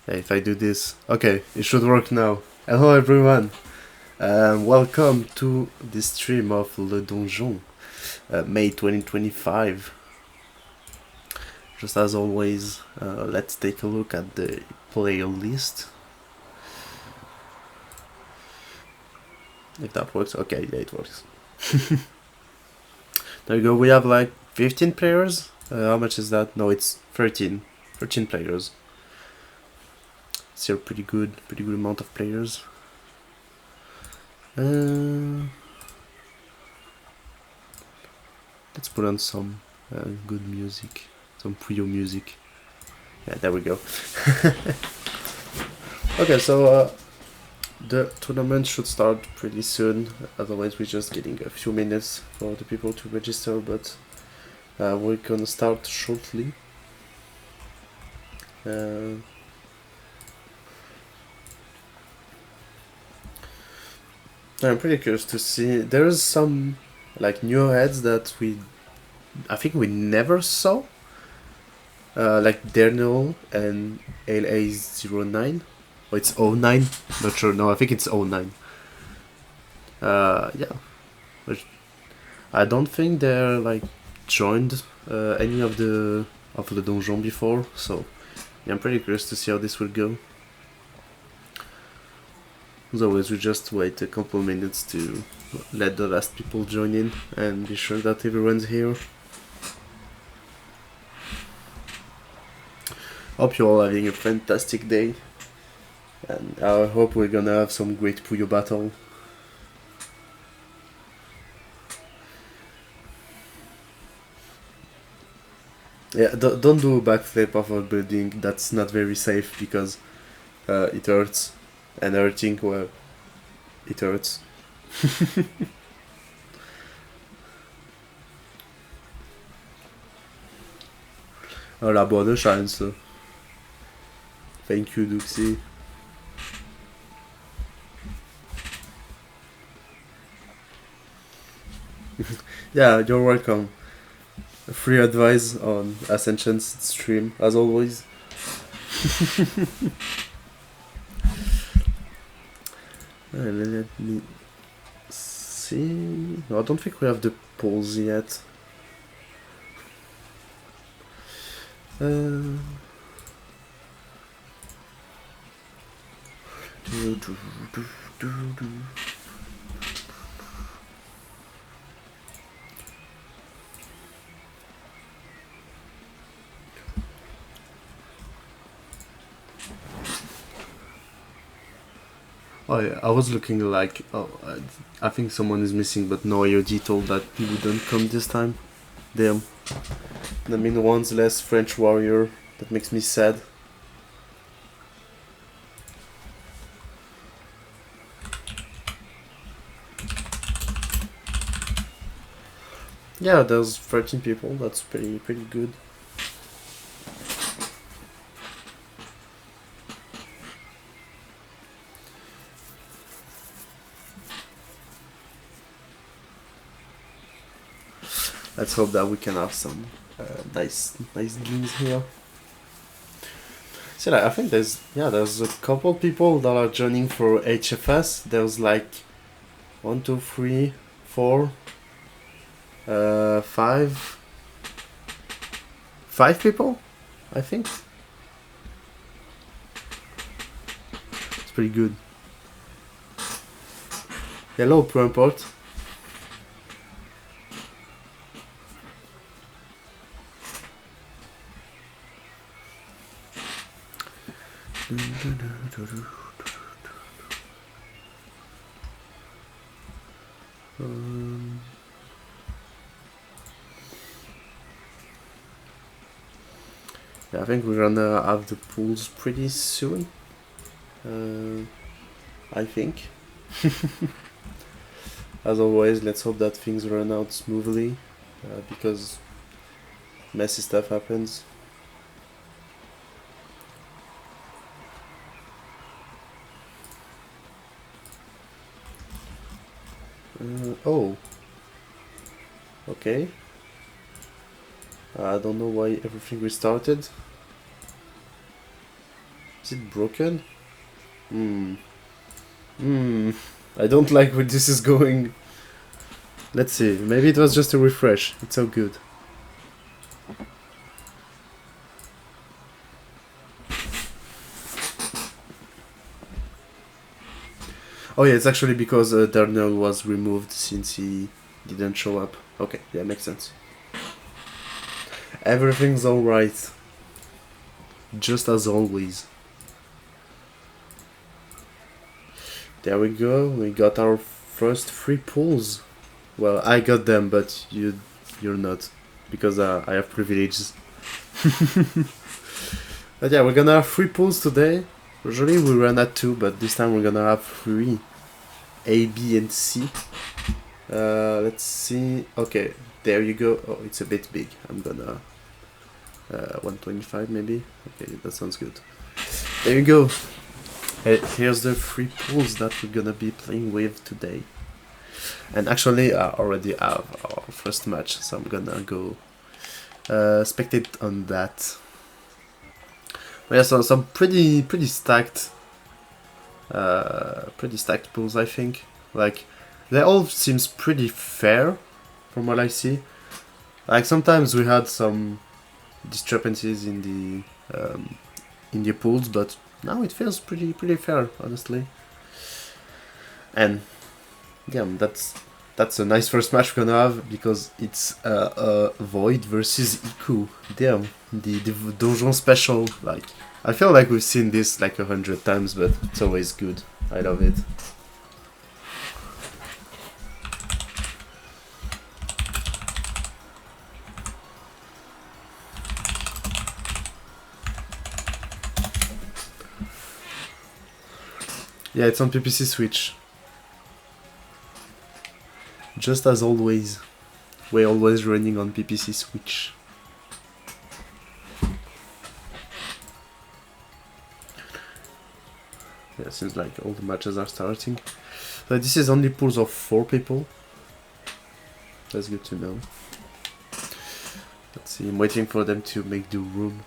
Hey, if I do this, okay, it should work now. Hello everyone, welcome to this stream of Le Donjon, May 2025. Just as always, let's take a look at the player list. If that works, okay, yeah, it works. There you go, we have like 15 players. How much is that? No, it's 13 players. Still pretty good amount of players. Let's put on some good music, some Puyo music. Yeah, there we go. Okay, so the tournament should start pretty soon. Otherwise, we're just getting a few minutes for the people to register, but we're gonna start shortly. I'm pretty curious to see. There's some like new heads that I think we never saw. Like Dernal and LA09. Oh, it's 09? Not sure. No, I think it's 09. Yeah. Which I don't think they're like joined any of the donjon before, so yeah, I'm pretty curious to see how this will go. As always, we just wait a couple minutes to let the last people join in and be sure that everyone's here. Hope you're all having a fantastic day, and I hope we're gonna have some great Puyo battle. Yeah, don't do a backflip off a building, that's not very safe because it hurts, and hurting, well, it hurts. La bonne chance. Thank you, Duxie. Yeah, you're welcome. Free advice on Ascension's stream, as always. Let me see. No, I don't think we have the polls yet. Oh yeah, I was looking like, oh, I think someone is missing, but no, AOG told that he wouldn't come this time. Damn. I mean, one's less French warrior. That makes me sad. Yeah, there's 13 people. That's pretty good. Let's hope that we can have some nice games here. See, like, I think there's a couple people that are joining for HFS. There's like 1, 2, 3, 4, 5 people, I think. It's pretty good. Hello, Pro Import. Yeah, I think we're gonna have the pools pretty soon. I think. As always, let's hope that things run out smoothly, because messy stuff happens. Oh. Okay. I don't know why everything restarted. Is it broken? Hmm. Hmm. I don't like where this is going. Let's see. Maybe it was just a refresh. It's so good. Oh yeah, it's actually because Darnell was removed since he didn't show up. Okay, yeah, makes sense. Everything's alright. Just as always. There we go, we got our first 3 pulls. Well, I got them, but you're not. Because I have privileges. But yeah, we're gonna have 3 pulls today. Usually we run at 2, but this time we're gonna have 3. A, B, and C. Let's see. Okay, there you go. Oh, it's a bit big. I'm gonna 125 maybe. Okay, that sounds good. There you go. Here's the 3 pools that we're gonna be playing with today. And actually, I already have our first match, so I'm gonna go spectate on that. But yeah, so some pretty stacked pools, I think. Like, they all seems pretty fair from what I see. Like, sometimes we had some discrepancies in the pools, but now it feels pretty fair, honestly. And yeah, that's a nice first match we're gonna have, because it's Void versus Iku. Damn, the Donjon special. Like, I feel like we've seen this like 100 times, but it's always good. I love it. Yeah, it's on PPC Switch. Just as always. We're always running on PPC Switch. Yeah, seems like all the matches are starting. So this is only pools of 4 people. That's good to know. Let's see, I'm waiting for them to make the room.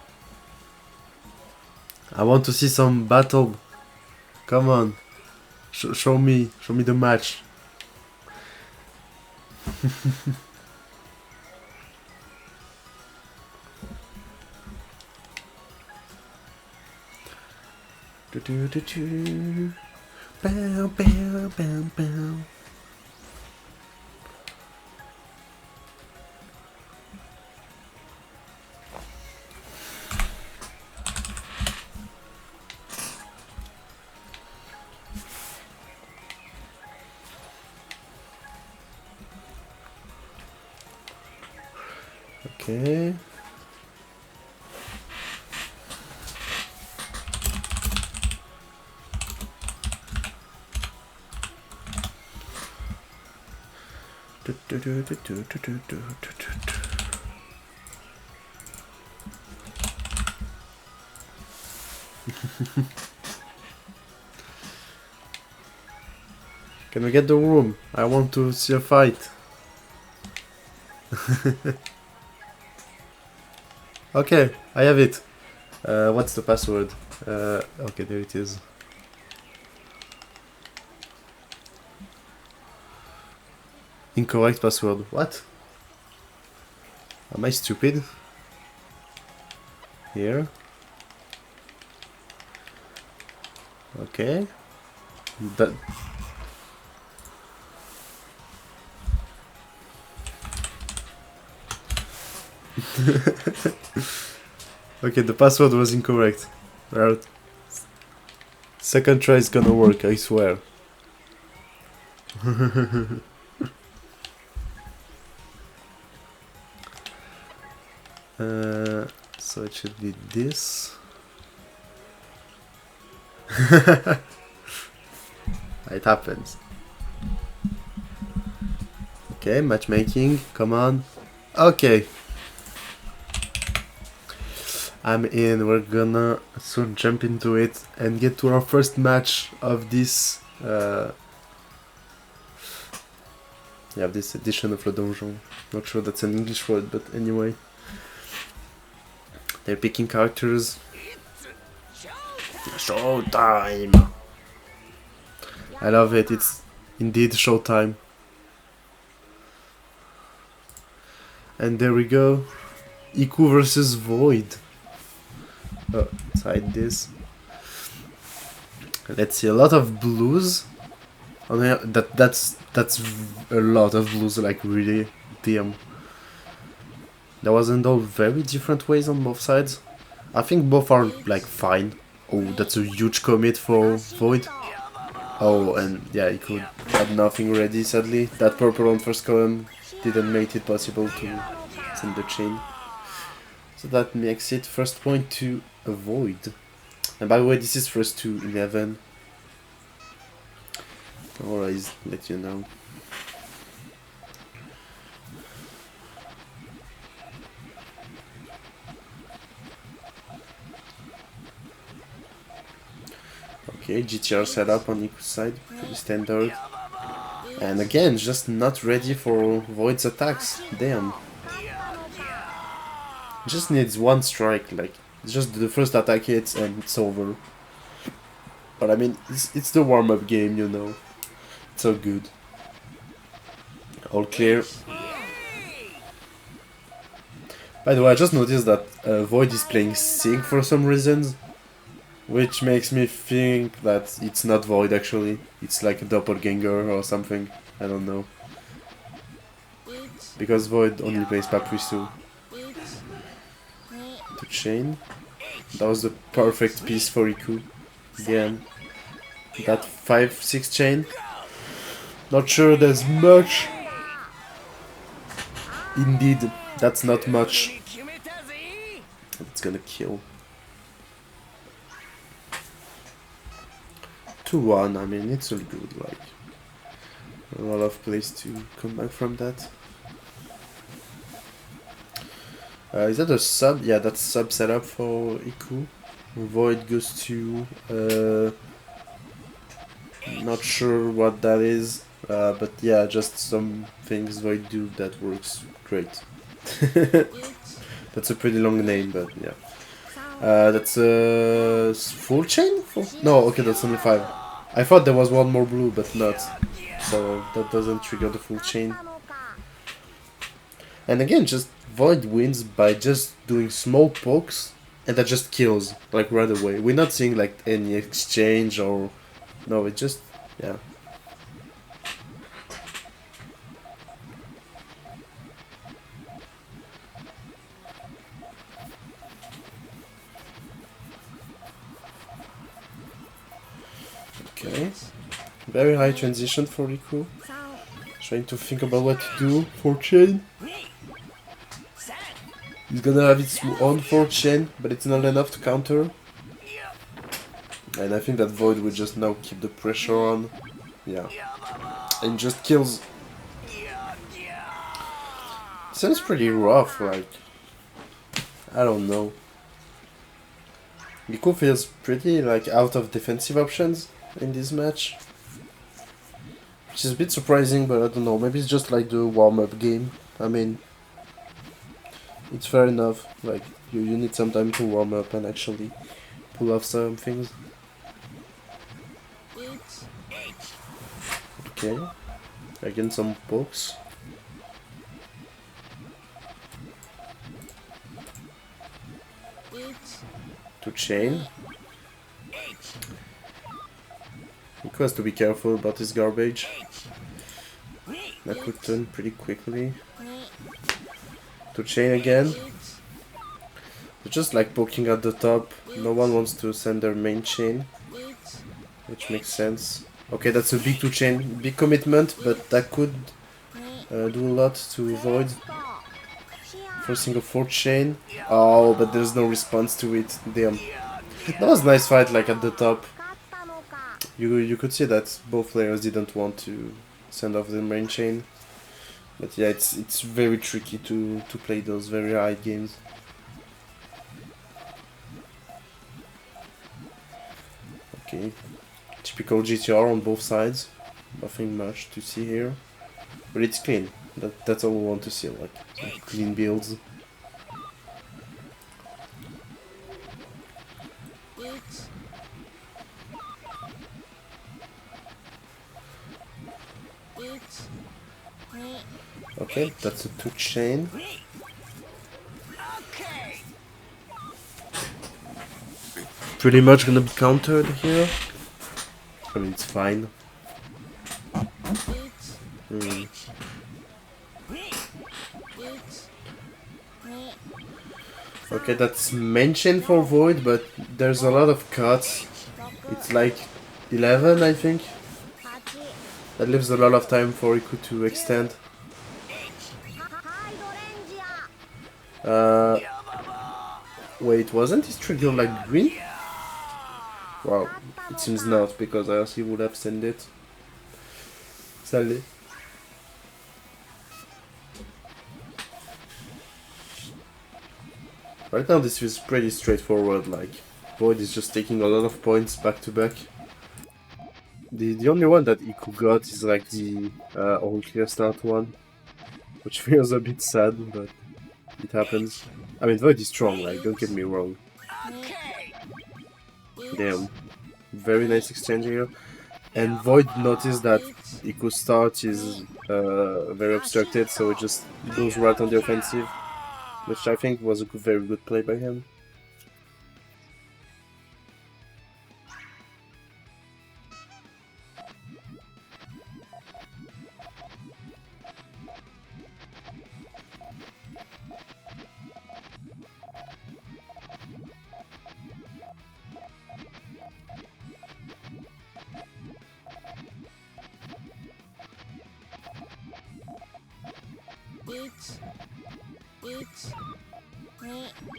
I want to see some battle. Come on. Show me the match. Bow, bow, bow, bow. Okay. Can we get the room? I want to see a fight. Okay, I have it. What's the password? Okay, there it is. Incorrect password. What? Am I stupid? Here. Okay. That. Okay, the password was incorrect. Right. Second try is gonna work, I swear. So it should be this. It happens. Okay, matchmaking, come on. Okay. I'm in, we're gonna soon jump into it and get to our first match of this this edition of Le Donjon. Not sure that's an English word, but anyway. They're picking characters. Showtime! I love it, it's indeed showtime. And there we go. Iku versus Void. Oh, let's hide this. Let's see, a lot of blues. Oh, yeah, that's a lot of blues, like really. Damn. That wasn't all very different ways on both sides. I think both are like fine. Oh, that's a huge commit for Void. Oh, and yeah, he could had nothing ready, sadly. That purple on first column didn't make it possible to send the chain. So that makes it first point to Void. And by the way, this is first to 11. Alright, let you know. Okay, GTR setup on Iku's side, pretty standard. And again, just not ready for Void's attacks. Damn. Just needs one strike, like, just the first attack hits and it's over. But I mean, it's the warm-up game, you know. It's so good. All clear. By the way, I just noticed that Void is playing Sig for some reasons. Which makes me think that it's not Void actually. It's like a doppelganger or something. I don't know. Because Void only plays Paprisu. To chain. That was the perfect piece for Iku. Again. That 5-6 chain. Not sure there's much. Indeed, that's not much. It's gonna kill. 2-1, I mean, it's all good, like, a lot of plays to come back from that. Is that a sub? Yeah, that's sub setup for Iku. Void goes to, not sure what that is, but yeah, just some things Void do that works great. That's a pretty long name, but yeah. That's a full chain? No, okay, that's only 5. I thought there was one more blue, but not. So that doesn't trigger the full chain. And again, just Void wins by just doing small pokes, and that just kills, like, right away. We're not seeing, like, any exchange or... No, it just... yeah. Okay, very high transition for Iku. Trying to think about what to do for chain. He's gonna have its own 4 chain, but it's not enough to counter. And I think that Void will just now keep the pressure on. Yeah. And just kills. Sounds pretty rough, like... I don't know. Iku feels pretty, like, out of defensive options in this match. Which is a bit surprising, but I don't know, maybe it's just like the warm-up game. I mean, it's fair enough, like, you need some time to warm up and actually pull off some things. Okay, again some pokes. To chain. Iku has to be careful about his garbage. That could turn pretty quickly. To chain again. They're just like poking at the top. No one wants to send their main chain, which makes sense. Okay, that's a big 2 chain, big commitment, but that could do a lot to Void. Forcing a 4th chain. Oh, but there's no response to it. Damn. That was a nice fight, like at the top. You could see that both players didn't want to send off the main chain. But yeah, it's very tricky to play those very high games. Okay, typical GTR on both sides. Nothing much to see here, but it's clean. That's all we want to see, like clean builds. Okay, that's a 2 chain. Pretty much gonna be countered here. I mean, it's fine. Okay, that's main chain for Void, but there's a lot of cuts. It's like 11, I think. That leaves a lot of time for Iku to extend. Wait, wasn't his trigger like green? Wow, it seems not, because else he would have sent it. Sadly. Right now this is pretty straightforward, like Void is just taking a lot of points back to back. The only one that Iku got is like the all clear start one, which feels a bit sad, but it happens. I mean, Void is strong, like, don't get me wrong. Damn. Very nice exchange here. And Void noticed that Iku's start is very obstructed, so it just goes right on the offensive, which I think was a very good play by him.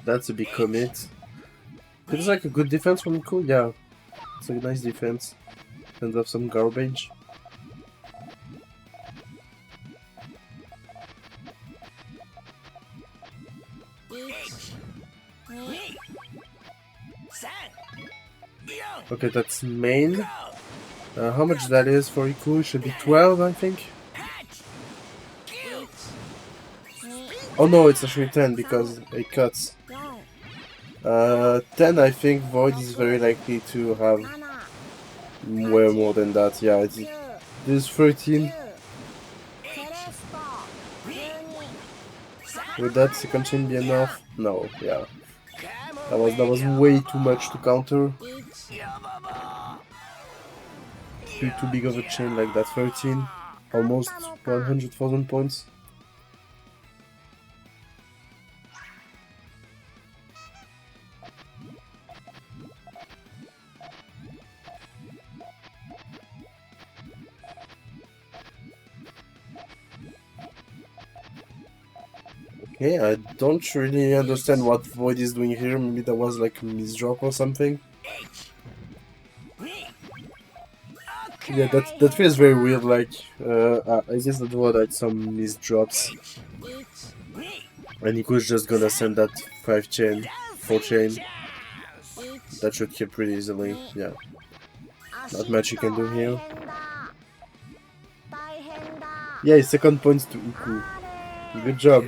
That's a big commit. Feels like a good defense from Iku, yeah. It's a nice defense. Ends up some garbage. Okay, that's main. How much that is for Iku? Should be 12, I think. Oh no, it's actually 10 because it cuts. 10, I think Void is very likely to have way more than that. Yeah, this is 13. Would that second chain be enough? No, yeah. That was way too much to counter. Too big of a chain like that. 13. Almost 100,000 points. Okay, I don't really understand what Void is doing here. Maybe there was like a misdrop or something. Yeah, that feels very weird. Like, I guess that Void had some misdrops. And he was just gonna send that 5 chain, 4 chain. That should kill pretty easily, yeah. Not much you can do here. Yeah, second points to Iku. Good job.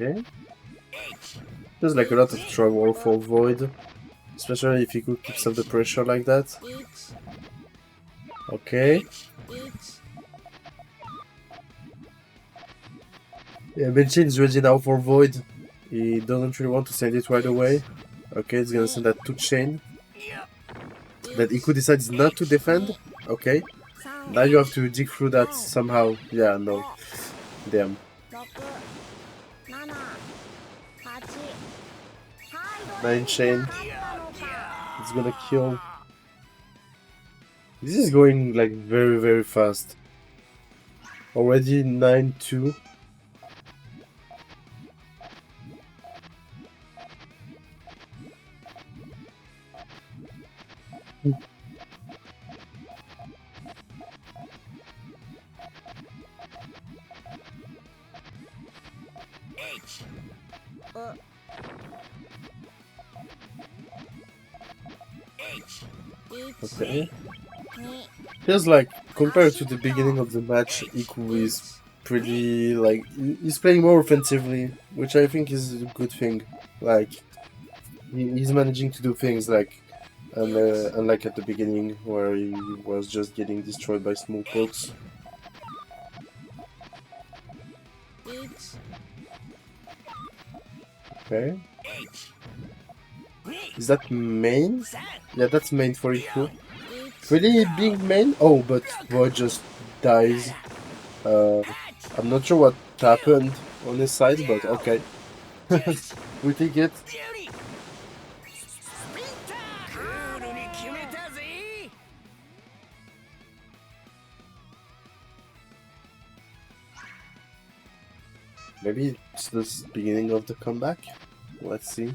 Okay. There's like a lot of trouble for Void. Especially if he could keep up the pressure like that. Okay. Yeah, Benchin is ready now for Void. He doesn't really want to send it right away. Okay, he's gonna send that to chain. Then Iku decides not to defend. Okay. Now you have to dig through that somehow. Yeah, no. Damn. 9 chain. It's gonna kill. This is going like very fast. Already 9-2. Okay. Feels like, compared to the beginning of the match, Iku is pretty, like, he's playing more offensively, which I think is a good thing. Like, he's managing to do things like, unlike at the beginning, where he was just getting destroyed by small pokes. Okay. Is that main? Yeah, that's main for Iku. Really big main? Oh, but Void just dies. I'm not sure what happened on his side, but okay. We take it. Maybe it's the beginning of the comeback. Let's see.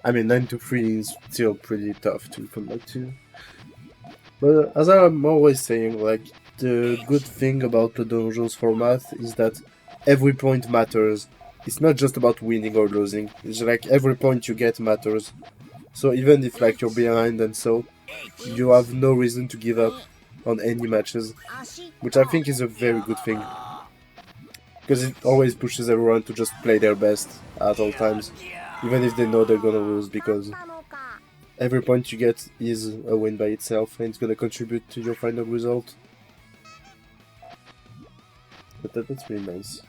I mean, 9-3 is still pretty tough to come back to. But as I'm always saying, like, the good thing about the Donjons format is that every point matters. It's not just about winning or losing. It's like every point you get matters. So even if like you're behind and so, you have no reason to give up on any matches, which I think is a very good thing. Because it always pushes everyone to just play their best at all times, even if they know they're gonna lose, because every point you get is a win by itself and it's gonna contribute to your final result. But that's really nice.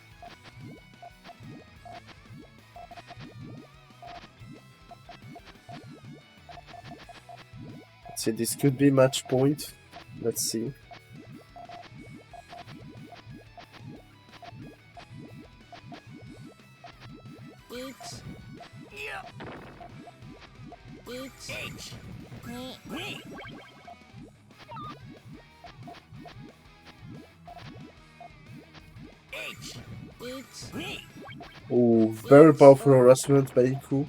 Let's see, this could be match point. Let's see. Oh, very powerful harassment by Iku.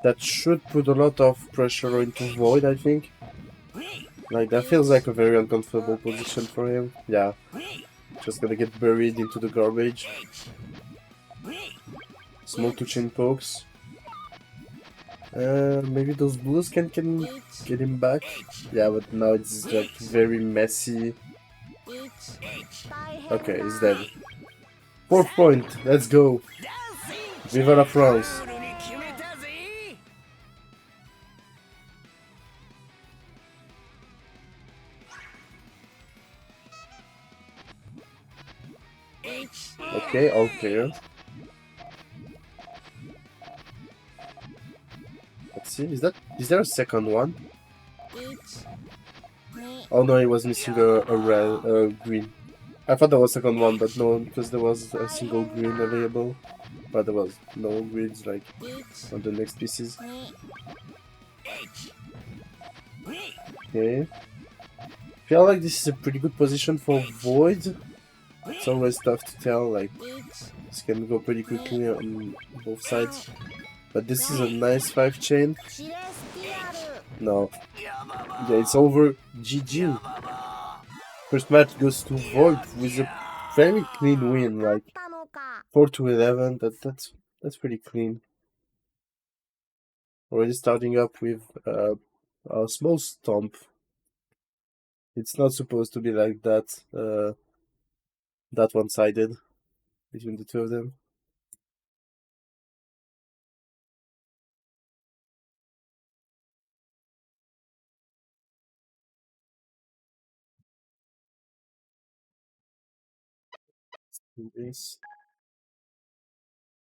That should put a lot of pressure into Void, I think. Like, that feels like a very uncomfortable position for him. Yeah. Just gonna get buried into the garbage. Small to chin pokes. Maybe those blues can get him back. Yeah, but now it's like very messy. Okay, he's dead. 4th point, let's go. Viva la France. Okay, all clear. Let's see, is there a second one? Oh no, he was missing a red, green. I thought there was a second one, but no, because there was a single green available. But there was no greens like on the next pieces. Okay. Feel like this is a pretty good position for Void. It's always tough to tell, like, this can go pretty quickly on both sides. But this is a nice 5 chain. No. Yeah, it's over. GG. First match goes to Void with a very clean win, like 4-11. That's pretty clean. Already starting up with a small stomp. It's not supposed to be like that. That one-sided between the two of them. This.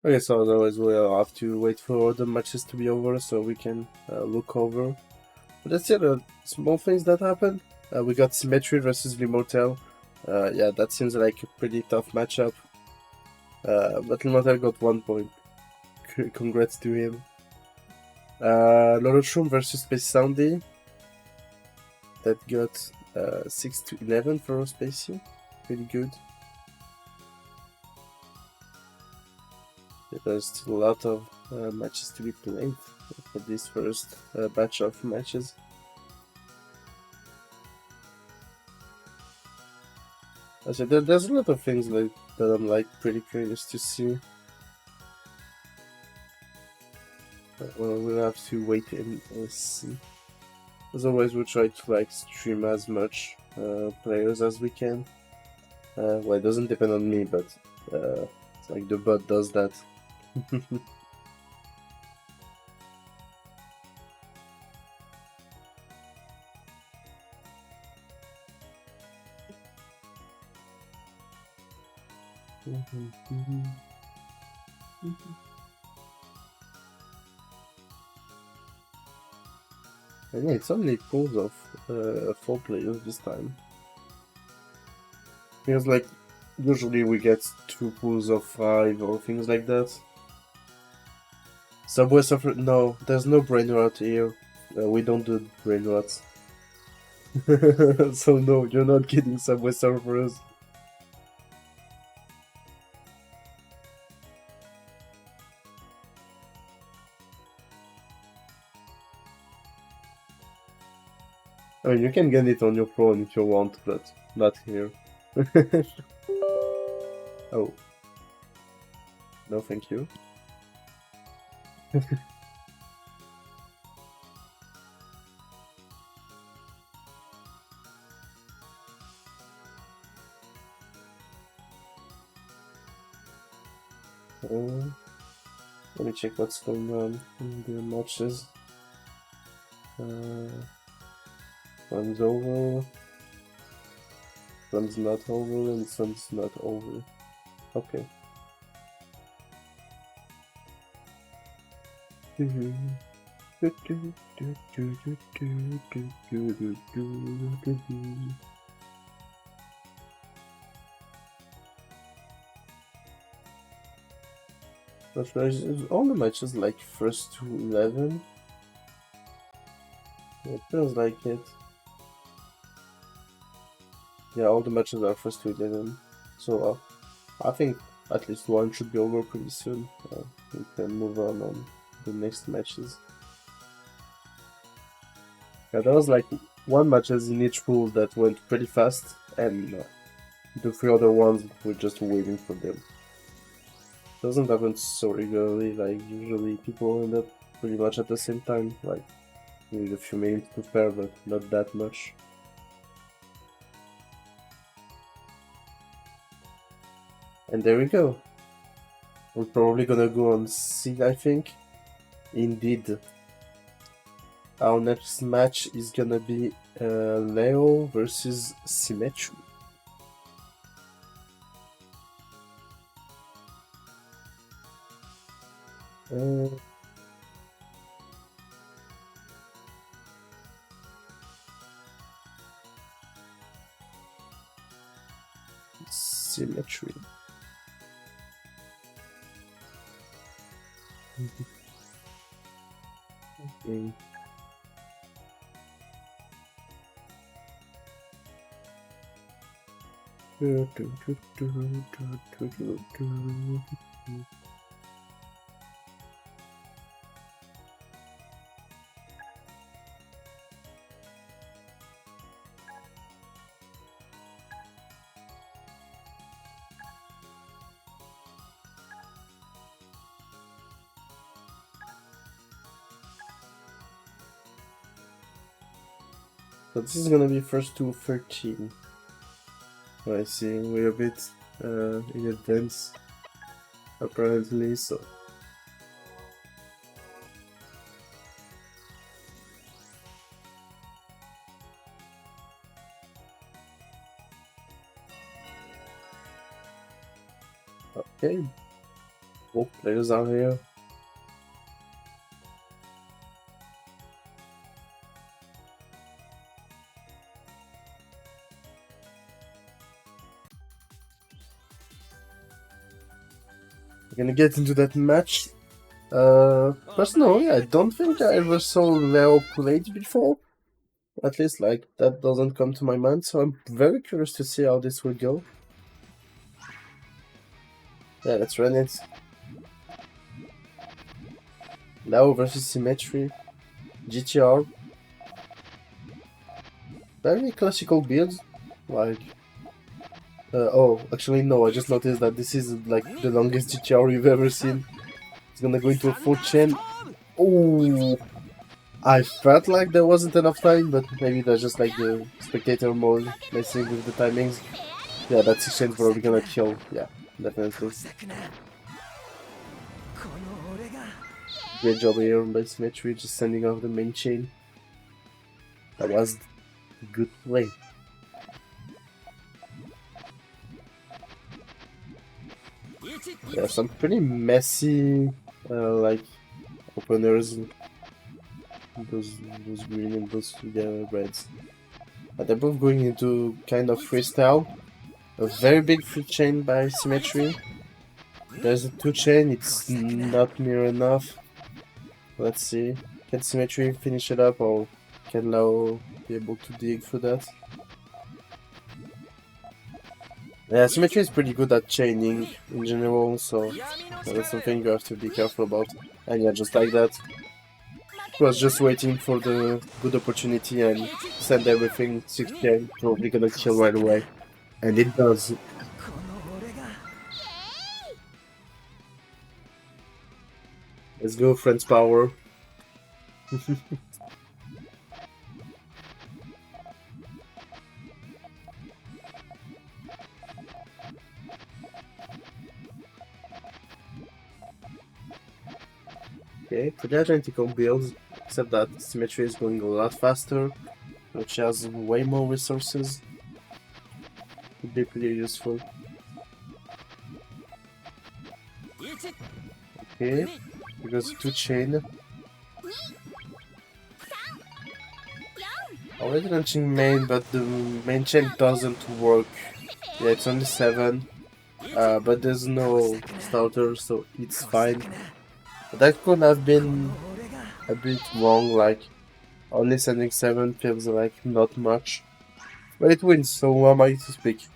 Okay, so as always, we'll have to wait for the matches to be over so we can look over. But that's it, small things that happened. We got Symmetry versus Limortel. Yeah, that seems like a pretty tough matchup. But Limortel got 1 point. Congrats to him. Loroshroom versus Space Soundy. That got 6-11 for Spacey. Pretty good. There's still a lot of matches to be played for this first batch of matches. I said there's a lot of things like that I'm like pretty curious to see. We'll have to wait and see. As always, we'll try to like stream as much players as we can. Well, it doesn't depend on me, but it's like the bot does that. And yeah, it's only pools of 4 players this time. Because like usually we get 2 pools of 5 or things like that. Subway Surfer, no, there's no brain rot here. We don't do brain rots. So no, you're not getting Subway Surfers. I mean, you can get it on your phone if you want, but not here. Oh. No, thank you. Let me check what's going on in the matches. One's over, one's not over, and one's not over. Okay. But is all the matches like first to 11? It feels like it. Yeah, all the matches are first to 11. So I think at least one should be over pretty soon. We can move on the next matches. Yeah, there was like 1 matches in each pool that went pretty fast, and the 3 other ones were just waiting for them. Doesn't happen so regularly, like usually people end up pretty much at the same time, like you need a few minutes to prepare, but not that much. And there we go. We're probably gonna go on C, I think. Indeed. Our next match is gonna be Leo versus Symmetry. Symmetry. Okay. So this is gonna be first to 13. I see, we're a bit in advance, apparently, so... Okay, both players are here. We're gonna get into that match. Personally, I don't think I ever saw Leo played before. At least, like, that doesn't come to my mind, so I'm very curious to see how this will go. Yeah, let's run it. Leo versus Symmetry. GTR. Very classical build. Like... oh, actually no, I just noticed that this is like the longest GTR you've ever seen. It's gonna go into a full chain. Oh, I felt like there wasn't enough time, but maybe that's just like the spectator mode messing with the timings. Yeah, that's exchange probably gonna kill. Yeah, definitely. Great job here by Symmetry, just sending off the main chain. That was a good play. Yeah, some pretty messy, like, openers. Those green and those reds. But they're both going into kind of freestyle. A very big free chain by Symmetry. There's a 2 chain, it's not near enough. Let's see. Can Symmetry finish it up or can Lao be able to dig through that? Yeah, Symmetry is pretty good at chaining in general, so that's something you have to be careful about. And yeah, just like that. He was just waiting for the good opportunity and send everything 6k, probably gonna kill right away. And it does. Let's go, Friends Power. Okay, pretty identical builds, except that Symmetry is going a lot faster, which has way more resources. Could be pretty useful. Okay, because 2 chain. Already launching main, but the main chain doesn't work. Yeah, it's only 7, but there's no starter, so it's fine. But that could have been a bit wrong, like only sending 7 feels like not much. But it wins, so who am I to speak?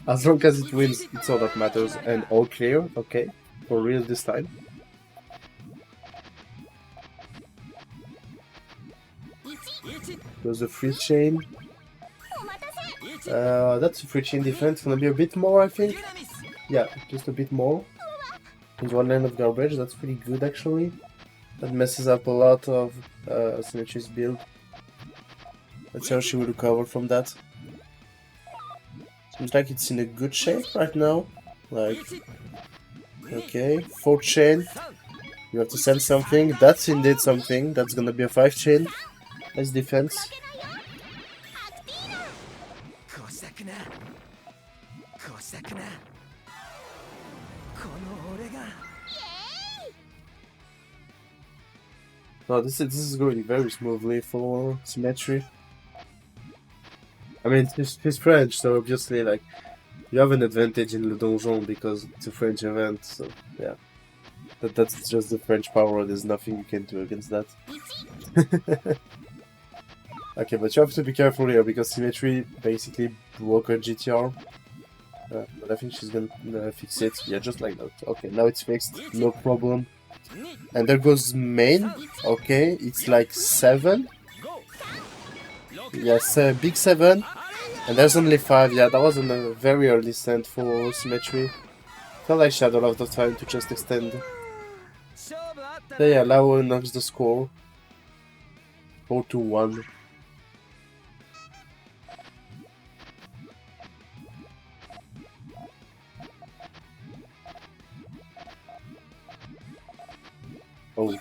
As long as it wins, it's all that matters. And all clear, okay, for real this time. There's a free chain. That's a free chain defense, gonna be a bit more, I think. Yeah, just a bit more. There's 1 line of garbage, that's pretty good actually. That messes up a lot of Symmetry's build. Let's see how she will recover from that. Seems like it's in a good shape right now. Like, okay, 4 chain. You have to send something. That's indeed something. That's gonna be a 5 chain. Nice defense. No, this is going very smoothly for Symmetry. I mean, he's French, so obviously, like, you have an advantage in the Donjon because it's a French event, so yeah. But that's just the French power, there's nothing you can do against that. Okay, but you have to be careful here because Symmetry basically broke her GTR. But I think she's gonna fix it. Yeah, just like that. Okay, now it's fixed, no problem. And there goes main. Okay, it's like 7. Yes, big 7. And there's only 5. Yeah, that wasn't a very early stand for Symmetry. Felt like she had a lot of time to just extend. Yeah, Lao knocks the score. 4-1. Oh,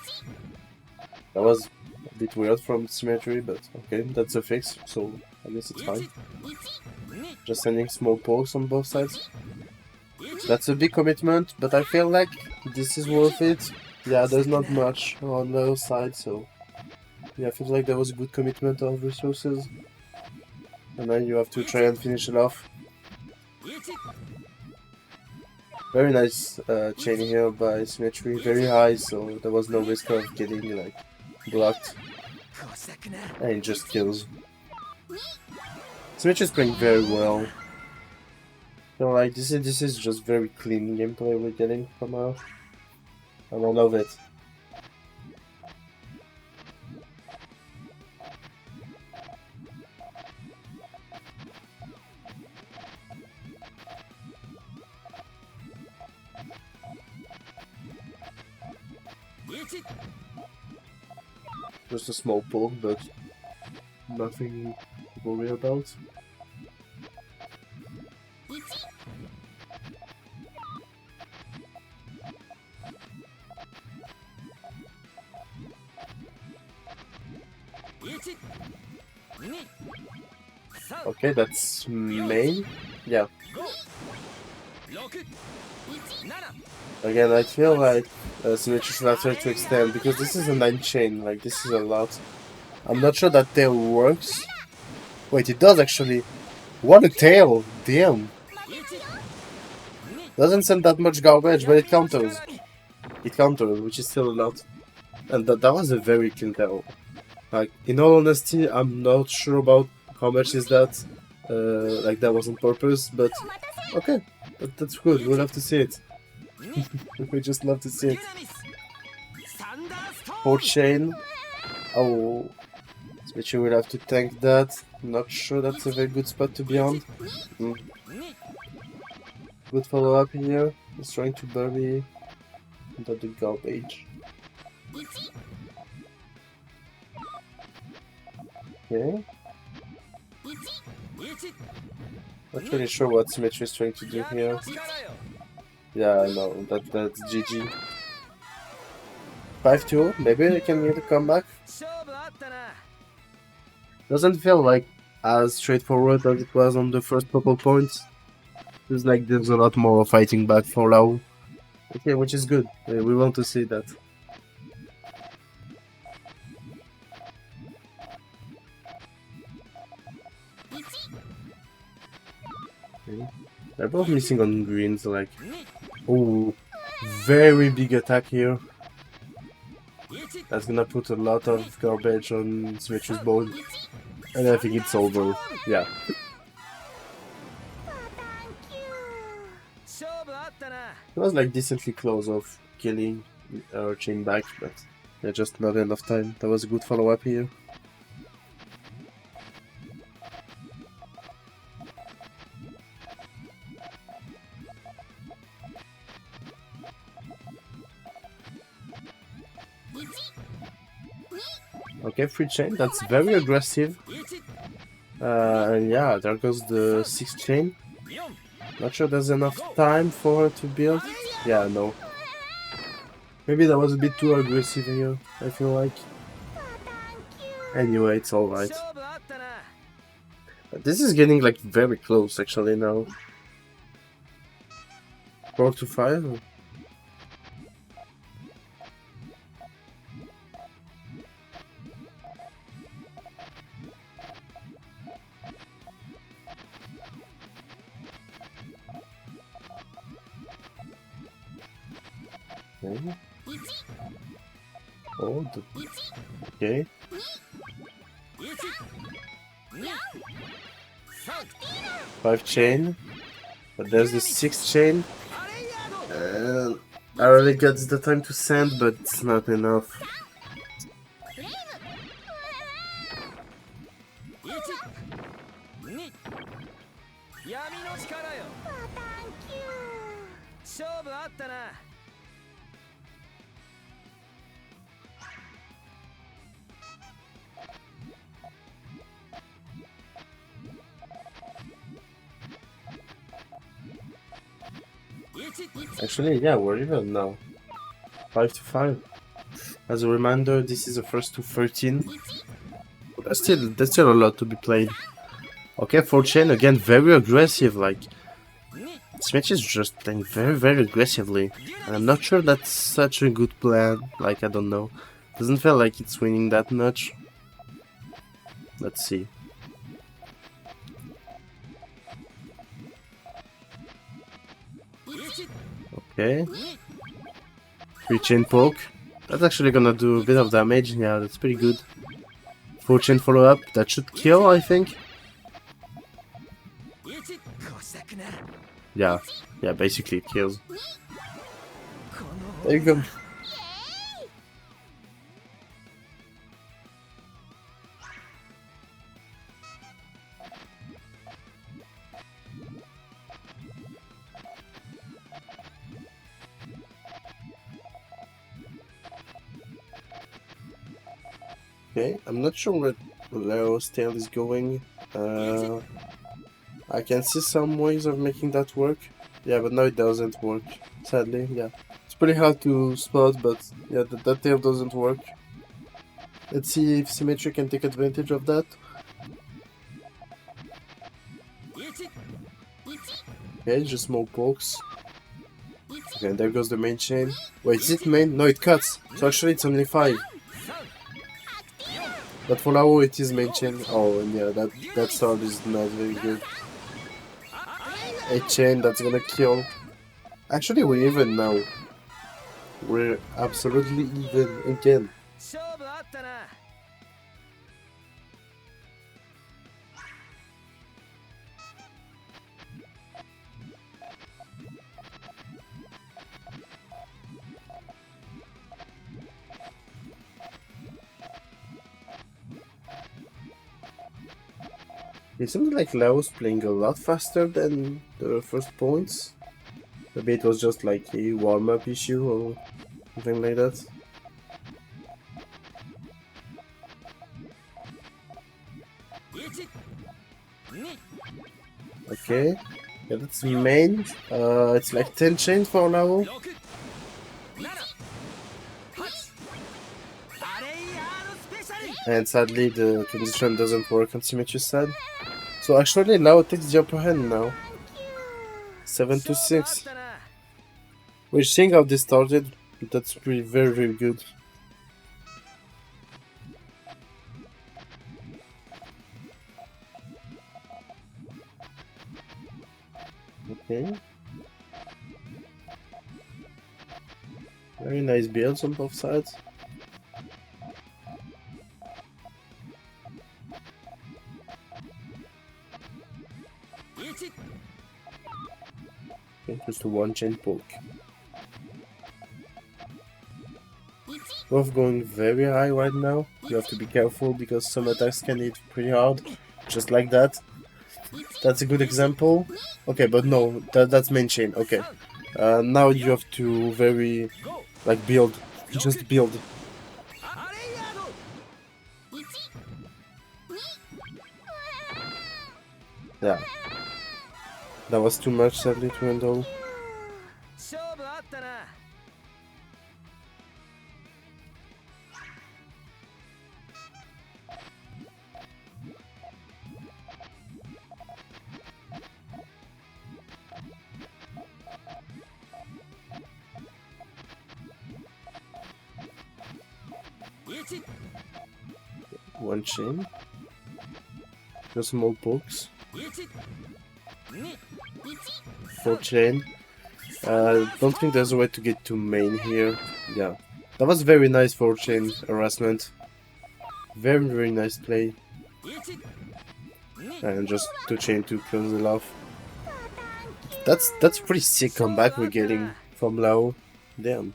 that was a bit weird from Symmetry, but okay, that's a fix, so I guess it's fine. Just sending small pokes on both sides. That's a big commitment, but I feel like this is worth it. Yeah, there's not much on the other side, so yeah, I feel like there was a good commitment of resources. And then you have to try and finish it off. Very nice chain here by Symmetry, very high, so there was no risk of getting like blocked. And it just kills. Symmetry is playing very well. So like this is just very clean gameplay we're getting from her. I love it. Just a small poke, but nothing to worry about. Okay, that's main. Yeah. Again, I feel like Symmetry should not try to extend because this is a 9 chain. Like, this is a lot. I'm not sure that tail works. Wait, it does actually. What a tail! Damn! Doesn't send that much garbage, but it counters. It counters, which is still a lot. And that was a very clean tail. Like, in all honesty, I'm not sure about how much is that. Like, that was on purpose, but okay. That's good, we'll have to see it. We just love to see it. 4 chain. Oh. Which you will have to tank that. Not sure that's a very good spot to be on. Good follow up here. He's trying to bury the garbage. Okay. Not really sure what Symmetry is trying to do here. Yeah, I know. That's GG. 5-2. Maybe I can get a comeback. Doesn't feel like as straightforward as it was on the first couple points. Feels like there's a lot more fighting back for Lau. Okay, which is good. We want to see that. Okay. They're both missing on greens, like... Oh, very big attack here. That's gonna put a lot of garbage on Symmetry's board. And I think it's over. Yeah. It was like decently close of killing our chain back, but yeah, just not enough time. That was a good follow up here. Okay, free chain, that's very aggressive. And yeah, there goes the 6th chain. Not sure there's enough time for her to build. Yeah, no. Maybe that was a bit too aggressive here, I feel like. Anyway, it's alright. This is getting like very close actually now. 4-5. Okay. Oh, okay. 5 chain, but there's the 6th chain. I really got the time to send, but it's not enough. Actually, yeah, we're even now. 5-5. As a reminder, this is the first to 13. That's still a lot to be played. Okay, 4 chain again, very aggressive. Like Smash is just playing very aggressively. And I'm not sure that's such a good plan. Like, I don't know. Doesn't feel like it's winning that much. Let's see. Okay. 3 chain poke. That's actually gonna do a bit of damage. Yeah, that's pretty good. 4 chain follow up. That should kill, I think. Yeah, basically it kills. There you go. Okay, I'm not sure where Leo's tail is going. I can see some ways of making that work. Yeah, but now it doesn't work. Sadly, yeah. It's pretty hard to spot, but yeah, that tail doesn't work. Let's see if Symmetry can take advantage of that. Okay, just small pokes. Okay, there goes the main chain. Wait, is it main? No, it cuts. So actually it's only 5. But for now it is main chain. Oh, and yeah, that sword is not very good. A chain that's gonna kill. Actually, we're even now. We're absolutely even again. It seems like Lao's playing a lot faster than the first points. Maybe it was just like a warm-up issue or something like that. Okay, yeah, that's main. It's like 10 chains for Lao. And sadly the transition doesn't work on Symmetry side. So actually Lao takes the upper hand now. 7-6. We're seeing how this started, but that's pretty very good. Okay. Very nice builds on both sides. Okay, just a one chain poke. Both going very high right now. You have to be careful because some attacks can hit pretty hard. Just like that. That's a good example. Okay, but no, that's main chain. Okay. Now you have to very like build. Just build. Yeah. That was too much sadly to handle. One chain. Just small pokes. 4 chain. Don't think there's a way to get to main here. Yeah. That was very nice 4 chain harassment. Very nice play. And just 2 chain to close it off. That's pretty sick comeback we're getting from Lao. Damn.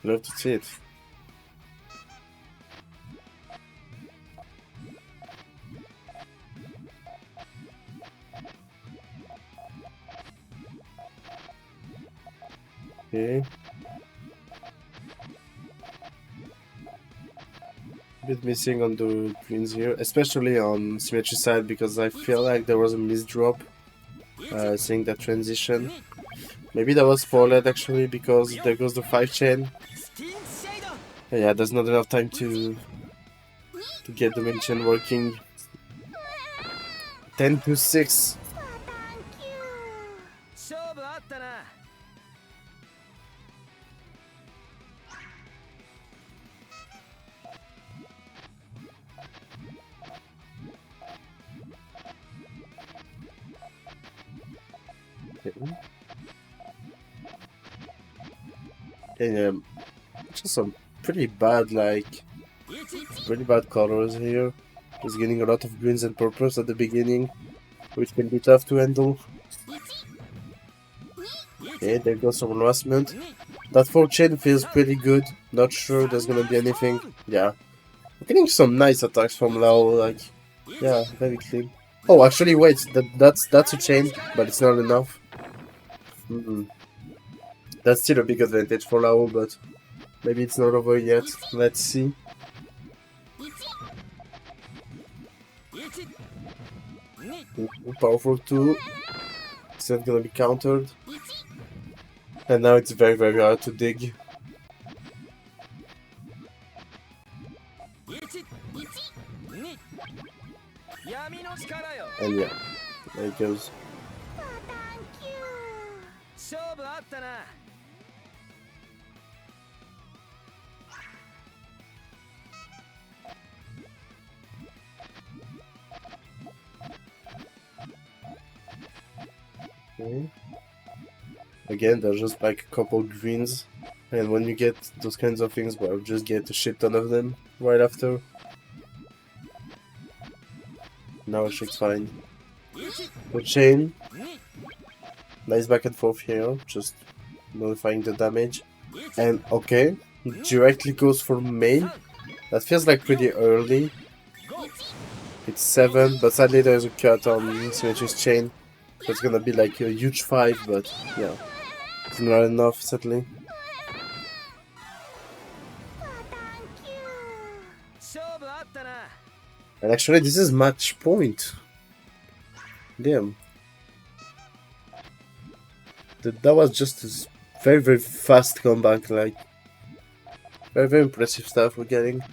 Love to see it. Okay. A bit missing on the greens here, especially on Symmetry side because I feel like there was a misdrop seeing that transition. Maybe that was spoiled actually because there goes the 5 chain. Yeah, there's not enough time to get the main chain working. 10-6. And just some pretty bad colors here. Just getting a lot of greens and purples at the beginning, which can be tough to handle. Okay, there goes some harassment. That 4 chain feels pretty good. Not sure there's gonna be anything. Yeah. I'm getting some nice attacks from Lao, like, yeah, very clean. Oh, actually, wait, that's a chain, but it's not enough. That's still a big advantage for Lao, but maybe it's not over yet. Let's see. Powerful 2. It's not gonna be countered. And now it's very, very hard to dig. And yeah, there it goes. Okay. Again, there's just like a couple greens, and when you get those kinds of things, well, just get a shit ton of them right after. Now it's fine. The chain, nice back and forth here, just modifying the damage. And okay, directly goes for main. That feels like pretty early. It's 7, but sadly there's a cut on Symmetry's chain. So it's gonna be like a huge 5, but yeah, it's not enough, sadly. And actually, this is match point. Damn. That was just a very, very fast comeback, like, very, very impressive stuff we're getting.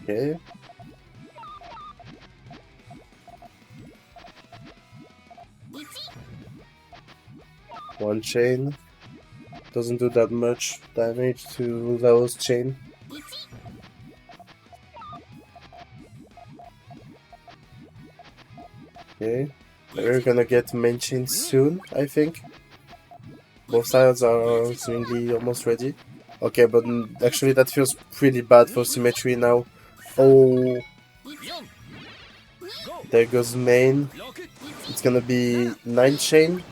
Okay. One chain. Doesn't do that much damage to Lao's chain. Okay. We're gonna get main chain soon, I think. Both sides are seemingly almost ready. Okay, but actually that feels pretty bad for Symmetry now. Oh, there goes main. It's gonna be 9 chain.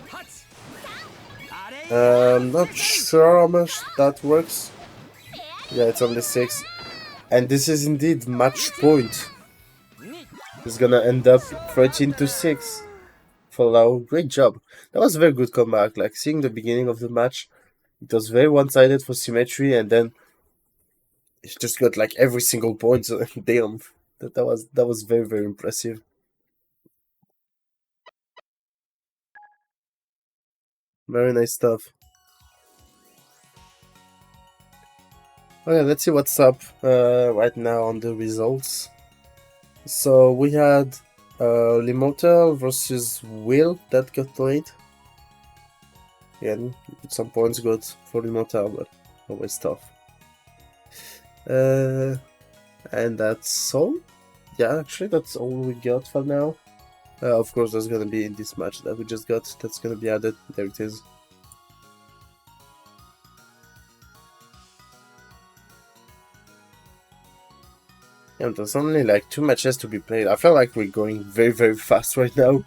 Not sure how much that works. Yeah, it's only 6. And this is indeed match point. It's gonna end up 13-6 for Lau. Great job. That was a very good comeback. Like, seeing the beginning of the match, it was very one-sided for Symmetry, and then it just got like every single point. So damn, that was very, very impressive. Very nice stuff. Okay, let's see what's up right now on the results. So we had Limotel versus Will that got played. Again, some points good for Limotel, but always tough. And that's all. Yeah, actually, that's all we got for now. Of course, there's gonna be in this match that we just got. That's gonna be added. There it is. Yeah, there's only like 2 matches to be played. I feel like we're going very, very fast right now.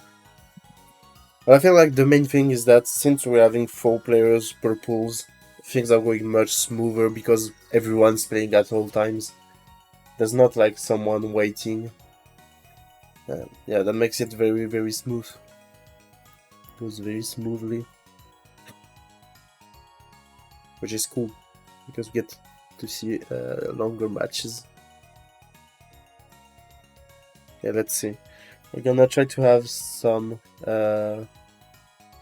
But I feel like the main thing is that since we're having 4 players per pools, things are going much smoother because everyone's playing at all times. There's not like someone waiting. Yeah, that makes it very, very smooth. Goes very smoothly. Which is cool, because we get to see longer matches. Yeah, let's see. We're gonna try to have some A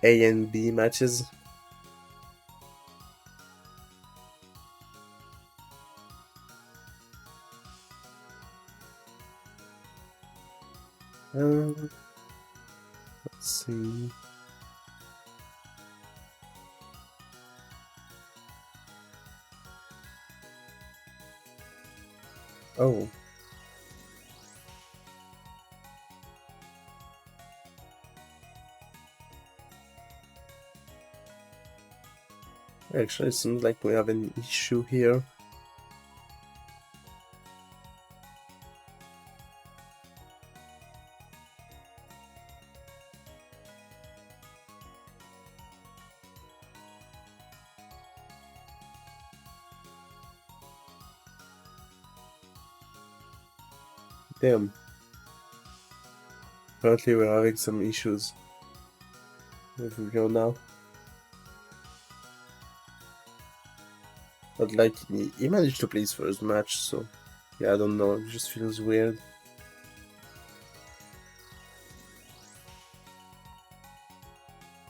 and B matches. Let's see. Oh. Actually, it seems like we have an issue here. Damn. Apparently we're having some issues. If we go now. But like, he managed to play his first match, so yeah, I don't know, it just feels weird.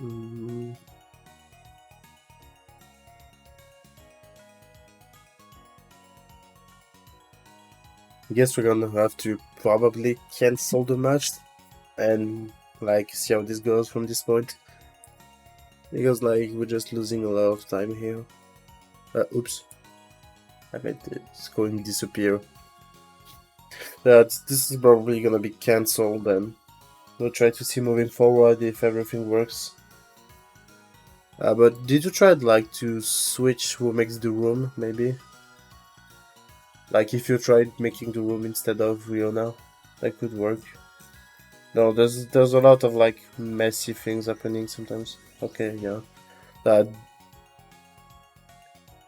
I guess we're gonna have to probably cancel the match and like see how this goes from this point. Because like we're just losing a lot of time here. Oops. I meant it's going to disappear. This is probably gonna be cancelled then. We'll try to see moving forward if everything works. But did you try like to switch who makes the room, maybe? Like if you tried making the room instead of Riona, that could work. No, there's a lot of like messy things happening sometimes. Okay, yeah. That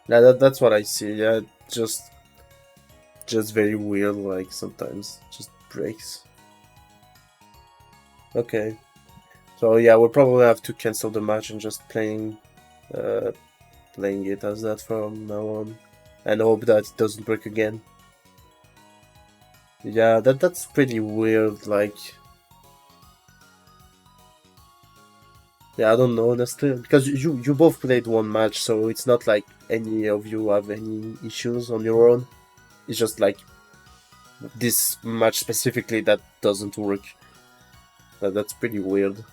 that's what I see. Yeah, just very weird. Like sometimes just breaks. Okay, so yeah, we'll probably have to cancel the match and just playing it as that from now on, and hope that it doesn't break again. Yeah, that's pretty weird. Like, yeah, I don't know honestly, because you both played one match, so it's not like any of you have any issues on your own. It's just like this match specifically that doesn't work. That's pretty weird.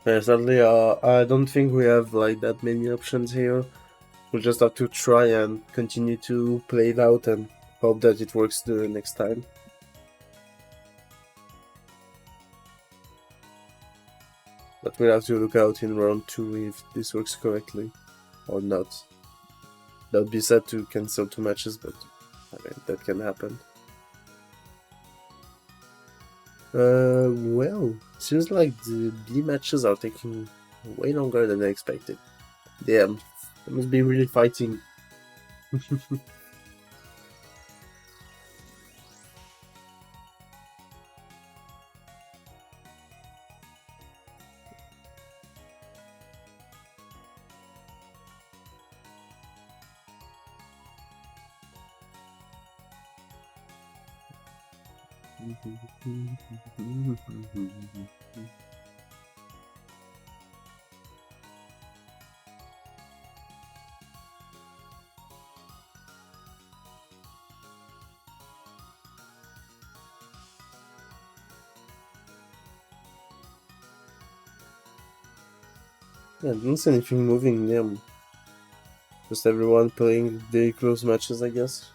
Sadly, I don't think we have like that many options here. We'll just have to try and continue to play it out and hope that it works the next time. But we'll have to look out in round 2 if this works correctly or not. That would be sad to cancel 2 matches, but I mean, that can happen. Well, seems like the B matches are taking way longer than I expected. Damn, I must be really fighting. Yeah, I don't see anything moving near me. Just everyone playing very close matches, I guess.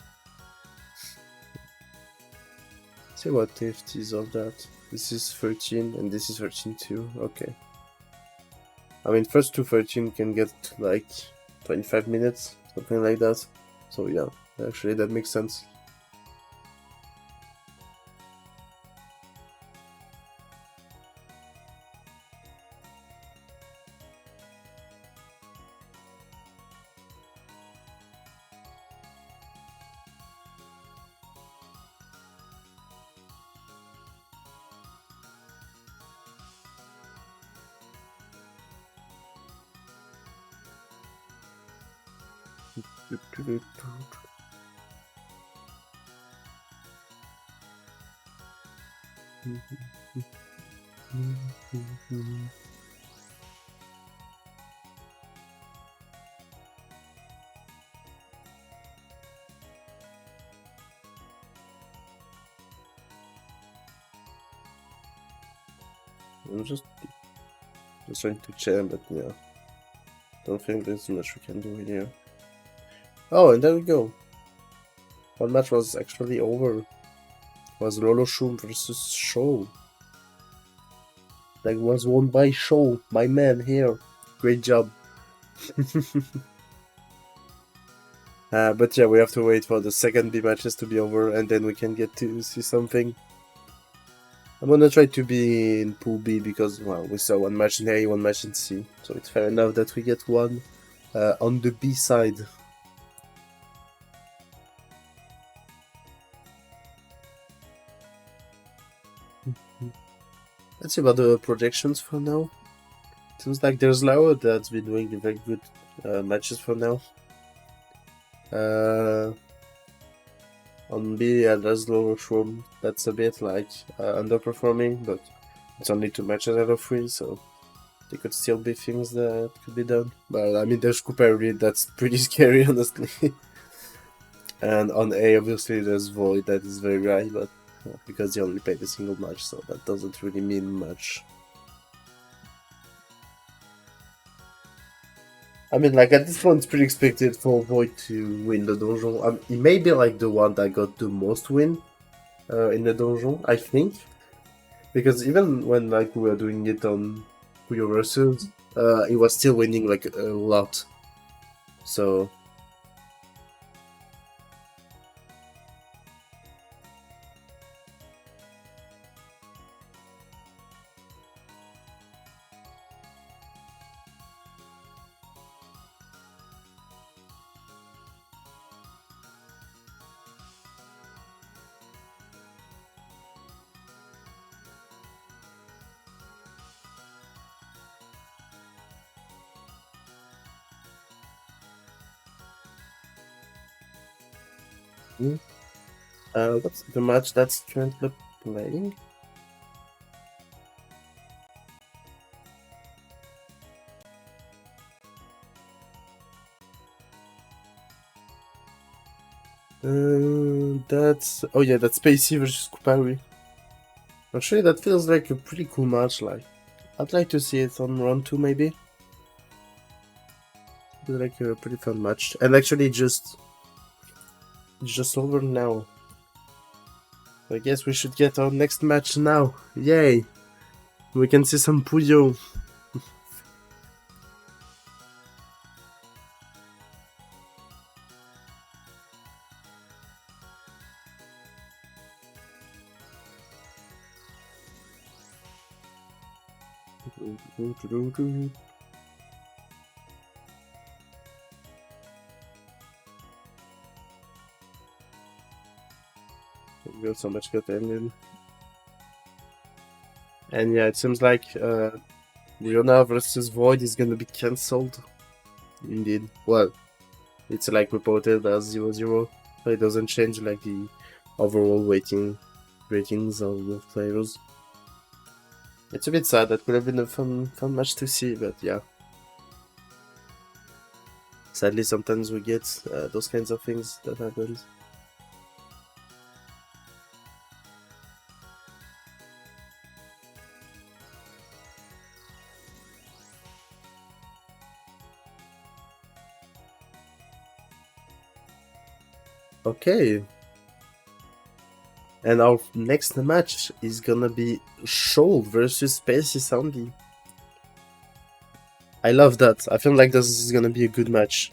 Let's see what TFT is of that. This is 13 and this is 13 too. Okay. I mean, first to 13 can get like 25 minutes, something like that. So yeah, actually that makes sense. I'm just trying to check, but yeah, don't think there's much we can do here. Oh, and there we go. One match was actually over. It was Lolo Shum versus Show. That was won by Show, my man here. Great job. But yeah, we have to wait for the second B matches to be over, and then we can get to see something. I'm gonna try to be in Pool B because, well, we saw one match in A, one match in C, so it's fair enough that we get one on the B side. let's see about the projections for now. Seems like there's Lao that's been doing very good matches for now. On B, there's Low Shroom. That's a bit like underperforming, but it's only 2 matches out of 3, so there could still be things that could be done. But I mean, there's Cooper that's pretty scary, honestly. And on A, obviously, there's Void that is very high, but because he only played a single match, so that doesn't really mean much. I mean, like, at this point, it's pretty expected for Void to win the Donjon. He may be, like, the one that got the most win in the Donjon, I think. Because even when, like, we were doing it on Puyo Versus, he was still winning, like, a lot. So... what's the match that's currently playing? That's... Oh yeah, that's Spacey versus Kupari. Actually, that feels like a pretty cool match, like... I'd like to see it on round 2, maybe. It's like a pretty fun match. And actually, it's just over now. I guess we should get our next match now. Yay! We can see some Puyo. Got so much good ending. And yeah, it seems like Leona versus Void is gonna be cancelled. Indeed. Well, it's like reported as 0-0, but it doesn't change like the overall ratings of the players. It's a bit sad. That could have been a fun match to see, but yeah. Sadly, sometimes we get those kinds of things that happens. Okay. And our next match is gonna be Shoal versus Spacey Sandy. I love that. I feel like this is gonna be a good match.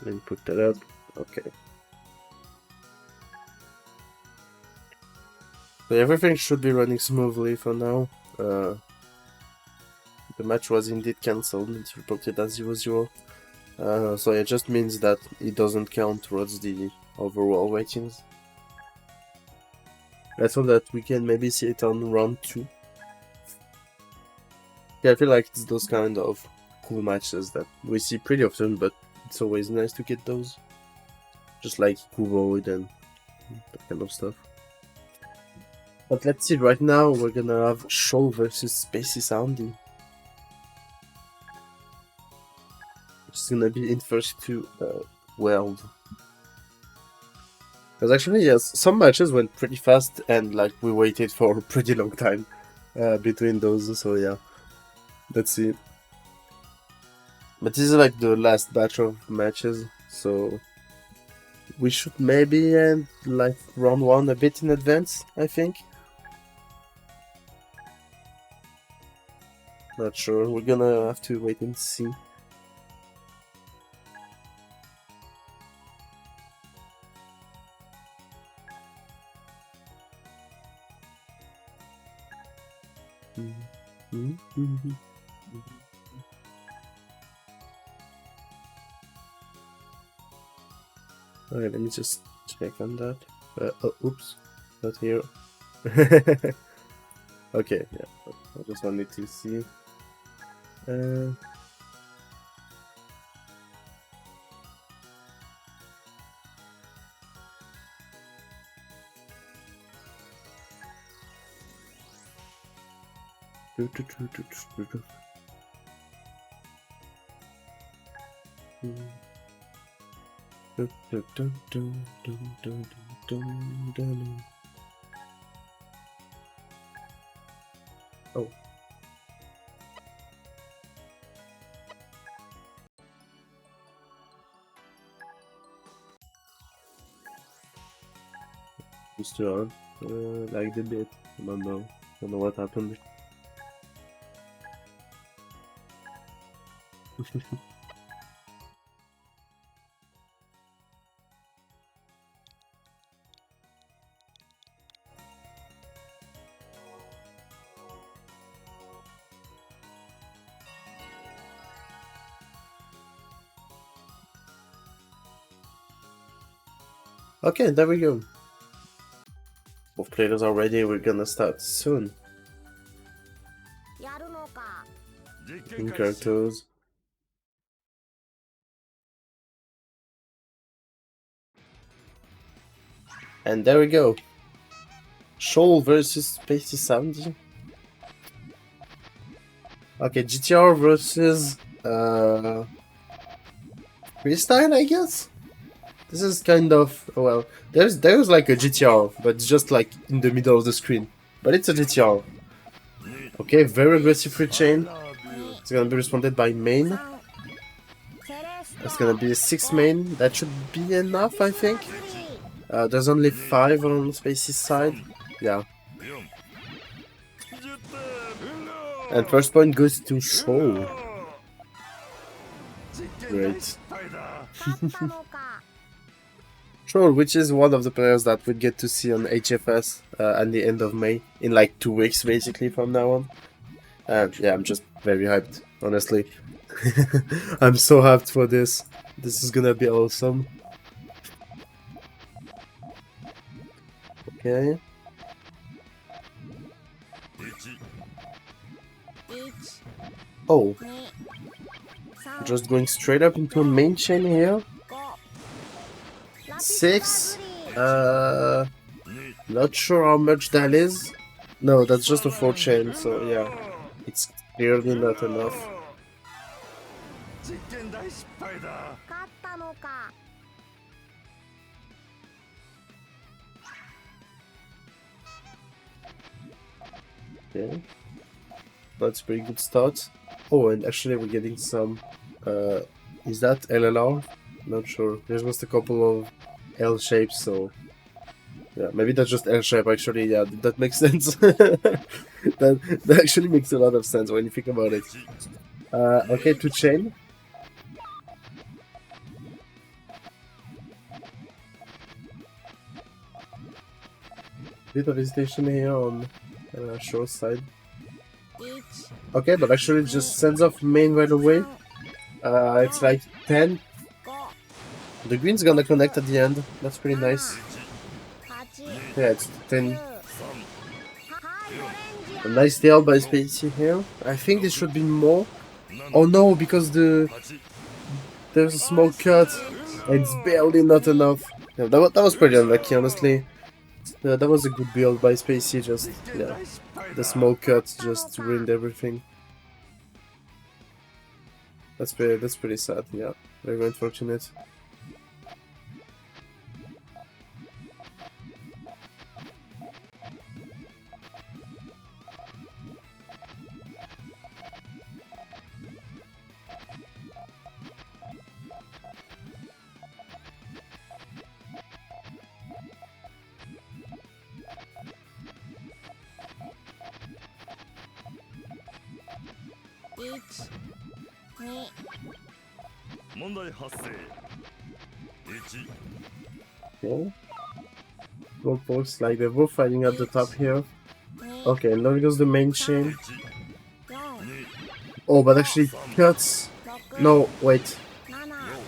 Let me put that up. Okay. So everything should be running smoothly for now. The match was indeed cancelled. It's reported as 0-0. So it just means that it doesn't count towards the overall ratings. Let's hope that we can maybe see it on round 2. Yeah, I feel like it's those kind of cool matches that we see pretty often, but it's always nice to get those. Just like Kuvoid and that kind of stuff. But let's see, right now we're gonna have Shoal versus Spacey Sandy. Which is gonna be in first to World. Because actually, yes, some matches went pretty fast and like we waited for a pretty long time between those, so yeah. Let's see. But this is like the last batch of matches, so we should maybe end like round 1 a bit in advance, I think. Not sure, we're gonna have to wait and see. Okay, let me just check on that. Oh, oops, not here. Okay, yeah, I just wanted to see. Oh. Still on, like the bit. I don't know what happened. Okay, there we go. Both players are ready, we're gonna start soon. In characters. And there we go. Shoal versus Spacey 70. Okay, GTR versus freestyle, I guess. This is kind of, well, there's like a GTR, but it's just like in the middle of the screen. But it's a GTR. Okay, very aggressive free chain. It's gonna be responded by main. It's gonna be a 6 main. That should be enough, I think. There's only 5 on Spacey's side. Yeah. And first point goes to Shoal. Great. Shoal, which is one of the players that we get to see on HFS at the end of May. In like 2 weeks, basically, from now on. And yeah, I'm just very hyped, honestly. I'm so hyped for this. This is gonna be awesome. Okay. Oh. Just going straight up into a main chain here. 6. Not sure how much that is. No, that's just a 4 chain, so yeah. It's clearly not enough. Okay. That's a pretty good start. Oh, and actually we're getting some... is that LLR? Not sure. There's just a couple of L shapes, so... Yeah, maybe that's just L shape, actually. Yeah, that makes sense. that actually makes a lot of sense when you think about it. Okay, 2 chain. Bit of hesitation here on short side. Okay, but actually it just sends off main right away. It's like 10. The green's gonna connect at the end. That's pretty nice. Yeah, it's 10. A nice tail by Spacey here. I think this should be more. Oh no, because there's a small cut. And it's barely not enough. Yeah, that was pretty unlucky, honestly. Yeah, that was a good build by Spacey, just, yeah. The small cut just ruined everything. That's pretty sad, yeah. Very unfortunate. Okay. Both folks, like they're both fighting at the top here. Okay, now goes the main chain. Oh, but actually cuts. No, wait.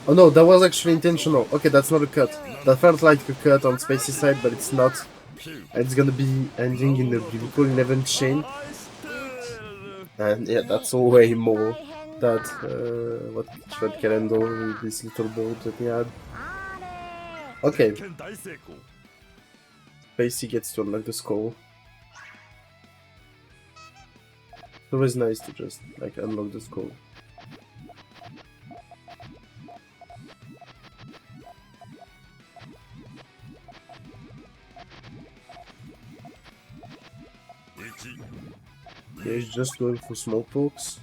Oh no, that was actually intentional. Okay, that's not a cut. That felt like a cut on Spacey's side, but it's not. And it's gonna be ending in a beautiful 11 chain. And yeah, that's way more that what Shred Calendar with this little board that he had. Okay. Spacey gets to unlock the skull. It's always nice to just like unlock the skull. Yeah, he's just going for small talks.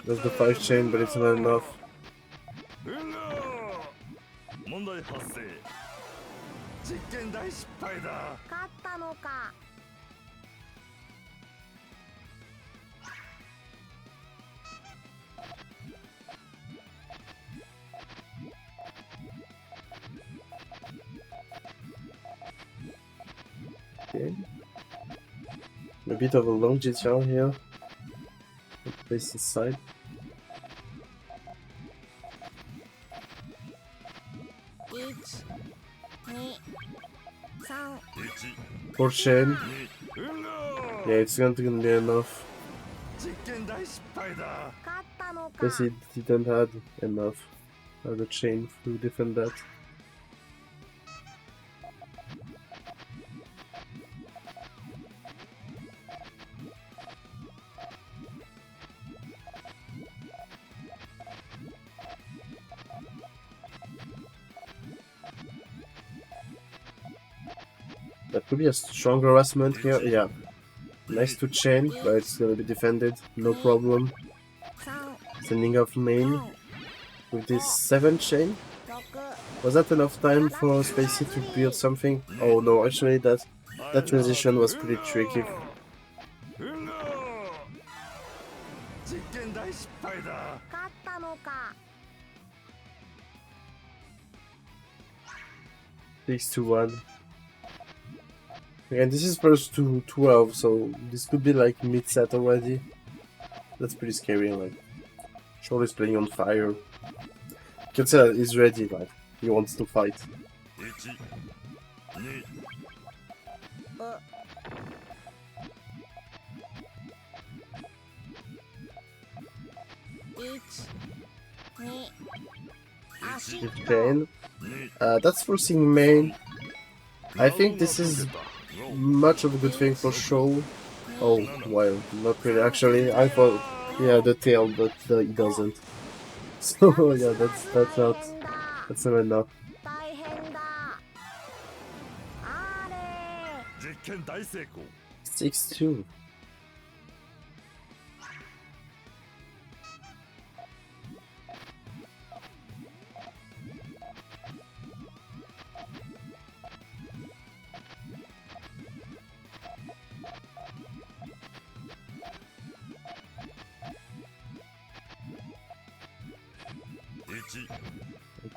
There's the 5 chain, but it's not enough. Okay. A bit of a long GTR here. Place inside. Four chain. Yeah, it's not gonna be enough. Because he didn't have enough other chain to defend that. That could be a strong harassment here. Yeah. Nice to chain, but it's gonna be defended. No problem. Sending off main with this 7 chain. Was that enough time for Spacey to build something? Oh no, actually that transition was pretty tricky. Six to 1. Again, this is first to 12, so this could be like mid-set already. That's pretty scary, like Shoal is playing on fire. You can tell he's ready, like he wants to fight. Chain. That's forcing main. I think this is much of a good thing for Shoal. Oh, well, not really. Actually, I thought, yeah, the tail, but he doesn't. So yeah, that's not enough. 6-2.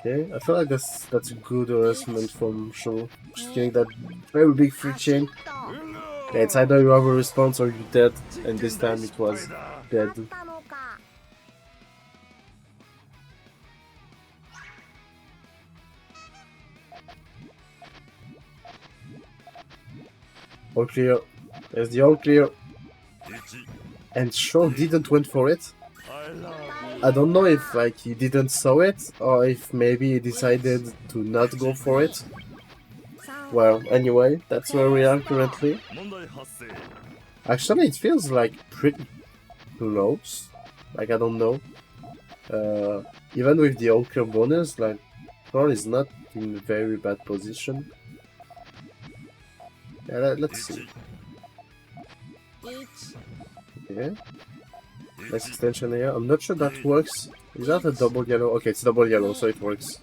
Okay, I feel like that's a good harassment from Shoal. Just getting that very big free chain. Yeah, it's either you have a response or you're dead, and this time it was dead. All clear. There's the all clear. And Shoal didn't went for it. I don't know if like he didn't saw it or if maybe he decided to not go for it. Well, anyway, that's where we are currently. Actually, it feels like pretty close. Like, I don't know. Even with the all-clear bonus, like, Thor is not in a very bad position. Yeah, let's see. Okay. Nice extension here. I'm not sure that works. Is that a double yellow? Okay, it's double yellow, so it works.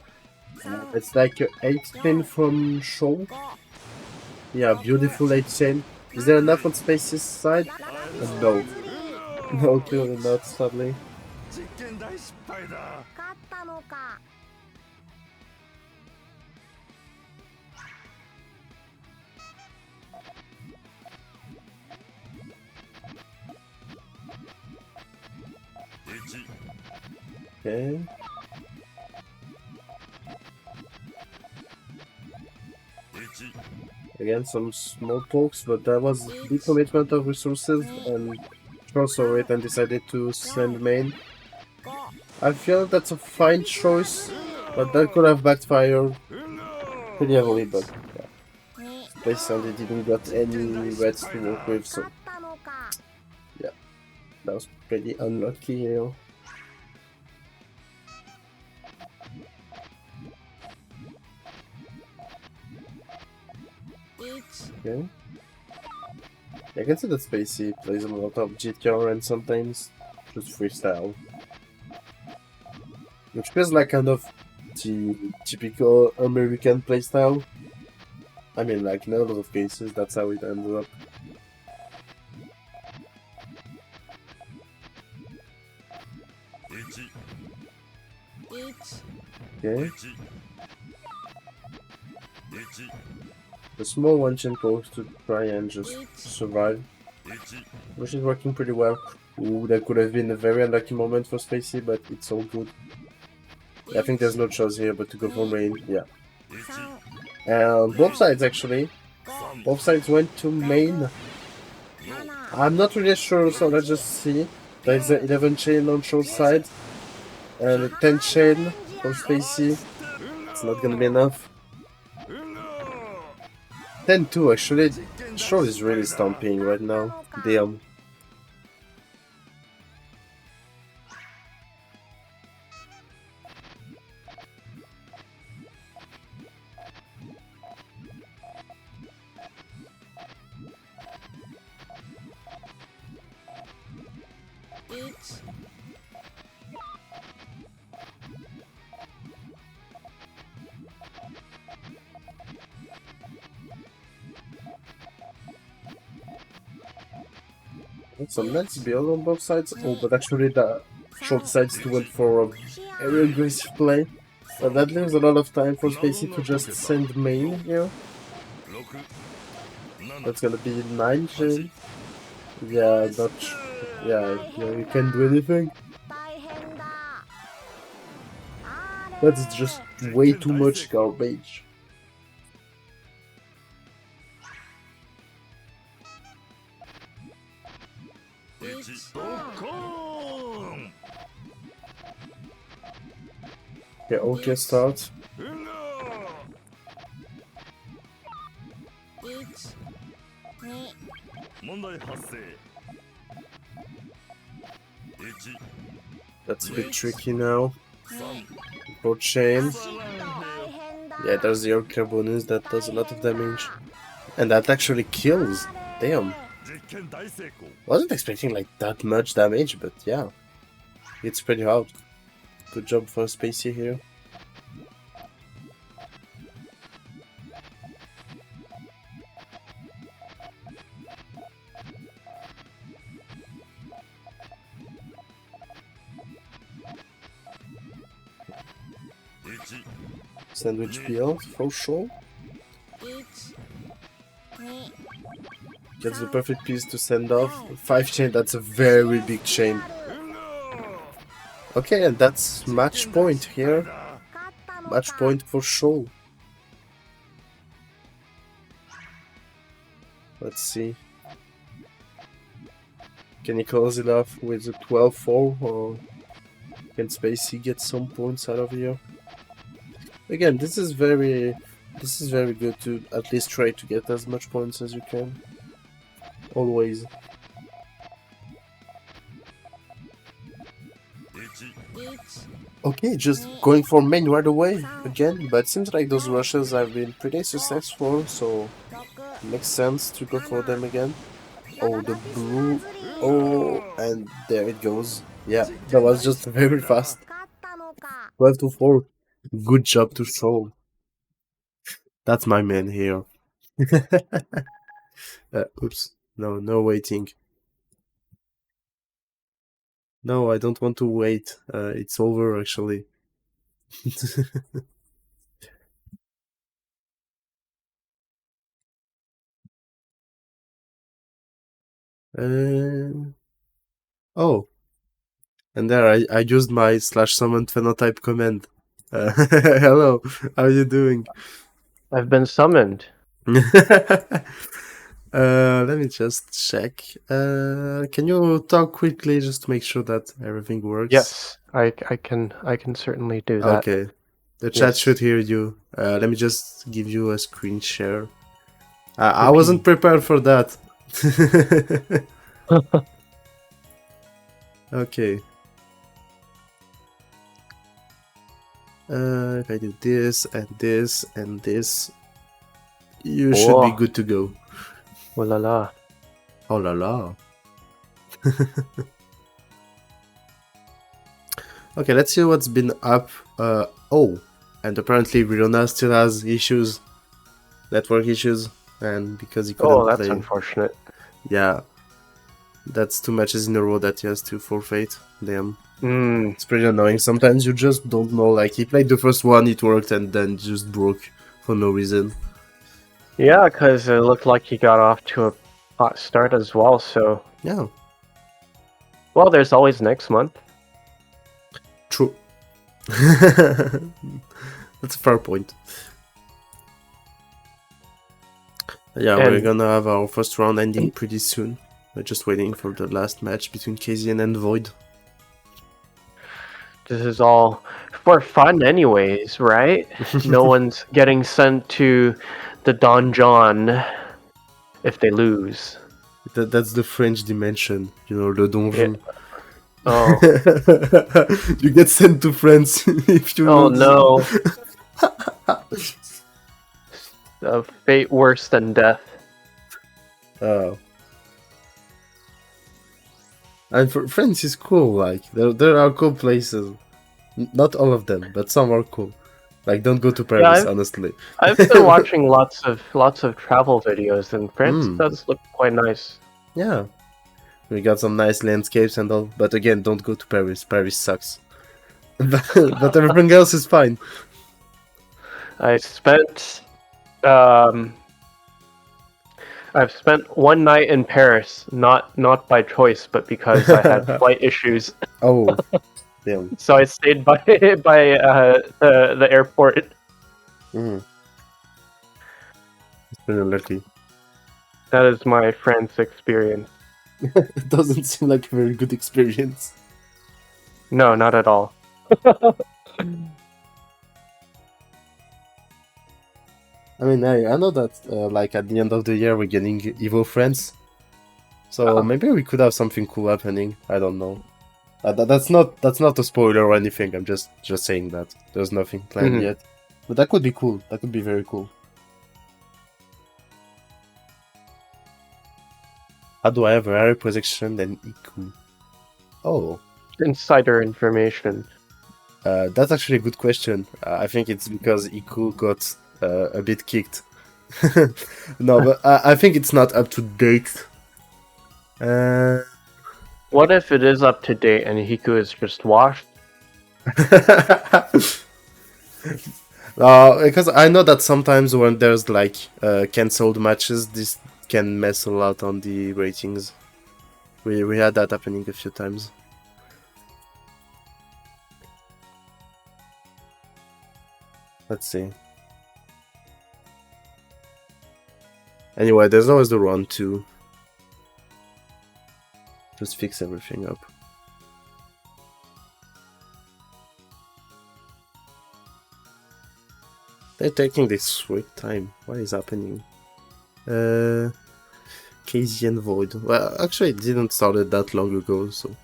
It's like 8 chain from Shoal. Yeah, beautiful 8 chain. Is there enough on Spacey's side? No. No, clearly not, sadly. Okay. Again, some small talks, but that was big commitment of resources, and Shaw saw it and decided to send main. I feel that's a fine choice, but that could have backfired pretty heavily, but yeah. Space Sandy didn't got any reds to work with, so yeah, that was pretty unlucky here. Okay. I can see that Spacey plays a lot of GTR and sometimes just freestyle. Which feels like kind of the typical American playstyle. I mean, like, in a lot of cases, that's how it ends up. Okay. The small one chain goes to try and just survive, which is working pretty well. Ooh, that could have been a very unlucky moment for Spacey, but it's all good. I think there's no choice here but to go for main, yeah. And both sides actually. Both sides went to main. I'm not really sure, so let's just see. There's an 11 chain on Show's side and a 10 chain for Spacey. It's not gonna be enough. 10-2 actually. Show is really stomping right now. Damn. Some nice build on both sides. Oh, but actually the short sides went for a very aggressive play. But that leaves a lot of time for Spacey to just send main here. That's gonna be 9 chain. Yeah, not. Yeah, you can't do anything. That's just way too much garbage. Okay, okay, start. That's a bit tricky now. For chain. Yeah, there's the Orca bonus that does a lot of damage. And that actually kills. Damn. Wasn't expecting like that much damage, but yeah. It's pretty hard. Good job for Spacey here. Sandwich build for sure. Gets the perfect piece to send off. 5 chain, that's a very big chain. Okay, and that's match point here. Match point for sure. Let's see. Can he close it off with a 12-4 or can Spacey get some points out of here? Again, this is very good to at least try to get as much points as you can. Always. Okay, just going for main right away again, but seems like those rushes have been pretty successful, so makes sense to go for them again. Oh, the blue. Oh, and there it goes. Yeah, that was just very fast. 12-4. Good job to show. That's my man here. Oops. No, no waiting. No, I don't want to wait. It's over actually. uh, oh, And there I used my /summon phenotype command. Hello, how are you doing? I've been summoned. Let me just check. Can you talk quickly just to make sure that everything works? Yes, I can certainly do that. Okay. The chat Yes. should hear you. Let me just give you a screen share. I wasn't Okay. prepared for that. Okay. If I do this and this and this, you should be Oh, good to go. oh la la. Oh la la. Okay, let's see what's been up. Oh, and apparently Verona still has issues, network issues, and because he couldn't Oh, that's play. unfortunate. Yeah, that's 2 matches in a row that he has to forfeit. Damn. Hmm. It's pretty annoying. Sometimes you just don't know. Like, he played the first one, it worked, and then just broke for no reason. Yeah, because it looked like he got off to a hot start as well. So, Yeah, well, there's always next month. true. That's a fair point. Yeah, we're And gonna have our first round ending pretty soon. We're just waiting for the last match between KZN and Void. this is all for fun, anyways, right? No one's getting sent to the Donjon if they lose. That's the French dimension, you know, le donjon. Oh. You get sent to France if you Oh lose. no. A fate worse than death. Oh. And France is cool, like, there are cool places. Not all of them, but some are cool. Like, don't go to Paris, Yeah, honestly. I've been watching lots of travel videos, and France Mm, does look quite nice. yeah. We got some nice landscapes and all, but again, don't go to Paris. Paris sucks. But everything else is fine. I spent um I've spent one night in Paris, not by choice, but because I had flight issues. Oh, damn. So I stayed by the airport. Mm. It's pretty lucky. That is my France experience. It doesn't seem like a very good experience. No, not at all. I mean, I know that, like, at the end of the year we're getting Evo Friends. So maybe we could have something cool happening. I don't know. That's not a spoiler or anything. I'm just saying that there's nothing planned Mhm. yet. But that could be cool. That could be very cool. How do I have a higher projection than Iku? Oh, Insider information. that's actually a good question. I think it's because Iku got a bit kicked. No, but I think it's not up to date. What if it is up to date and Hiku is just washed? Because I know that sometimes when there's like cancelled matches, this can mess a lot on the ratings. We had that happening a few times. Let's see. Anyway, there's always the run too. Just fix everything up. They're taking this sweet time. What is happening? KZ and Void. Well, actually, it didn't start that long ago, so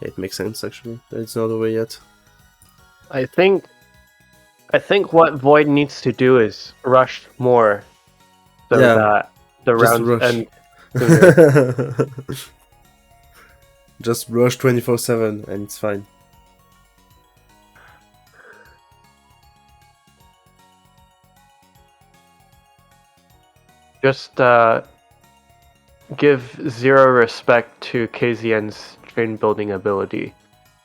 it makes sense actually. It's not over yet. I think what Void needs to do is rush more so Yeah, that the just rounds rush. end sooner. Just rush 24/7 and it's fine. Just give zero respect to KZN's chain building ability.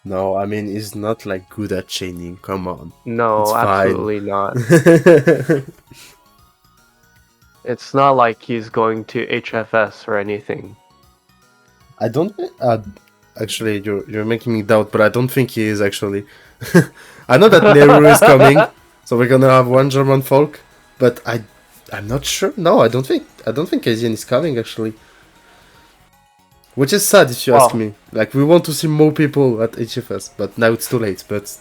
No, I mean, he's not like good at chaining. Come on. No, It's absolutely fine. not. It's not like he's going to HFS or anything. I don't. Actually, you're making me doubt, but I don't think he is actually. I know that Nehru is coming, so we're gonna have one German folk, but I'm not sure. No, I don't think Asian is coming actually. Which is sad if you ask Well, me. Like we want to see more people at HFS, but now it's too late. But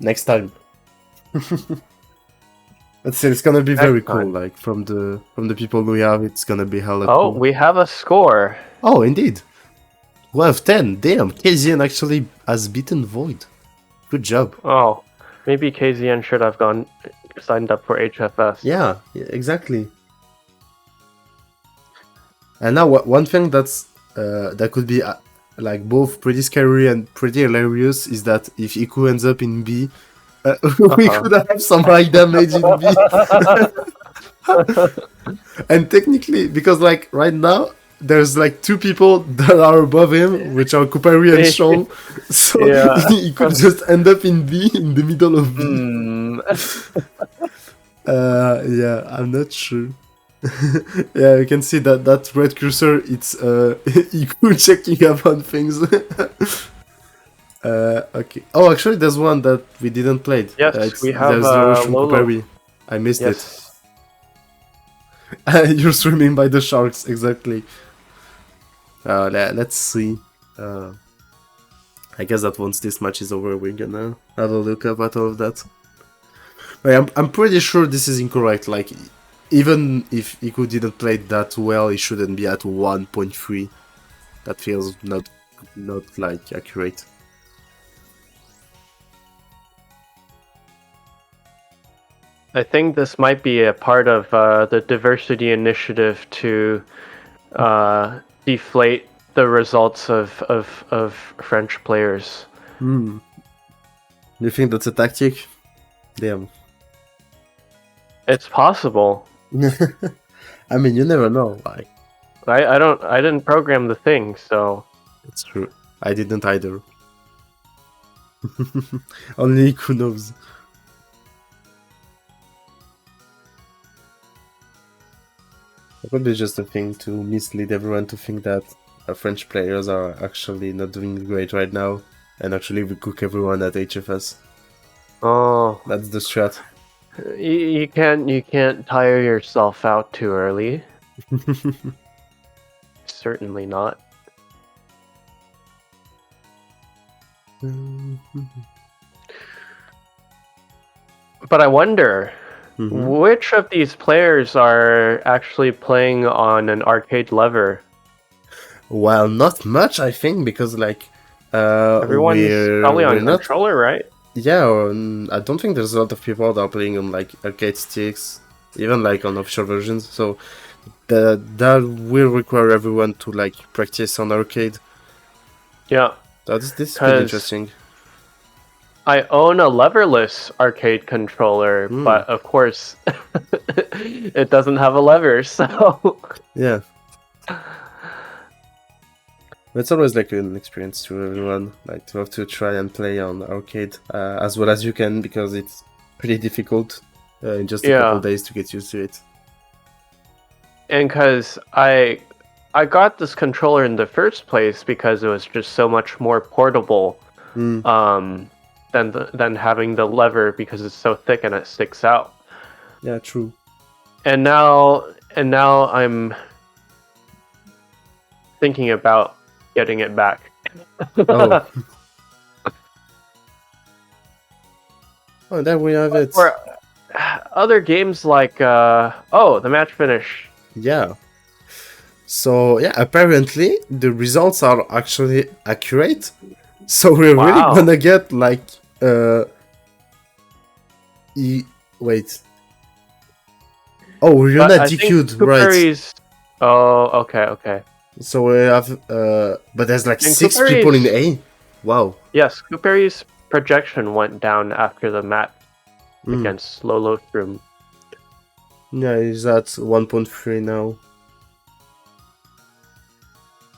next time. But still, it's gonna be very next cool. time. Like from the people we have, it's gonna be hella Oh, cool. we have a score. Oh, indeed. 12-10. Damn, KZN actually has beaten Void. Good job. Oh, maybe KZN should have signed up for HFS. Yeah, exactly. And now one thing that could be like both pretty scary and pretty hilarious is that if Iku ends up in B, we could have some high damage in B. And technically, because like right now there's like two people that are above him, which are Kupari and Sean, so Yeah. he could just end up in B, in the middle of B. Yeah, I'm not sure. Yeah, you can see that red cursor, it's Iku checking up on things. Okay. Oh, actually, there's one that we didn't play. Yes, we have there's the rush from Lolo. Kupari. I missed Yes. it. You're swimming by the sharks, exactly. Let's see. I guess that once this match is over, we're gonna have a look up at all of that. But I'm pretty sure this is incorrect. Like, even if Iku didn't play that well, he shouldn't be at 1.3. That feels not like accurate. I think this might be a part of the diversity initiative to deflate the results of French players. You think that's a tactic? Damn. It's possible. I mean, you never know. Like, I didn't program the thing, so it's true. I didn't either. Only Iku knows. It could be just a thing to mislead everyone to think that French players are actually not doing great right now, and actually we cook everyone at HFS. oh, That's the strat. you can't tire yourself out too early. Certainly not. But I wonder, which of these players are actually playing on an arcade lever? Well, not much, I think, because like Everyone's probably on controller, right? Yeah, I don't think there's a lot of people that are playing on like arcade sticks, even like on official versions. So that will require everyone to like practice on arcade. Yeah. This is pretty interesting. I own a leverless arcade controller, but of course, it doesn't have a lever, so... Yeah. It's always like an experience to everyone, like to have to try and play on arcade as well as you can, because it's pretty difficult in just a couple days to get used to it. And because I got this controller in the first place because it was just so much more portable than having the lever, because it's so thick and it sticks out. Yeah, true. And now I'm thinking about getting it back. Oh. Oh, there we have it. For other games like the match finish. Yeah. So yeah, apparently the results are actually accurate. So we're really gonna get like wait. Oh, we're not DQ'd, right? Oh, okay. So we have but there's like and 6 people in A. Wow. Yes, Kupari's projection went down after the match against Lolo Shroom. Yeah, he's at 1.3 now.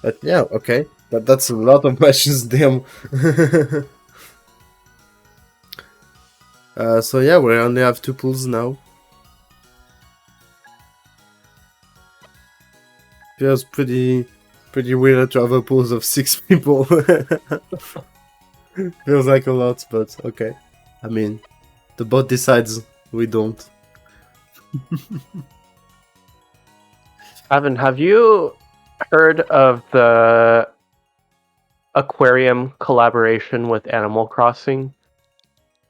But yeah, okay. That's a lot of matches, damn. So yeah, we only have 2 pools now. Feels pretty Pretty weird to have a pools of 6 people. Feels like a lot, but okay. I mean, the bot decides, we don't. Evan, have you heard of the aquarium collaboration with Animal Crossing?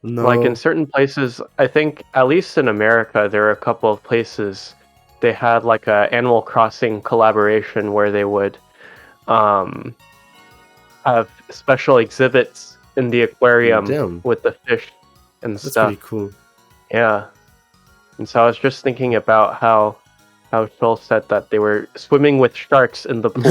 No. Like in certain places, I think at least in America, there are a couple of places they had like a Animal Crossing collaboration where they would have special exhibits in the aquarium Damn. with the fish and That's stuff. pretty cool. Yeah. And so I was just thinking about how Phil said that they were swimming with sharks in the pool.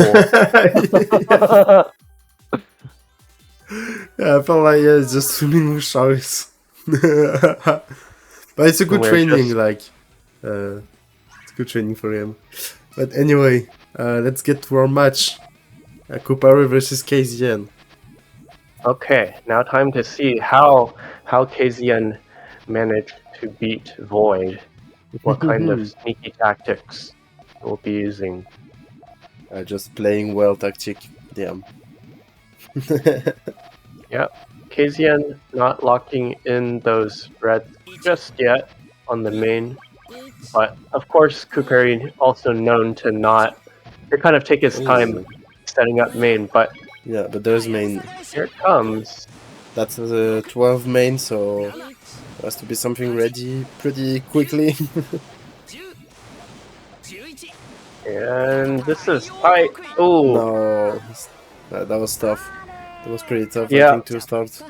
Yeah, I felt like it's just swimming with sharks. But it's a good We're training, just- like it's good training for him. But anyway, let's get to our match. Kupari versus KZN. Okay, now time to see how KZN managed to beat Void. What kind of sneaky tactics we'll be using. Just playing well tactic. Damn. Yep. KZN not locking in those reds just yet on the main. But of course Kupari also known to kind of take his time setting up main, but Yeah, but there's main. here it comes. That's the 12 main, so there has to be something ready pretty quickly. And this is tight. Oh, No, that was tough. That was pretty tough, Yeah. I think, to start.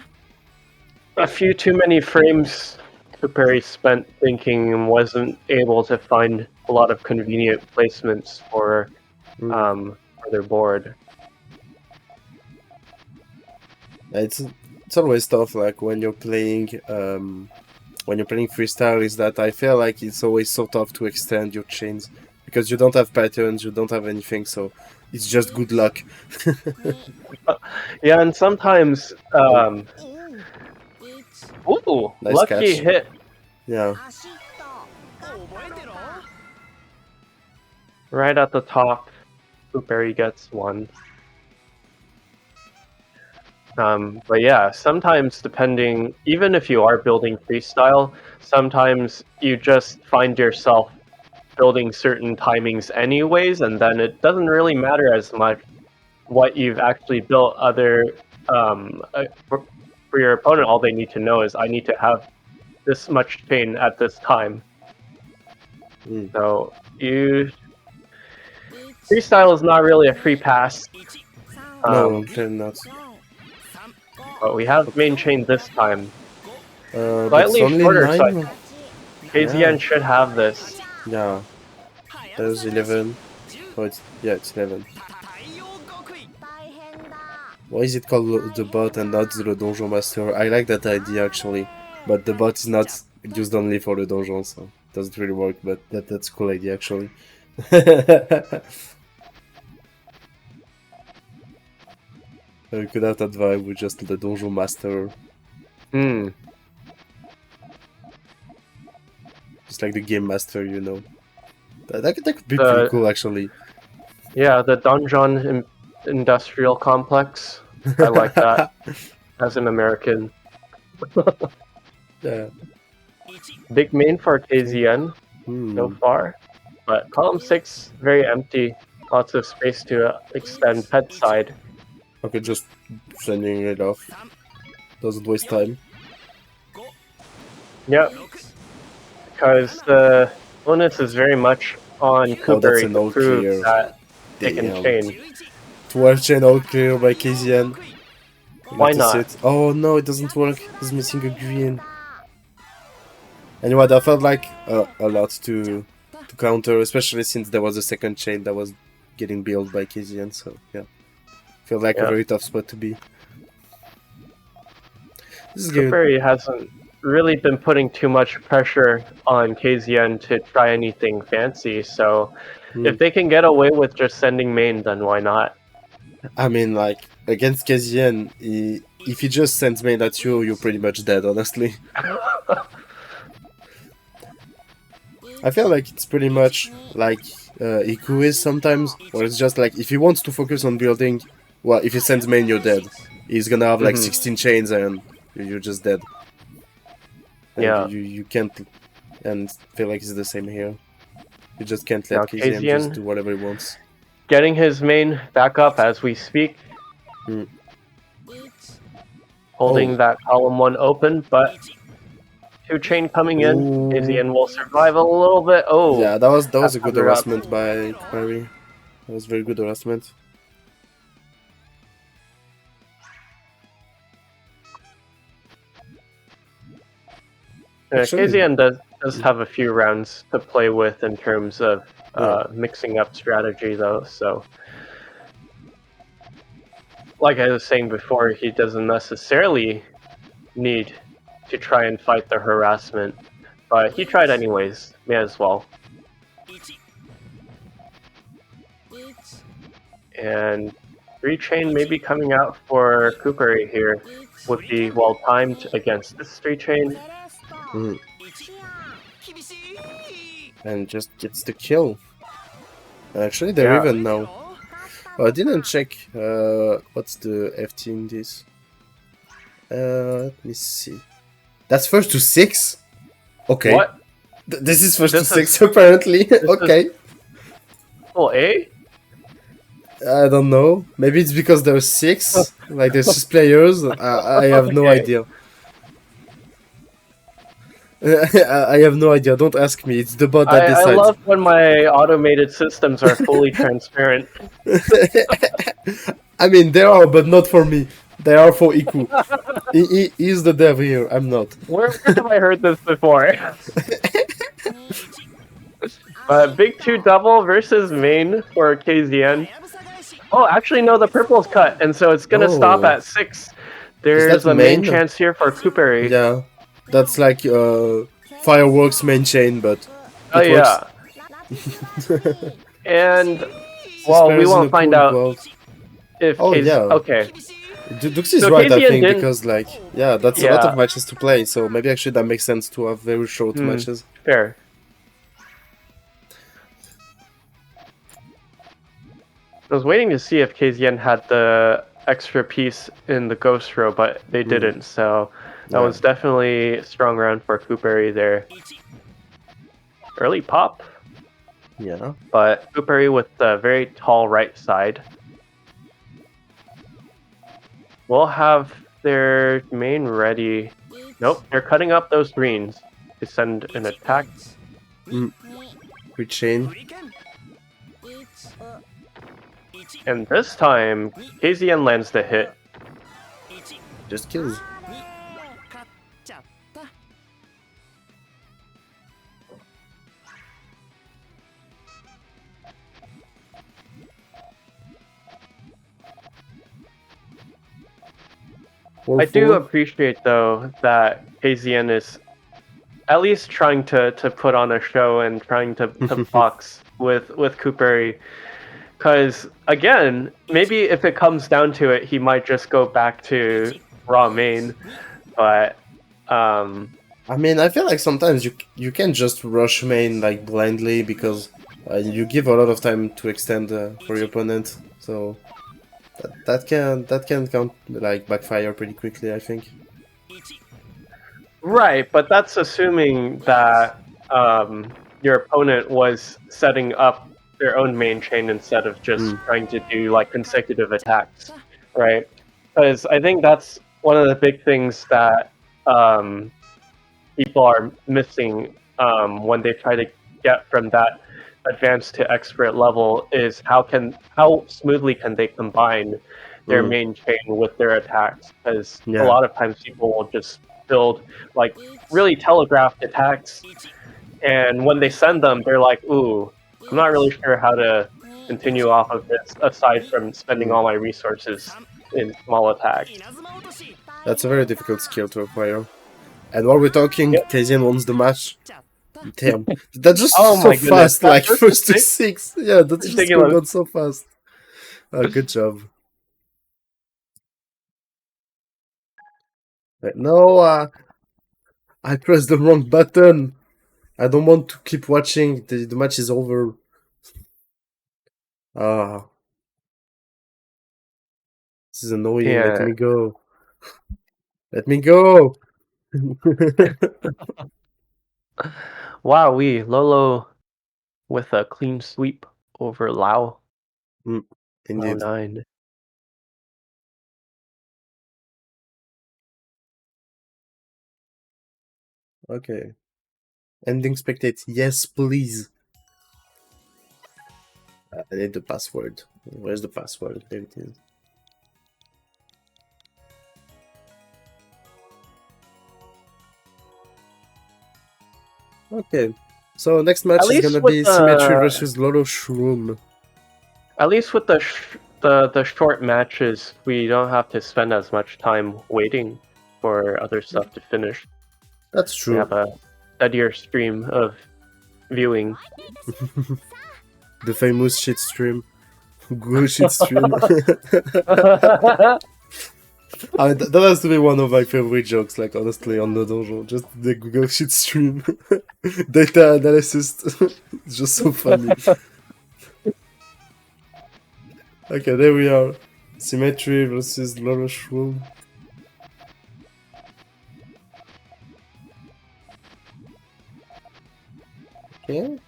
a few too many frames Kupari spent thinking and wasn't able to find a lot of convenient placements for their board. It's always tough, like when you're playing freestyle, is that I feel like it's always so tough to extend your chains because you don't have patterns, you don't have anything, so it's just good luck. Yeah, and sometimes ooh, Nice lucky catch. hit Yeah. right at the top. Kupari gets one. But yeah, sometimes depending, even if you are building freestyle, sometimes you just find yourself building certain timings anyways, and then it doesn't really matter as much what you've actually built. For your opponent, all they need to know is I need to have this much chain at this time. So freestyle is not really a free pass. No, clearly not. But we have main chain this time. But Slightly it's only shorter, 9? so KZN Yeah. should have this. Yeah. There's 11. Oh, it's 11. Why is it called the bot and not the Donjon Master? I like that idea actually, but the bot is not used only for the donjon, so it doesn't really work. But that's a cool idea actually. We could have that vibe with just the Donjon Master, just like the Game Master, you know. That could be pretty cool actually. Yeah, the Donjon Industrial Complex. I like that as an American. Yeah. Big main for KZN so far, but column 6 very empty. Lots of space to extend pet side. Okay, just sending it off. Doesn't waste time. Yep. Because the onus is very much on Kupari an to all prove clear. that they can Damn. chain. 12 chain all clear by KZN. Why not? It. Oh no, it doesn't work. He's missing a green. Anyway, that felt like a lot to counter, especially since there was a second chain that was getting built by KZN. So yeah, felt like a very tough spot to be. This is good. Kupari hasn't really been putting too much pressure on KZN to try anything fancy, so if they can get away with just sending main, then why not? I mean, like, against KZN, if he just sends main at you, you're pretty much dead, honestly. I feel like it's pretty much like Iku is sometimes, or it's just like if he wants to focus on building, well, if he sends main, you're dead. He's gonna have like 16 chains and you're just dead. And Yeah. you can't, and feel like it's the same here. You just can't Now let KZN just KZN do whatever he wants. getting his main back up as we speak. Mm. Holding Oh. that column 1 open, but 2 chain coming in. Ooh. KZN will survive a little bit. Oh, Yeah, that was a good covered up. harassment by Mary. That was very good harassment. Actually, KZN does have a few rounds to play with in terms of mixing up strategy, though. So, like I was saying before, he doesn't necessarily need to try and fight the harassment, but he tried anyways. May as well. And 3 chain maybe coming out for Kukuri here would be well timed against this 3 chain. mm. And just gets the kill. Actually, they're even now. Oh, I didn't check what's the FT in this. Let me see. That's first to 6? Okay. What? This is first to 6 apparently. Okay. Well, A? I don't know. Maybe it's because there's 6. Like there's 6 players. I have no idea. I have no idea. Don't ask me. It's the bot that decides. I love when my automated systems are fully transparent. I mean, they are, but not for me. They are for Iku. He's the dev here. I'm not. Where have I heard this before? Big 2 double versus main for KZN. Oh, actually, no, the purple's cut, and so it's gonna stop at 6. There's a main chance here for Kuperi. Yeah, that's like fireworks main chain, but oh yeah. And well, we won't find out if okay. Dux is right, I think, because like that's a lot of matches to play, so maybe actually that makes sense to have very short matches. Fair. I was waiting to see if KZN had the extra piece in the ghost row, but they didn't, so that was definitely a strong round for Kuperi there. Early pop. Yeah. But Kuperi with the very tall right side. We'll have their main ready. Nope, they're cutting up those greens to send an attack. Good chain. And this time, KZN lands the hit. Just kills. I do appreciate, though, that KZN is at least trying to put on a show and trying to box with Kuperi. Because, again, maybe if it comes down to it, he might just go back to raw main. But, I mean, I feel like sometimes you can't just rush main like blindly because you give a lot of time to extend for your opponent. So that can count like backfire pretty quickly, I think. Right, but that's assuming that your opponent was setting up their own main chain instead of just trying to do like consecutive attacks, right? Because I think that's one of the big things that people are missing when they try to get from that advanced to expert level is how smoothly can they combine their main chain with their attacks? Because a lot of times people will just build like really telegraphed attacks, and when they send them, they're like, "Ooh, I'm not really sure how to continue off of this aside from spending all my resources in small attacks." That's a very difficult skill to acquire. And while we're talking, KZN wins the match. Damn, that's just so fast, like first to 6. Yeah, that's just going on so fast. Good job. No, I pressed the wrong button. I don't want to keep watching. The match is over. Ah, this is annoying. Let Yeah. me go. Let me go. Wow, we Lolo with a clean sweep over Lao. Mm, Lao indeed. 9. Okay. Ending spectate. Yes, please. I need the password. Where's the password? There it is. Okay. So next At match is least gonna with be Symmetry the versus Lolo Shroom. at least with the short matches, we don't have to spend as much time waiting for other stuff to finish. That's We true. have a steadier stream of viewing. The famous shit stream. Google shit stream. I mean, that has to be one of my favorite jokes, like, honestly, on the Donjon. Just the Google shit stream. Data analysis. It's just so funny. Okay, there we are. Symmetry versus Lolo Shroom. Okay.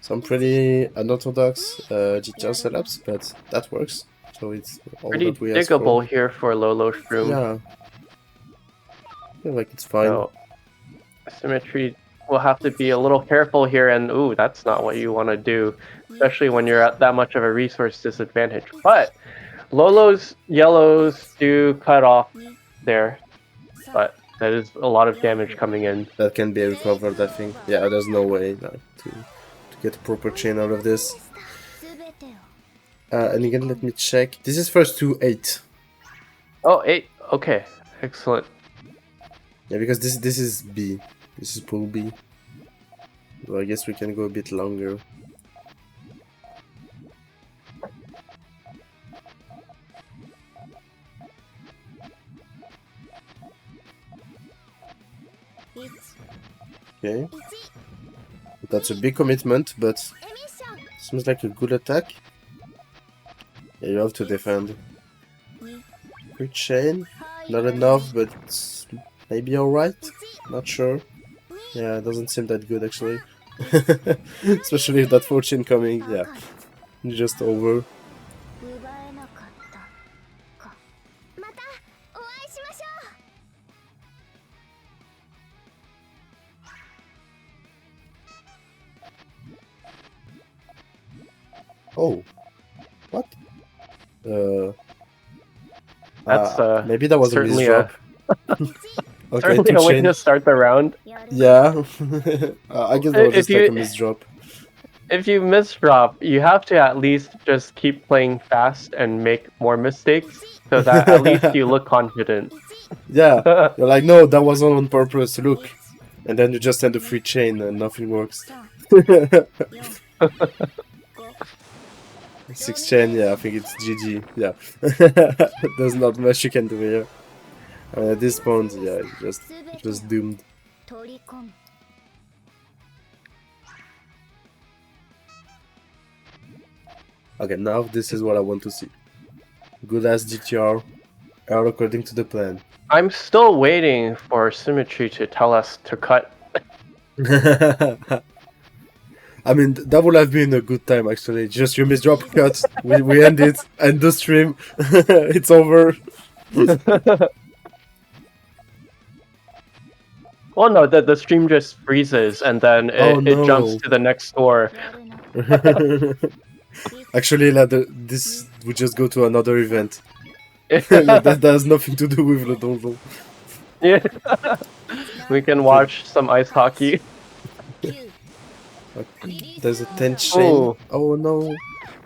Some pretty unorthodox GTR setups, but that works. So it's all Pretty that we ask for. diggable here for Lolo Shroom. Yeah. I feel like it's fine. So symmetry will have to be a little careful here, and ooh, that's not what you want to do, especially when you're at that much of a resource disadvantage. But Lolo's yellows do cut off there, but that is a lot of damage coming in. That can be recovered, I think. Yeah, there's no way to get a proper chain out of this. And again, let me check. This is first to 8. Oh, 8. Okay, excellent. Yeah, because this is B. This is pool B. So I guess we can go a bit longer. Okay. That's a big commitment, but seems like a good attack. Yeah, you have to defend. Quick chain. Not enough, but it's maybe alright. Not sure. Yeah, it doesn't seem that good actually. Especially with that fortune coming. Yeah. Just over. Oh. What? That's Maybe that was a certainly misdrop. Okay, certainly two a way chain. to start the round. Yeah. I guess that was If just like a you misdrop. if you misdrop, you have to at least just keep playing fast and make more mistakes, so that at least you look confident. Yeah. You're like, no, that was all on purpose. Look. And then you just end a free chain and nothing works. 6 chain, yeah, I think it's GG. Yeah. There's not much you can do here. At this point, yeah, just doomed. Okay, now this is what I want to see. Good ass GTR, all according to the plan. I'm still waiting for Symmetry to tell us to cut. I mean, that would have been a good time actually. Just you misdrop cut, we end it, end the stream, it's over. Well, no, the stream just freezes and then Oh it jumps no. to the next door. Actually, like, this would just go to another event. That has nothing to do with the donjon. Yeah. We can watch some ice hockey. There's a 10 chain. Ooh. Oh no.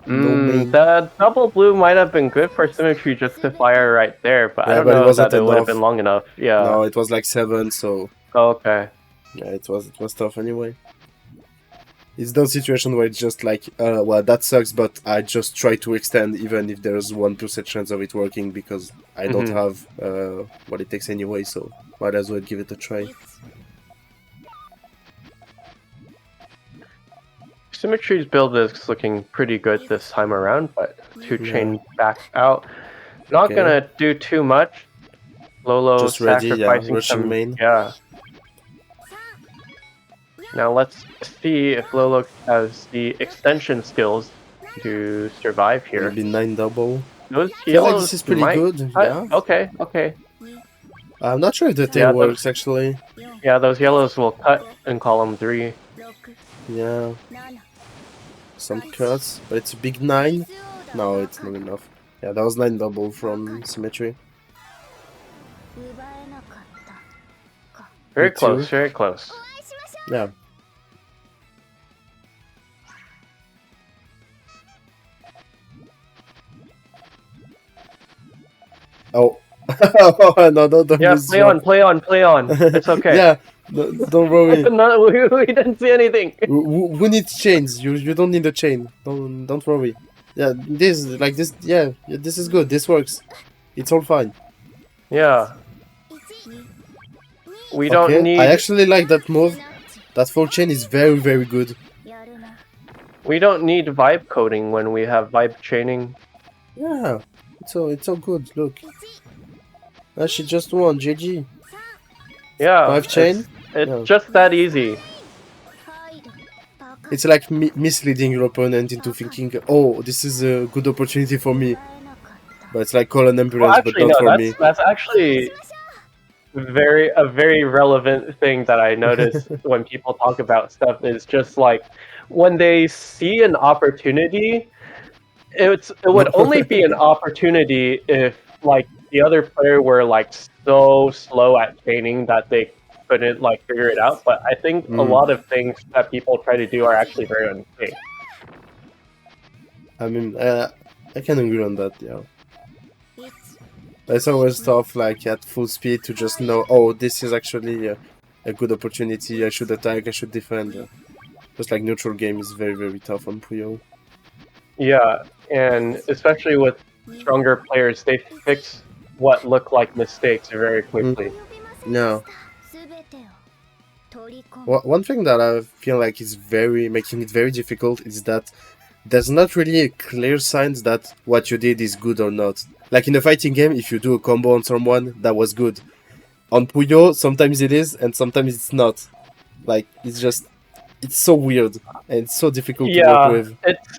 No main. The double blue might have been good for Symmetry just to fire right there, but I Yeah, don't but it know wasn't that it would have enough. been long enough. Yeah. No, it was like 7, so Okay. yeah, it was tough anyway. It's those situations where it's just like, well, that sucks, but I just try to extend even if there's 1% chance of it working because I don't have what it takes anyway, so might as well give it a try. Symmetry's build is looking pretty good this time around, but two chain back out. Not Okay. gonna do too much. Lolo Just ready, sacrificing rushing some. main. Yeah. Now let's see if Lolo has the extension skills to survive here. Maybe 9 double. Those I feel like yellows this is pretty might. good, yeah. Okay, okay. I'm not sure if the tail works actually. Yeah, those yellows will cut in column 3. Yeah. Some cuts, but it's a big 9. No, it's not enough. Yeah, that was 9 double from Symmetry. Very Me close, too. very close. Yeah. Oh. No, don't Yeah, lose play drop. on, play on, play on. It's okay. Yeah, don't worry. No, we didn't see anything. Who needs chains? You don't need a chain. Don't worry. Yeah, this. Yeah, this is good. This works. It's all fine. Yeah. We don't need. I actually like that move. That full chain is very good. We don't need vibe coding when we have vibe chaining. Yeah, it's all good. Look. She just won. GG. Yeah. 5 chain. It's just that easy. It's like misleading your opponent into thinking, oh, this is a good opportunity for me. But it's like call an ambulance, Well, actually, but not no. for me. That's actually a very relevant thing that I notice when people talk about stuff is just like when they see an opportunity, it would only be an opportunity if like the other player were like so slow at chaining that they couldn't like figure it out. But I think a lot of things that people try to do are actually very unsafe. I mean, I can agree on that, yeah. It's always tough, like, at full speed to just know, oh, this is actually a good opportunity, I should attack, I should defend. Just like neutral game is very tough on Puyo. Yeah, and especially with stronger players, they fix what look like mistakes very quickly. No. One thing that I feel like is making it very difficult is that there's not really a clear signs that what you did is good or not. Like in a fighting game, if you do a combo on someone, that was good. On Puyo, sometimes it is, and sometimes it's not. Like, it's so weird, and it's so difficult to work with.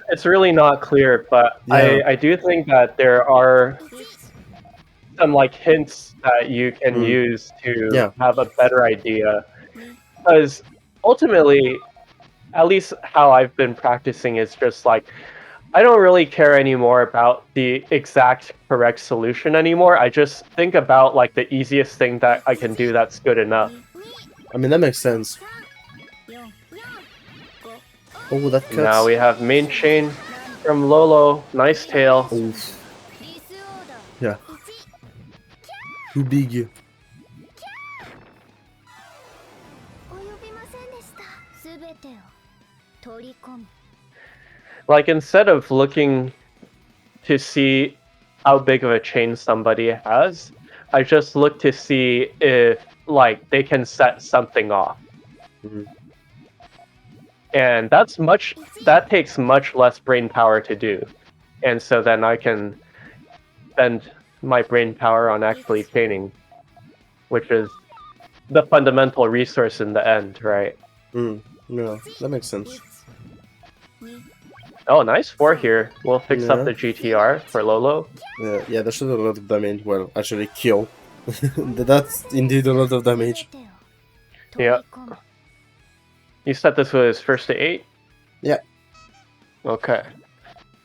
It's really not clear, but I do think that there are some like hints that you can use to have a better idea. Because ultimately, at least how I've been practicing is just like, I don't really care anymore about the exact correct solution anymore. I just think about like the easiest thing that I can do that's good enough. I mean, that makes sense. Oh, that cuts. Now we have main chain from Lolo. Nice tail. Oof. Yeah. Too big. Like, instead of looking to see how big of a chain somebody has, I just look to see if, like, they can set something off. And that takes much less brain power to do. And so then I can spend my brain power on actually chaining, which is the fundamental resource in the end, right? Yeah, that makes sense. Oh, nice 4 here. We'll fix up the GTR for Lolo. Yeah, that should have a lot of damage. Well, actually kill. That's indeed a lot of damage. Yeah. You said this was first to 8? Yeah. Okay.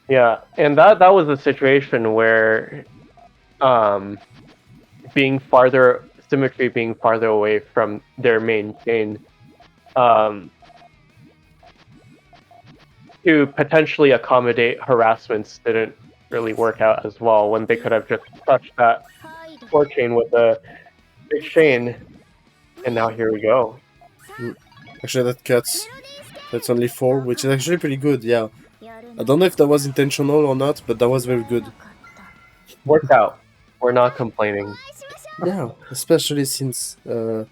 Yeah, and that was a situation where Symmetry being farther away from their main chain to potentially accommodate harassments didn't really work out as well when they could have just touched that 4 chain with a big chain. And now here we go. Actually, that cuts. That's only 4, which is actually pretty good, yeah. I don't know if that was intentional or not, but that was very good. Worked out. We're not complaining. Yeah, especially since a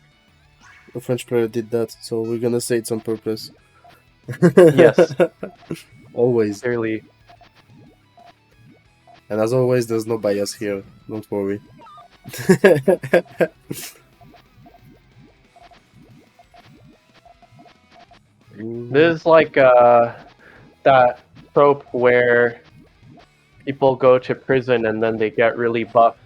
French player did that, so we're gonna say it's on purpose. Yes. Always. Clearly. And as always, there's no bias here. Don't worry. This is like that trope where people go to prison and then they get really buff.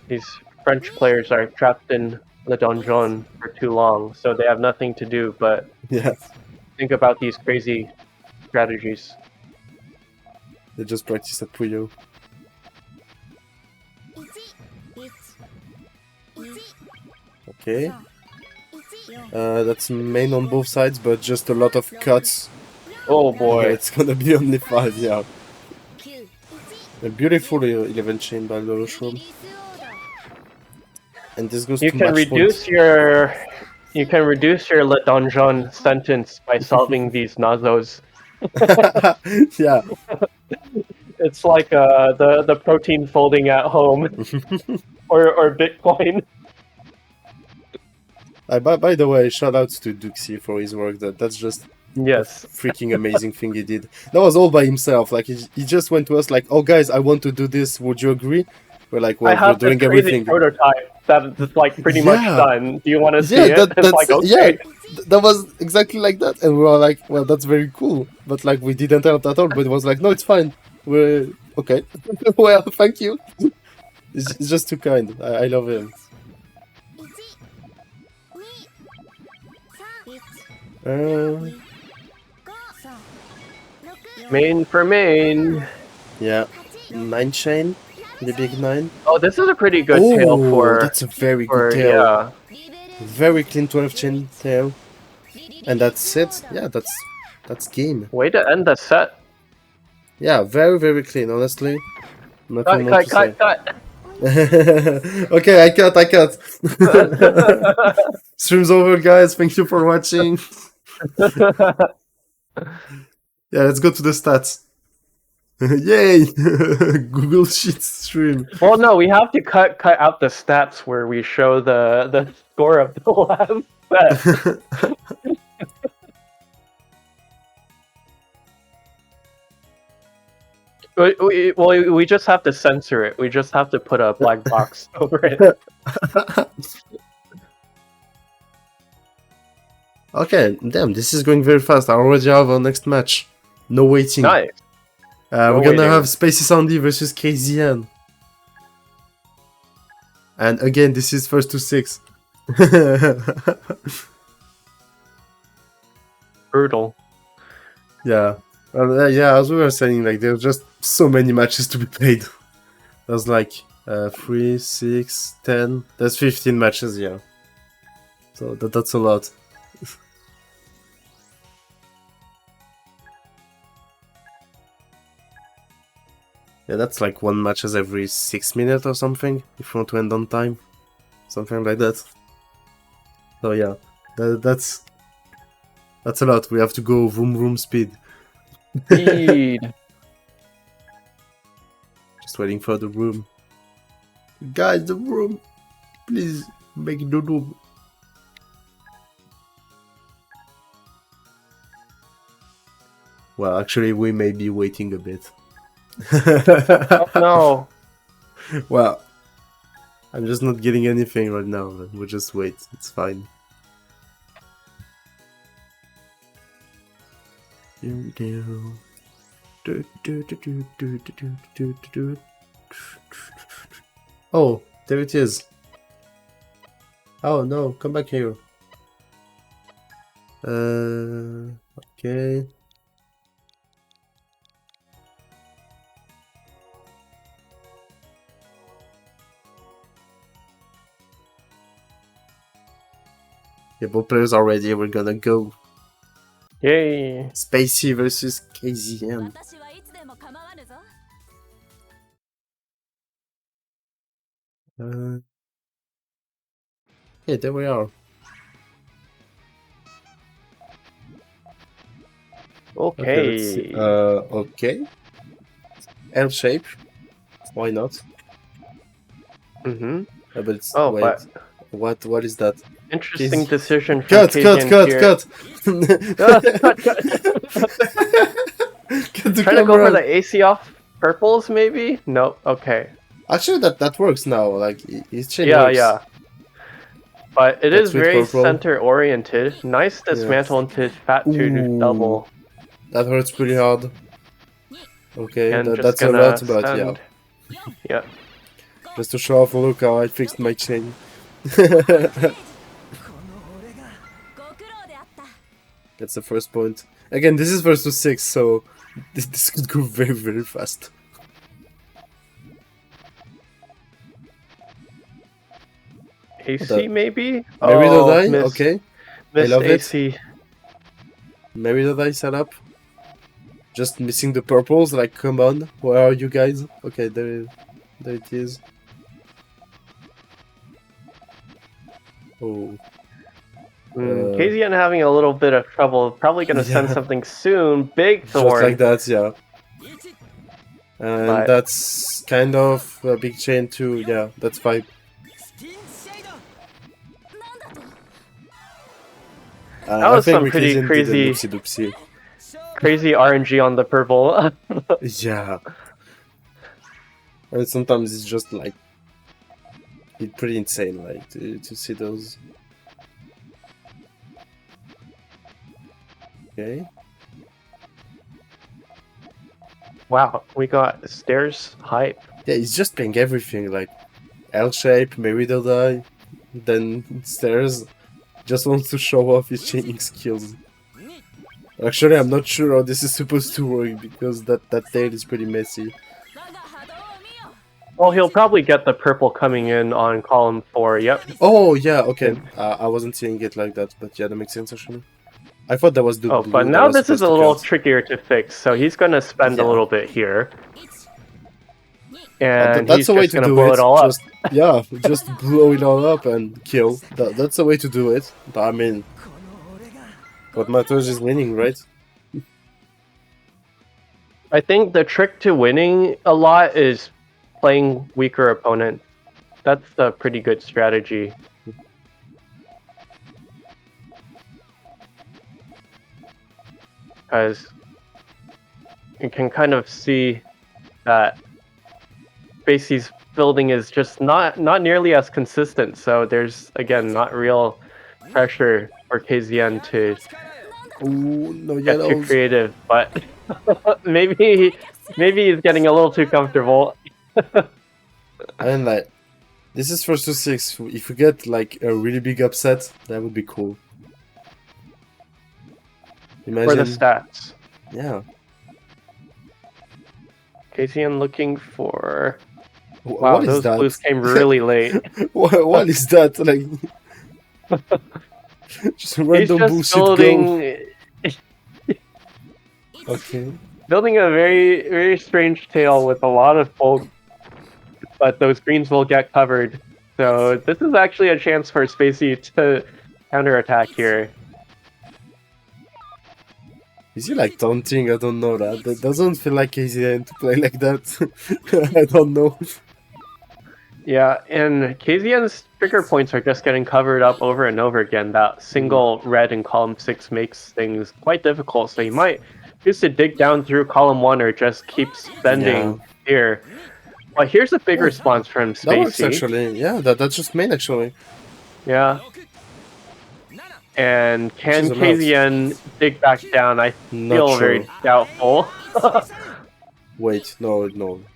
These French players are trapped in the Donjon for too long, so they have nothing to do but Yeah, think about these crazy strategies. they just practice at Puyo. Okay. That's main on both sides, but just a lot of cuts. Oh Yeah, boy. it's gonna be only 5, yeah. A beautiful 11 chain by Loroshroom. And this goes You to can match reduce point. your Le Donjon sentence by solving these Nazos. Yeah. It's like the protein folding at home or Bitcoin. By the way, shout out to Duxie for his work. That's just Yes. a freaking amazing thing he did. That was all by himself. Like he just went to us like, "Oh guys, I want to do this. Would you agree?" We're like, I "Well, we're have this doing crazy everything." prototype that's like pretty much Yeah. done. Do you want to see Yeah, it? It's like okay. that was exactly like that, and we were like, "Well, that's very cool," but like we didn't help at all. But it was like, "No, it's fine. We're okay." Well, thank you. It's just too kind. I love him. Uh, Main for main. yeah, 9 chain, the big 9. Oh, this is a pretty good tail for That's a very good tail. yeah. Very clean 12 chain tail, and that's it. Yeah, that's game. Way to end the set. Yeah, very clean. Honestly, nothing more to say. Cut. Okay, I cut. Stream's over, guys. Thank you for watching. Yeah, let's go to the stats. Yay! Google Sheets stream. Well, no, we have to cut out the stats where we show the score of the last set. We just have to censor it. We just have to put a black box over it. Okay, damn, this is going very fast. I already have our next match. No waiting. Nice. We're gonna have Spacey Sandy versus KZN. And again, this is first to 6. Brutal. Yeah. Yeah, as we were saying, like, there's just so many matches to be played. There's like 3, 6, 10. There's 15 matches, yeah. So that's a lot. Yeah, that's like one matches every 6 minutes or something, if you want to end on time. Something like that. So yeah, that's a lot. We have to go vroom speed. Speed. Just waiting for the room. Guys, the room! Please, make the room. Well, actually, we may be waiting a bit. Oh no. Well, I'm just not getting anything right now, but we'll just wait. It's fine. Oh, there it is. Oh no, come back here. Okay. Yeah, both players are ready. We're gonna go. Yay. Spacey versus KZN. Yeah, there we are. Okay. Let's see. Okay. L shape. Why not? Mm-hmm. But it's Oh, wait. but What is that? Interesting decision from Cut, Kasian here. cut. Cut. Get the Trying to go for camera. the AC off purples, maybe? Nope. Okay. Actually, that works now. Like his chain Yeah, works. yeah. But it That's is with very purple. center oriented. Nice dismantle into fat 2 to Ooh. double. That hurts pretty hard. Okay, And just that's a gonna lot, but yeah. send. Yeah. Just to show off, look how I fixed my chain. That's the first point. Again, this is versus 6, so this could go very, very fast. AC maybe? Maybe Oh, the die? miss, Okay. missed love it. AC. Maybe the die setup. Just missing the purples, like, come on. Where are you guys? Okay, there it is. Oh. Kasian having a little bit of trouble. Probably gonna send something soon. Big thorn. Just like that, yeah. And But- that's kind of a big chain too, yeah, that's fine. That was some pretty Kasian did a crazy- loopsie-doopsie. Crazy RNG on the purple. Yeah. And sometimes it's just like it's pretty insane, like to see those. Okay. Wow, we got stairs hype. Yeah, he's just playing everything, like L shape, maybe they'll die, then stairs. Just wants to show off his chaining skills. Actually, I'm not sure how this is supposed to work because that tail is pretty messy. Well, he'll probably get the purple coming in on column 4. Yep. Oh yeah, okay. I wasn't seeing it like that, but yeah, that makes sense actually. I thought that was the. Oh, blue but that now was this is supposed a to little cut. trickier to fix, so he's gonna spend Yeah. a little bit here. And That's he's the way just to gonna do blow it. it all up. Just, yeah, just blow it all up and kill. That's the way to do it. I mean, what matters is winning, right? I think the trick to winning a lot is playing weaker opponents. That's a pretty good strategy. Because you can kind of see that Spacey's building is just not nearly as consistent, so there's, again, not real pressure for KZN to Ooh, no get too yellows. creative, but maybe he's getting a little too comfortable. And like, this is first to 6. If we get like a really big upset, that would be cool. Imagine. For the stats. Yeah. KZN looking for... Wh- Wow, what is those that? blues came really late. What is that? Like, just He's random just bullshit building... go. Okay. Building a very, very strange tail with a lot of bulk, but those greens will get covered. So this is actually a chance for Spacey to counterattack here. Is he like taunting? I don't know that. That doesn't feel like KZN to play like that. I don't know. Yeah, and KZN's trigger points are just getting covered up over and over again. That single red in column 6 makes things quite difficult, so he might choose to dig down through column 1 or just keep spending here. But here's a big response from That works Spacey. actually. Yeah, that's just main actually. Yeah. And can Which is a lot. KZN dig back down? I Not feel sure. very doubtful. Wait, no.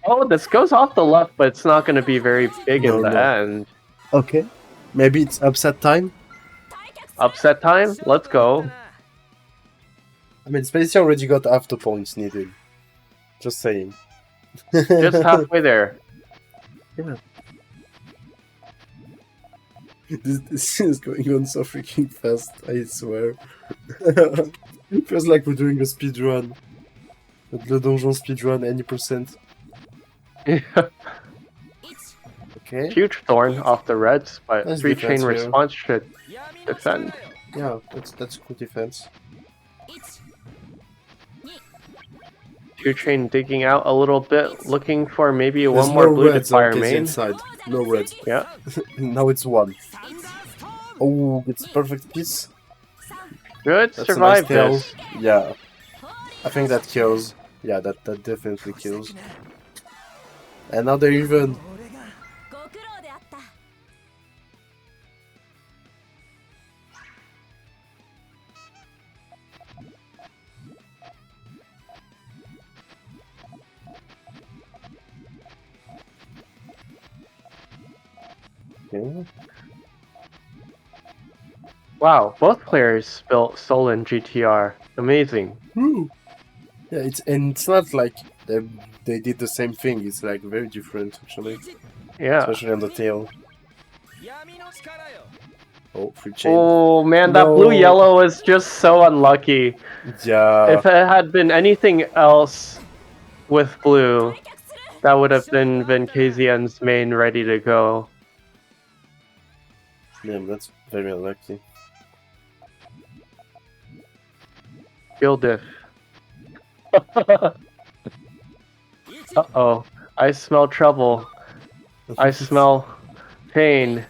Oh, this goes off the left, but it's not going to be very big in No, the no. end. Okay. Maybe it's upset time? Upset time? Let's go. I mean, Spacey already got half the points needed. Just saying. Just halfway there. Yeah. This is going on so freaking fast, I swear. It feels like we're doing a speedrun. The Donjon speedrun, any percent. Okay. Huge thorn off the reds, but Nice 3 defense chain here. response should defend. Yeah, that's good defense. 2 chain digging out a little bit, looking for maybe There's one more no blue to reds fire on KZ main. inside. No reds. Yeah. Now it's 1. Oh, it's a perfect piece. Good, That's a nice survive tail. this. Yeah, I think that kills. Yeah, that definitely kills. And now they're even. Yeah. Wow, both players built Solon GTR. Amazing. Woo. Yeah, it's not like they did the same thing. It's like very different actually, Yeah. especially on the tail. Oh, free chain. Oh man, that No. blue yellow is just so unlucky. Yeah. If it had been anything else with blue, that would have been KZN's main ready to go. Damn, that's very unlucky. Skill diff. Uh-oh. I smell trouble. I smell pain.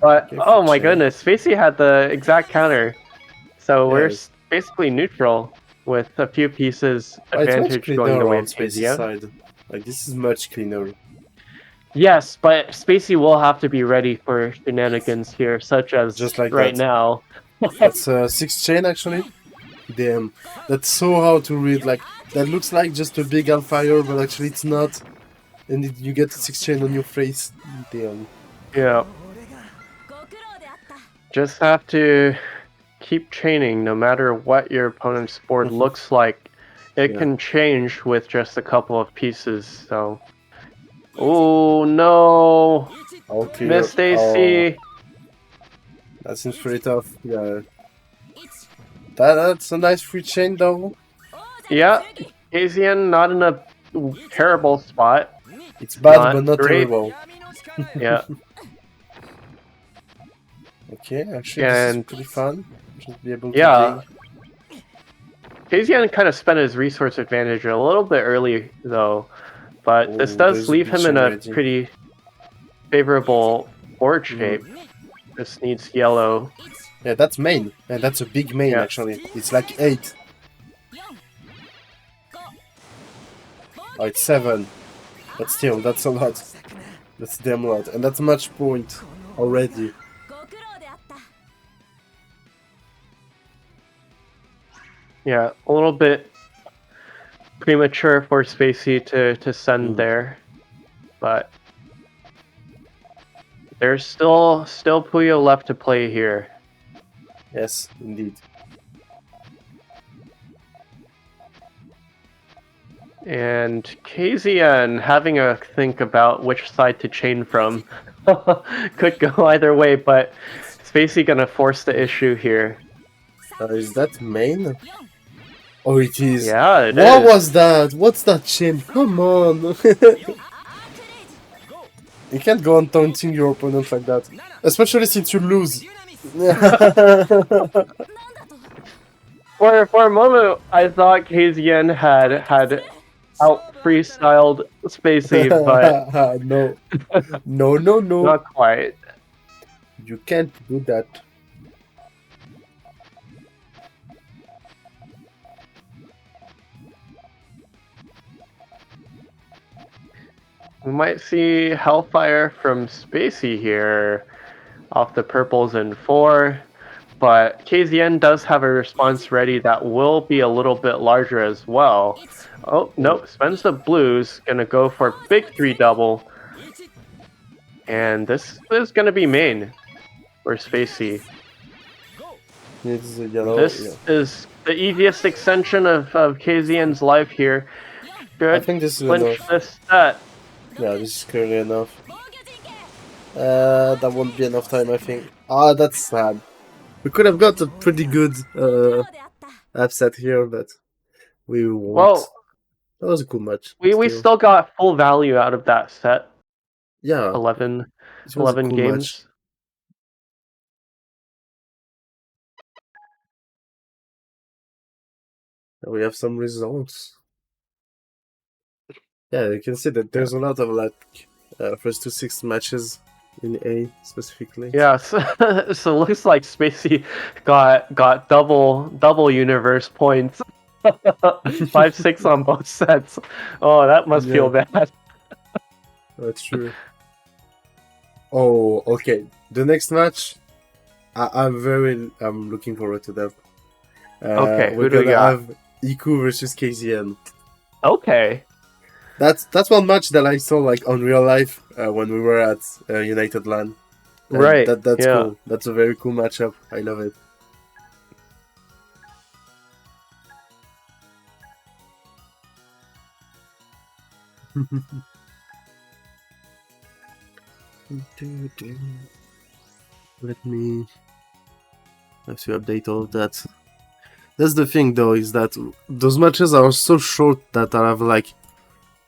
But, Okay, oh free my chain. goodness, Spacey had the exact counter. So we're Yes. basically neutral with a few pieces Oh, it's much advantage going cleaner the way on of Spacey KZN. side. Like this is much cleaner. Yes, but Spacey will have to be ready for shenanigans here, such as Just like right that. now. That's 6 chain actually. Damn, that's so hard to read. Like that looks like just a big Alfire, but actually it's not. And you get 6 chain on your face. Damn. Yeah. Just have to keep chaining no matter what your opponent's board looks like. It Yeah. can change with just a couple of pieces, so. Oh no! Okay. Missed Oh, AC! that seems pretty tough. Yeah. That's a nice free chain though. Yeah, KZN not in a terrible spot. It's bad, Not but not great. terrible. Yeah. Okay, actually, this is And pretty fun. Just be able to yeah, dig. KZN kind of spent his resource advantage a little bit early though, but this Oh, does there's a leave big him in chain a ready. pretty favorable board shape. Just needs yellow. Yeah, that's main. Yeah, that's a big main Yeah. actually. It's like 8. Oh, it's 7. But still, that's a lot. That's damn lot. And that's much point already. Yeah, a little bit premature for Spacey to send there, but there's still Puyo left to play here. Yes, indeed. And KZN having a think about which side to chain from. Could go either way, but Spacey gonna force the issue here. Is that main? Oh, it is. Yeah, it What is. was that? What's that chain? Come on. You can't go on taunting your opponent like that. Especially since you lose. For a moment, I thought KZN had out freestyled Spacey, but No. No, no, no. not quite. You can't do that. We might see Hellfire from Spacey here off the purples in 4, but KZN does have a response ready that will be a little bit larger as well. Oh, nope, spends the blues, gonna go for big 3 double. And this is gonna be main for Spacey. It's a yellow. This is the easiest extension of KZN's life here. I Should think this is clinch enough. this set. Yeah, this is clearly enough. That won't be enough time, I think. Ah, that's sad. We could have got a pretty good upset here, but we won't. Well, that was a cool match. we still got full value out of that set. Yeah, 11 it was a cool games. match. We have some results. Yeah, you can see that there's a lot of like first to 6 matches in A specifically. Yeah, so, so it looks like Spacey got double universe points. 5-6 on both sets. Oh, that must feel Yeah, bad. that's true. Oh, okay. The next match, I'm looking forward to that. Okay, We're who do we gonna got? have Iku versus KZN. Okay. That's one match that I saw like on real life when we were at United LAN, and Right. that's Yeah. cool. That's a very cool matchup. I love it. Let me have to update all of that. That's the thing though, is that those matches are so short that I have like,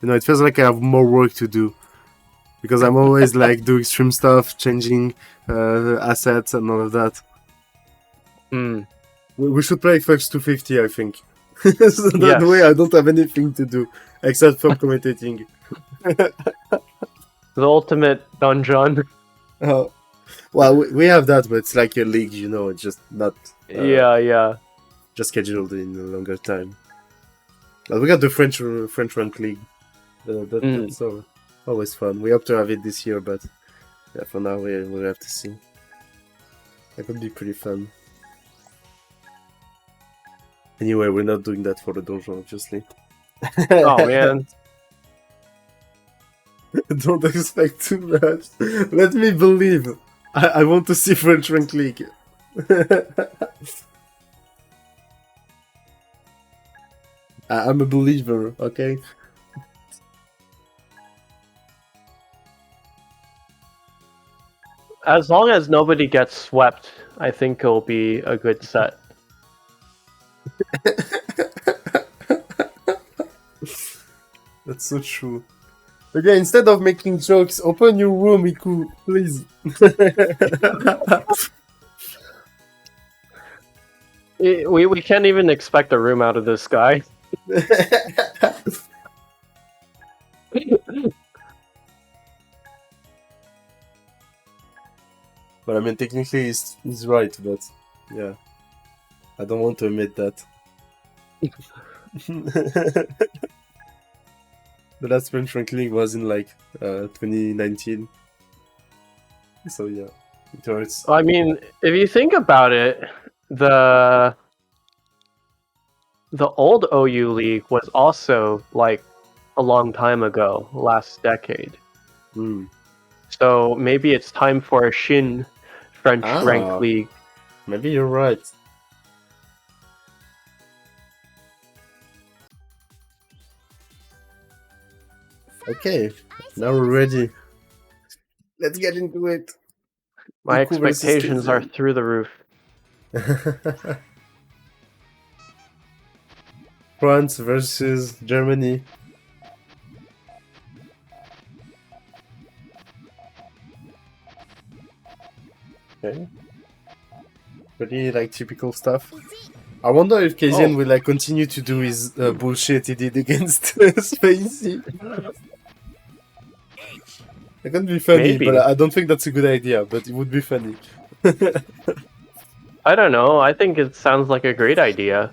it feels like I have more work to do. Because I'm always like doing stream stuff, changing assets and all of that. Hmm. We should play first 250, I think. So that Yes. way I don't have anything to do except for commentating. The ultimate Donjon. Well, we have that, but it's like a league, it's just not Yeah. just scheduled in a longer time. But we got the French rank league. That's always fun. We hope to have it this year, but yeah, for now we'll have to see. That could be pretty fun. Anyway, we're not doing that for the Donjon, obviously. Oh man. Don't expect too much. Let me believe. I want to see French rank league. I'm a believer, okay? As long as nobody gets swept, I think it'll be a good set. That's so true. Okay, instead of making jokes, open your room, Iku, please. We can't even expect a room out of this guy. But I mean, technically he's right, but yeah. I don't want to admit that. The last French rank league was in like 2019. So yeah, it hurts. I mean, if you think about it, the old OU league was also like a long time ago, last decade. Mm. So maybe it's time for a Shin French rank league. Maybe you're right. Okay, now we're ready. Let's get into it. My Iku versus expectations are KZN. through the roof. France versus Germany. Okay. Pretty like typical stuff. I wonder if KZN will like continue to do his bullshit he did against Spacey. It can be funny, Maybe. but I don't think that's a good idea, but it would be funny. I don't know. I think it sounds like a great idea.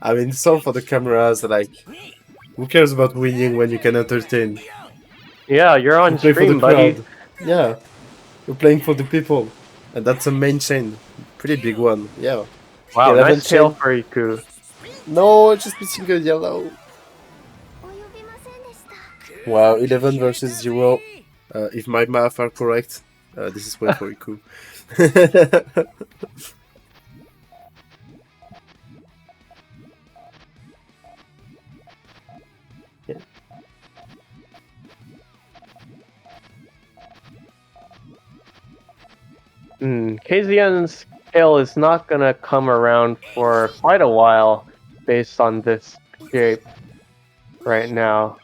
I mean, it's all for the cameras, like, who cares about winning when you can entertain? Yeah, you're on Play for the stream, buddy. crowd. Yeah, you're playing for the people. And that's a main chain. Pretty big one, yeah. Wow, 11 nice tail chain. for Iku. No, just missing a yellow. Wow, 11 versus 0. If my math are correct, this is point for Iku. Yeah. KZN's tail is not gonna come around for quite a while based on this shape right now.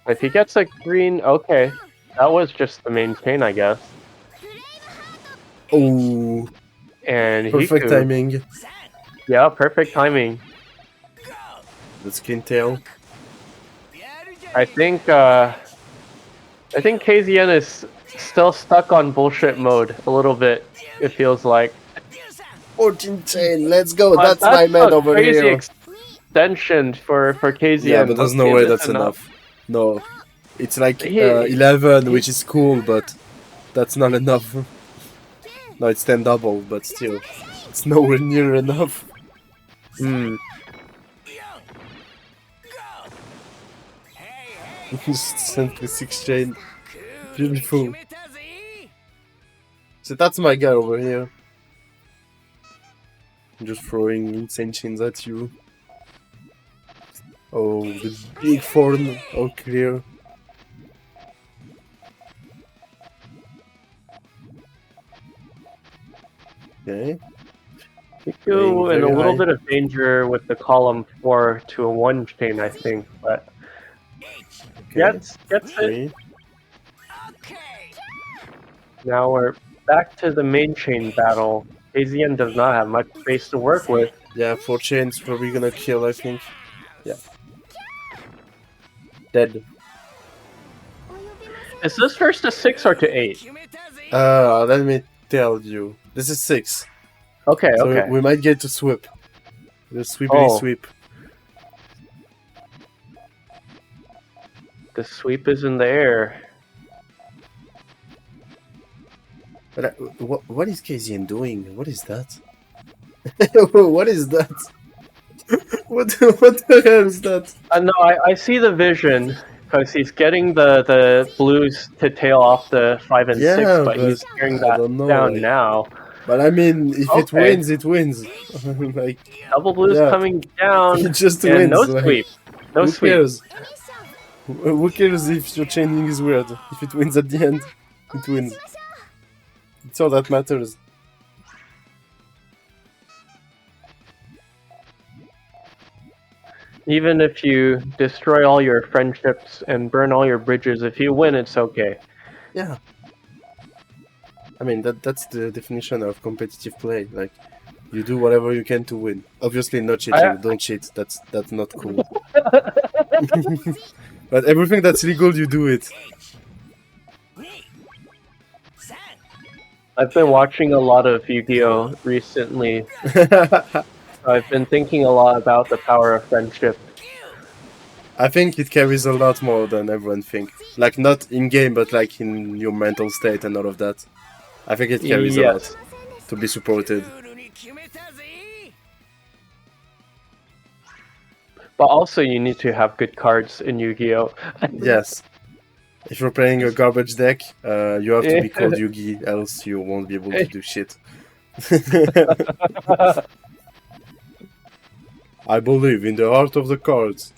If he gets a green, okay. That was just the main chain, I guess. Oh, And perfect Hiku, timing. yeah, perfect timing. The skin tail. I think I think KZN is still stuck on bullshit mode a little bit. It feels like. 14 chain, let's go. But That's my that's man a over crazy here. extension for Yeah, KZN. but there's no Okay, is way this that's enough. No. It's like He, 11, he which is cool, but that's not enough. No, it's 10 double, but still. It's nowhere near enough. hmm. Sent me 6 chain. Beautiful. So that's my guy over here. Just throwing insane chains at you. Oh, the big thorn. Oh, clear. Okay. Piku in Very a little high. bit of danger with the column 4 to a 1 chain, I think, but Okay. gets it. 3. Now we're back to the main chain battle. KZN does not have much space to work with. Yeah, 4 chains probably gonna kill, I think. Yeah. Dead. Is this first to 6 or to 8? Let me tell you. This is 6. Okay, So okay. we might get to sweep. The sweepity Oh. sweep. The sweep is in the air. But what is KZN doing? What is that? What is that? what the hell is that? No, I see the vision because he's getting the blues to tail off the 5 and 6, Yeah, but he's but tearing I that don't know. down Like, now. but I mean, if it Okay. wins, it wins. Like, Double blues yeah. coming down. It just And wins. no Like, sweep. No who sweep. cares? Who cares if your chaining is weird? If it wins at the end, it wins. It's all that matters. Even if you destroy all your friendships and burn all your bridges, if you win, it's okay. Yeah. I mean, that's the definition of competitive play. Like, you do whatever you can to win. Obviously, not cheating. Don't cheat. That's not cool. But everything that's legal, you do it. I've been watching a lot of Yu-Gi-Oh! Recently. I've been thinking a lot about the power of friendship. I think it carries a lot more than everyone thinks. Like, not in-game, but like in your mental state and all of that. I think it carries a lot to be supported. But also you need to have good cards in Yu-Gi-Oh! Yes. If you're playing a garbage deck, you have to be called Yugi, else you won't be able to do shit. I believe in the art of the cards.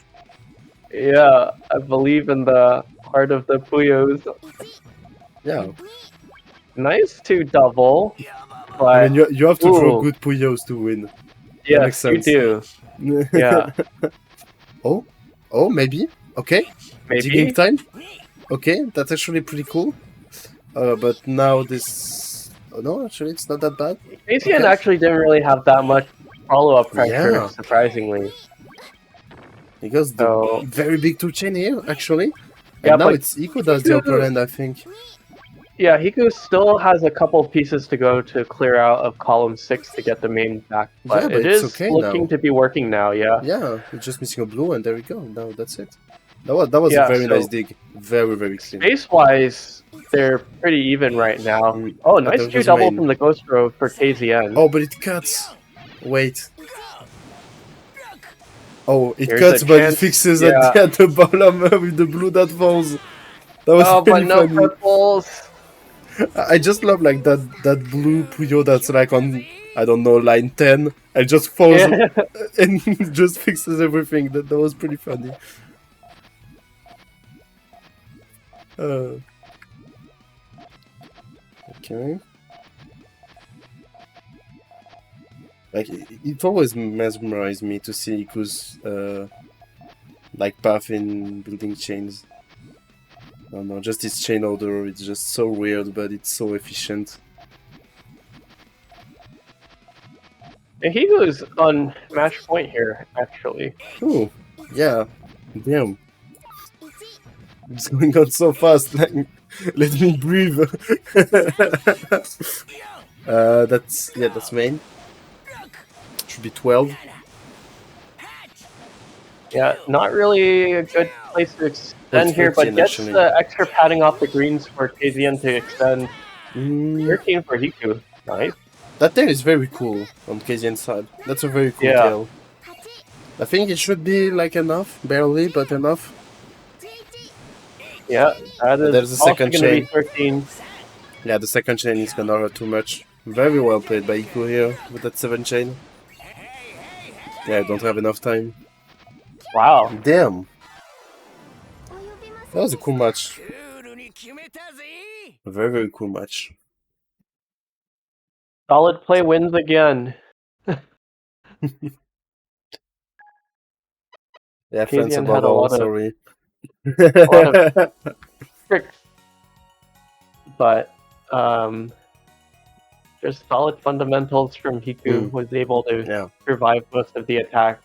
Yeah, I believe in the heart of the Puyos. Yeah. Nice to double, but I mean, you have to draw ooh. good Puyos to win. Yes, makes sense. you do. Yeah. Oh, maybe. Okay. Maybe? Digging time. Okay, that's actually pretty cool. But now this... Oh, no, actually, it's not that bad. KCN actually didn't really have that much follow-up pressure, Yeah. surprisingly. He goes the very big 2-chain here, actually. And Yeah, now but it's Iku that's the upper end, I think. Yeah, Hiku still has a couple pieces to go to clear out of column 6 to get the main back, but, Yeah, but it it's is okay looking now. to be working now, yeah. Yeah, it's just missing a blue and there we go. Now that's it. That was Yeah, a very so nice dig. Very, very clean. Space-wise, they're pretty even right now. Oh, nice there 2 goes double main. from the Ghost Road for KZN. Oh, but it cuts. Wait. Oh, it Here's cuts, a but it chance. fixes Yeah. at the bottom with the blue that falls. That was Oh, but really no funny. purples. I just love like that blue Puyo that's like on, I don't know, line 10 and just falls Yeah. and just fixes everything. That was pretty funny. Okay. Like, it always mesmerized me to see Iku's like path in building chains. I don't know, just his chain order, it's just so weird, but it's so efficient. And he was on match point here, actually. Ooh, yeah, damn. It's going on so fast. Like, let me breathe. That's main. Should be 12. Yeah, not really a good place to Or extend here, but 13 gets actually. the extra padding off the greens for KZN to extend. Mm, 13 for Hiku. Nice. that tail is very cool on KZN side. That's a very cool Yeah. tail. I think it should be like enough, barely, but enough. Yeah, that is There's the also second going to be chain. 13. Yeah, the second chain is gonna hurt too much. Very well played by Iku here with that 7 chain. Yeah, I don't have enough time. Wow. Damn. That was a cool match. A very, very cool match. Solid play wins again. Yeah, fans KZN above had a all, lot sorry. of tricks, but just solid fundamentals from Hiku was able to Yeah. survive most of the attack.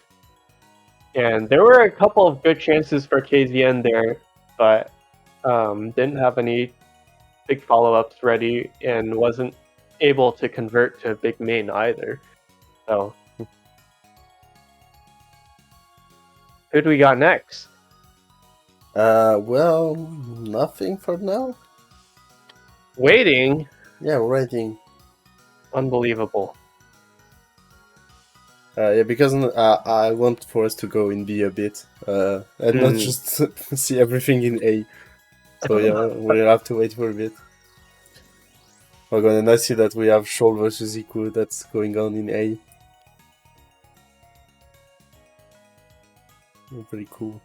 And there were a couple of good chances for KZN there, but didn't have any big follow-ups ready and wasn't able to convert to a big main either. So who do we got next? Well, nothing for now. Waiting. Yeah, waiting. Unbelievable. Yeah, because I want for us to go in B a bit, and not just see everything in A. So yeah, we'll have to wait for a bit. We're gonna see that we have Shoal versus Iku that's going on in A. Pretty cool.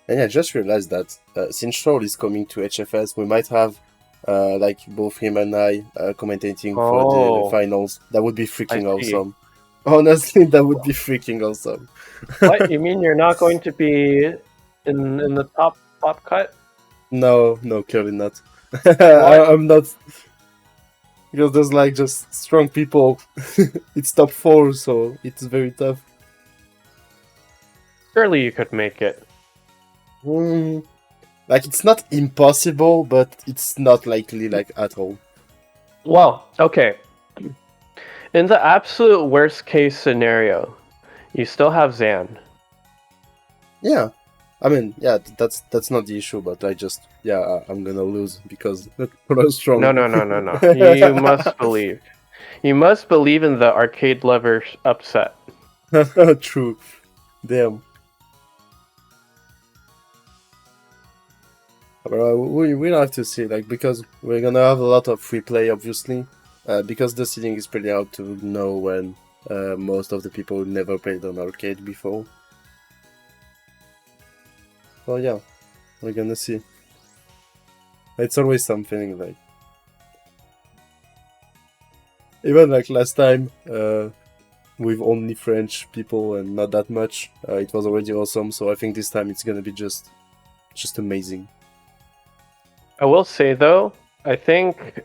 And I just realized that since Shoal is coming to HFS, we might have like both him and I commentating for the finals. That would be freaking awesome. Honestly, that would be freaking awesome. What? You mean you're not going to be in the top cut? No, clearly not. I'm not. Because there's like just strong people. It's top 4, so it's very tough. Surely you could make it. Like, it's not impossible, but it's not likely, like, at all. Well, okay. In the absolute worst case scenario, you still have Zan. Yeah. I mean, yeah, that's not the issue, but I'm gonna lose because they're strong. No. You must believe. You must believe in the arcade lever upset. True. Damn. We'll have to see, like, because we're gonna have a lot of free play, obviously, because the seeding is pretty hard to know when most of the people never played on arcade before. Well, yeah, we're gonna see. It's always something, like, even like last time, with only French people and not that much, it was already awesome. So I think this time it's gonna be just amazing. I will say though, I think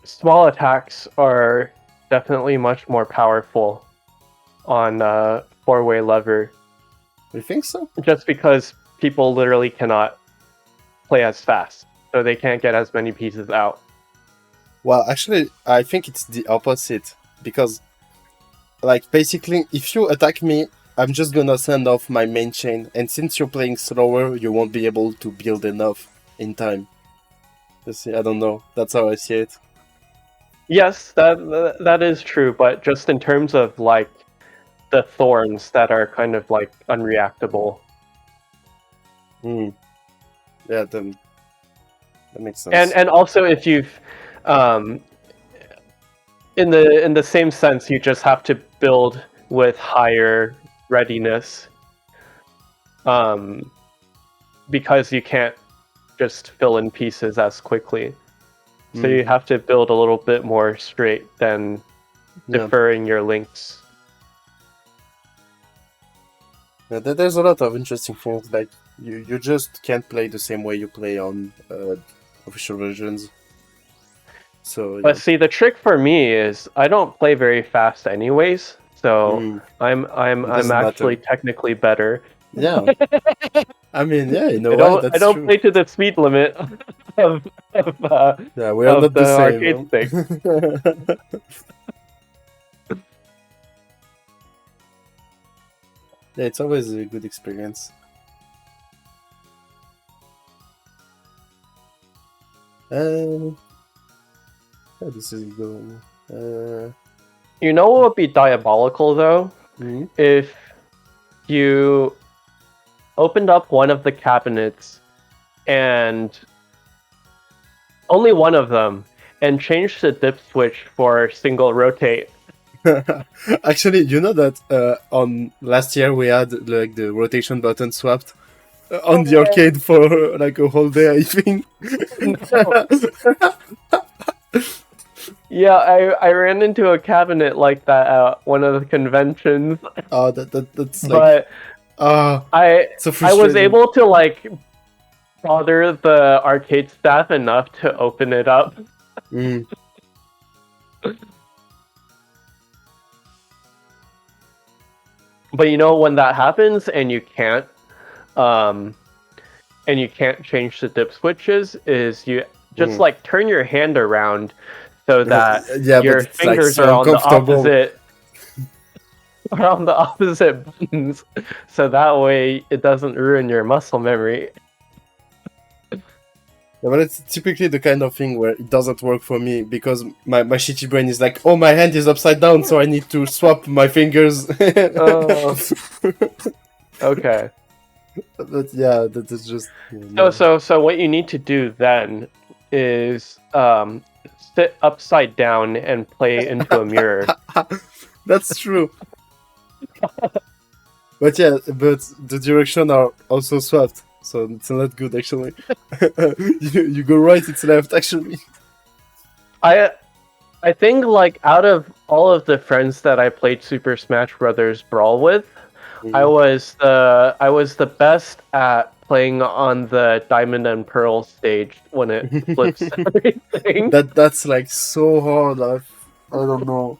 small attacks are definitely much more powerful on four-way lever. You think so? Just because people literally cannot play as fast, so they can't get as many pieces out. Well, actually, I think it's the opposite, because, like, basically, if you attack me, I'm just gonna send off my main chain, and since you're playing slower, you won't be able to build enough in time. You see, I don't know. That's how I see it. Yes, that is true, but just in terms of like the thorns that are kind of like unreactable. Yeah, then that makes sense. And also if you've in the same sense, you just have to build with higher readiness. Because you can't just fill in pieces as quickly. So you have to build a little bit more straight than deferring your links. Yeah, there's a lot of interesting things. Like, you just can't play the same way you play on official versions. So But see, the trick for me is I don't play very fast anyways, so mm, I'm it I'm doesn't actually matter. technically better. Yeah, I mean, yeah, in a I way, don't I that's don't true. play to the speed limit of of, uh, Yeah, we are of not the the same. arcade stick. Yeah, it's always a good experience. How this is going? You know what would be diabolical though? Mhm. If you opened up one of the cabinets and only one of them and changed the dip switch for single rotate. Actually, you know that on last year we had like the rotation button swapped on the arcade for like a whole day, I think. No. Yeah, I ran into a cabinet like that at one of the conventions, Oh, that's like but I so I was frustrating. able to like bother the arcade staff enough to open it up. Mm. But you know when that happens and um you can't change the dip switches is you just Mm. like turn your hand around so that Yeah, but your it's like fingers so are on the uncomfortable. opposite are on the opposite buttons so that way it doesn't ruin your muscle memory. Yeah, but it's typically the kind of thing where it doesn't work for me because my shitty brain is like, oh, my hand is upside down, so I need to swap my fingers. Oh, okay. But yeah, that is just. So what you need to do then is sit upside down and play into a mirror. That's true. But yeah, but the direction are also swapped, so it's not good actually. you go right, it's left actually. I think like out of all of the friends that I played Super Smash Brothers Brawl with, I was the best at playing on the Diamond and Pearl stage when it flips everything. That's like so hard. I don't know.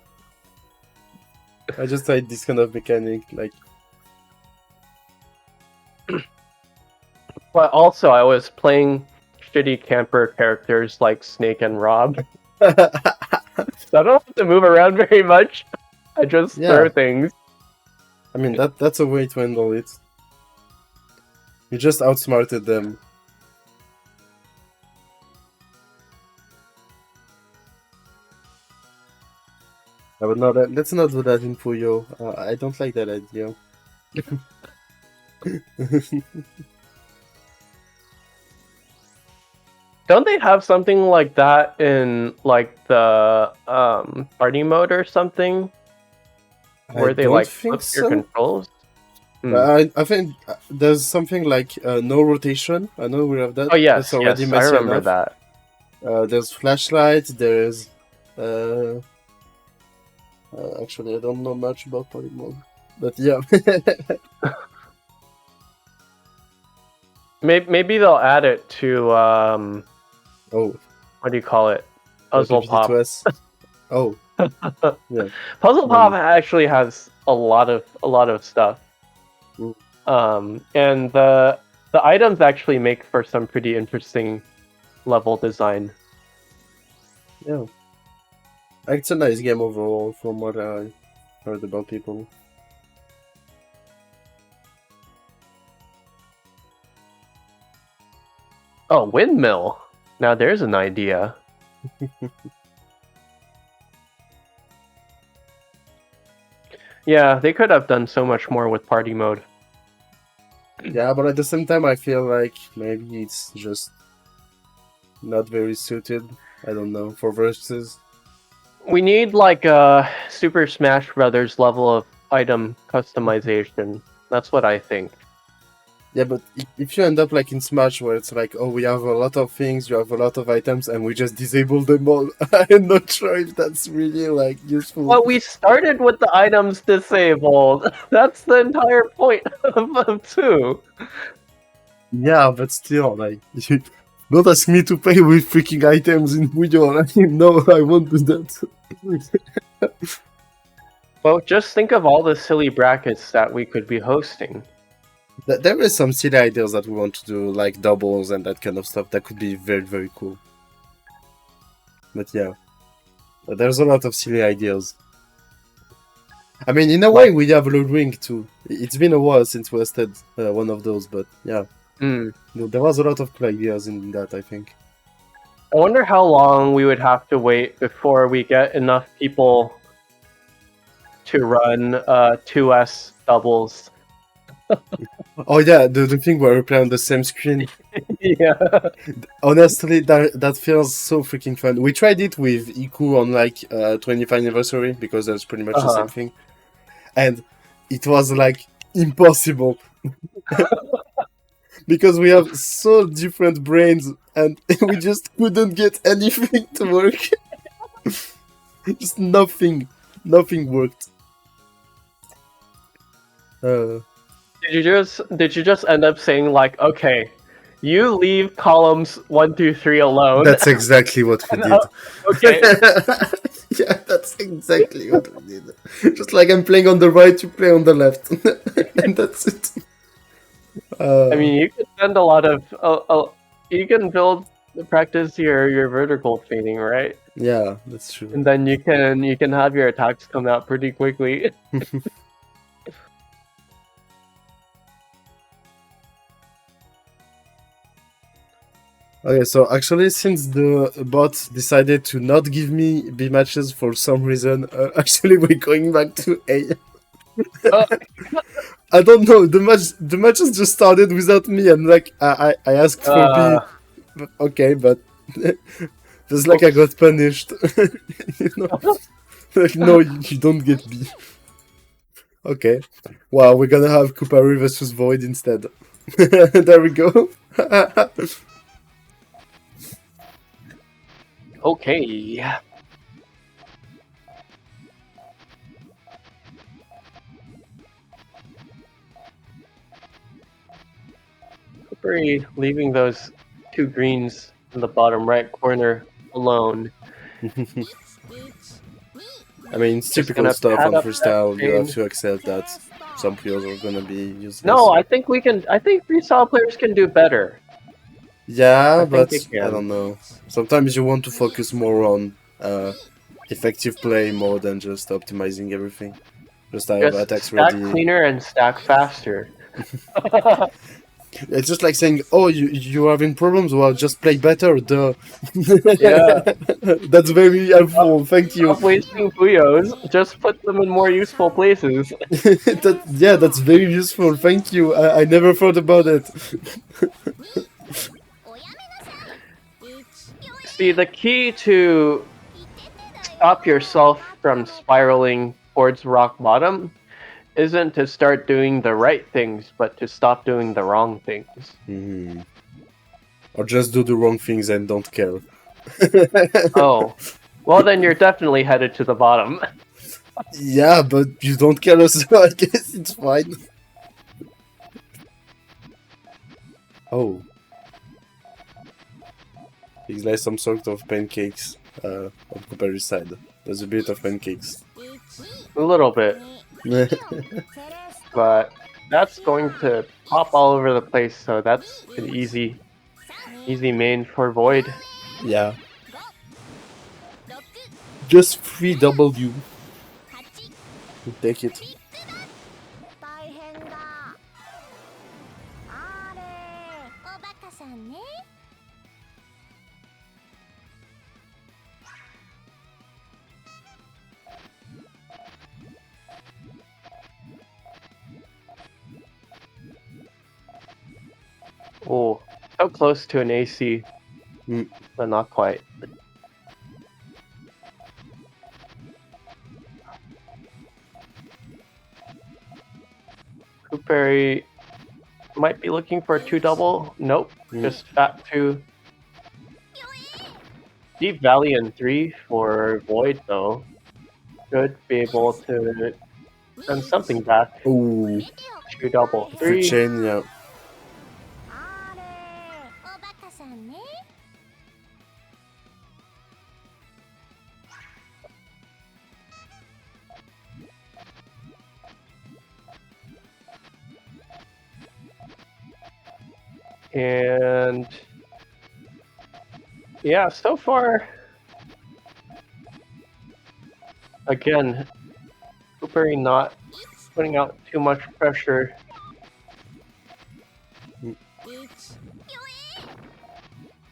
I just hate this kind of mechanic. Like, But also I was playing shitty camper characters like Snake and Rob. So I don't have to move around very much. I just throw yeah. things. I mean that's a way to handle it. You just outsmarted them. I would not. Let's not do that in Puyo. I don't like that idea. Don't they have something like that in like the party mode or something? Where I they don't like think flip your so. controls? I think there's something like no rotation. I know we have that. Oh That's yes, already yes, I messy remember enough. that. There's flashlight. There's actually I don't know much about party mode, but yeah. Maybe they'll add it to Oh, what do you call it? Puzzle Pop. PPT2S. Oh, yeah. Puzzle Then- Pop actually has a lot of stuff. And the items actually make for some pretty interesting level design. Yeah. It's a nice game overall, from what I heard about people. Oh, windmill. Now there's an idea. Yeah, they could have done so much more with party mode. Yeah, but at the same time, I feel like maybe it's just not very suited. I don't know, for versus. We need like a Super Smash Brothers level of item customization. That's what I think. Yeah, but if you end up like in Smash, where it's like, oh, we have a lot of things, you have a lot of items, and we just disable them all, I'm not sure if that's really like useful. Well, we started with the items disabled. That's the entire point of 2. Yeah, but still, like, Don't ask me to play with freaking items in Buyon. No, I won't do that. Well, just think of all the silly brackets that we could be hosting. There is some silly ideas that we want to do, like doubles and that kind of stuff. That could be very, very cool. But yeah, there's a lot of silly ideas. I mean, in a way, we have Lord Ring too. It's been a while since we tested one of those, but yeah. There was a lot of cool ideas in that, I think. I wonder how long we would have to wait before we get enough people to run 2S doubles. Oh yeah, the thing where we play on the same screen. Yeah. Honestly, that feels so freaking fun. We tried it with Iku on like 25th anniversary because that's pretty much the same thing, and it was like impossible because we have so different brains and we just couldn't get anything to work. Just nothing worked. Did you just end up saying like, okay, you leave columns 1, 2, 3 alone? That's exactly what we did. Okay. Yeah, that's exactly what we did. Just like I'm playing on the right, you play on the left, and that's it. I mean, you can spend a lot of you can practice your vertical fading, right? Yeah, that's true. And then you can have your attacks come out pretty quickly. Okay, so actually, since the bot decided to not give me B matches for some reason, actually we're going back to A. I don't know. The matches just started without me, and like I asked for B. Okay, but it's like I got punished. You know, like no, you don't get B. Okay, wow, we're gonna have Kupari versus Void instead. There we go. Okay. Kupari leaving those 2 greens in the bottom right corner alone. I mean, it's typical stuff on freestyle. You have to accept that some players are gonna be useless. No, I think freestyle players can do better. Yeah, but I don't know. Sometimes you want to focus more on effective play more than just optimizing everything. Just have attacks stack ready. Cleaner and stack faster. It's just like saying, "Oh, you're having problems. Well, just play better." Duh. Yeah, that's very helpful. Thank you. Stop wasting buyos. Just put them in more useful places. That's very useful. Thank you. I never thought about it. See, the key to stop yourself from spiraling towards rock bottom isn't to start doing the right things, but to stop doing the wrong things. Or just do the wrong things and don't care. Oh, well then you're definitely headed to the bottom. Yeah, but you don't care, so I guess it's fine. Oh. It's like some sort of pancakes on Kupari's side. There's a bit of pancakes. A little bit. But that's going to pop all over the place, so that's an easy main for Void. Yeah. Just 3W. We'll take it. Oh, so close to an AC, but not quite. Kupari might be looking for a 2-double. Nope, just fat 2. Deep Valley and 3 for Void though. Should be able to send something back. Ooh. 2-double 3. Free chain, yeah. And yeah, so far, again, Cooper not putting out too much pressure.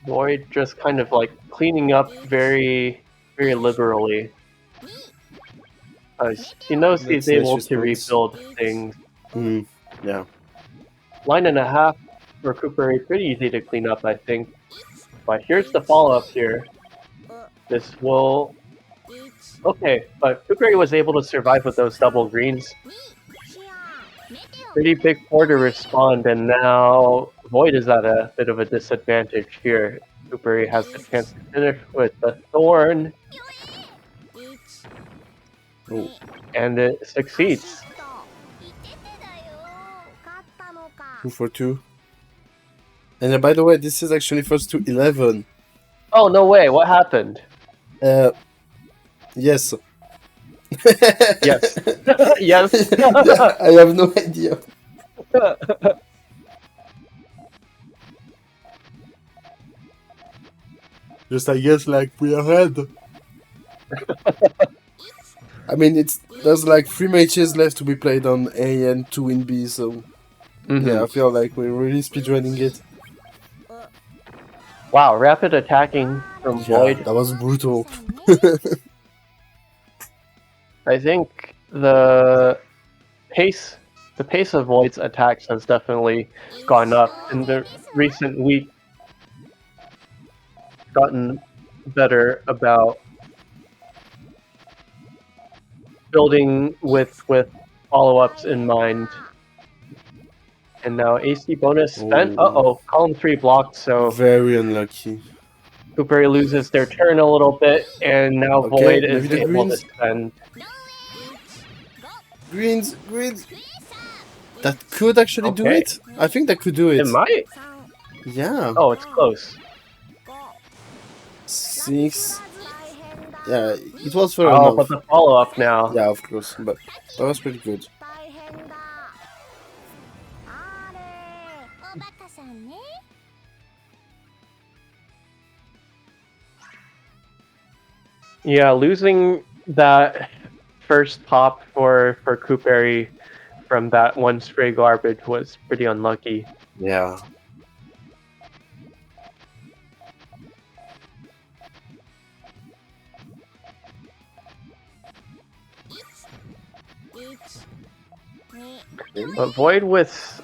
Void just kind of like cleaning up very, very liberally. He knows he's That's nice able to response. rebuild things. Yeah. Line and a half for Cooper, pretty easy to clean up, I think. But here's the follow-up here. This will... Okay, but Cooper was able to survive with those double greens. Pretty big four to respond, and now Void is at a bit of a disadvantage here. Cooper has the chance to finish with the Thorn. Oh. And it succeeds. 2 for 2. And by the way, this is actually first to 11. Oh, no way, what happened? Yes. Yes. Yes. I have no idea. Just I guess like we are ahead. I mean, there's like 3 matches left to be played on A and 2 in B, so yeah, I feel like we're really speedrunning it. Wow, rapid attacking from Void. That was brutal. I think the pace of Void's attacks has definitely gone up in the recent week. Gotten better about building with follow-ups in mind. And now AC bonus spent. Column 3 blocked, so very unlucky. Cooper loses their turn a little bit, and now Void is able to spend. Greens. That could actually do it. I think that could do it. It might. Yeah. Oh, it's close. 6. Yeah, it was fair enough. Oh, but the follow-up now. Yeah, of course, but that was pretty good. Yeah, losing that first pop for Cooperi from that one stray garbage was pretty unlucky. Yeah. But Void with...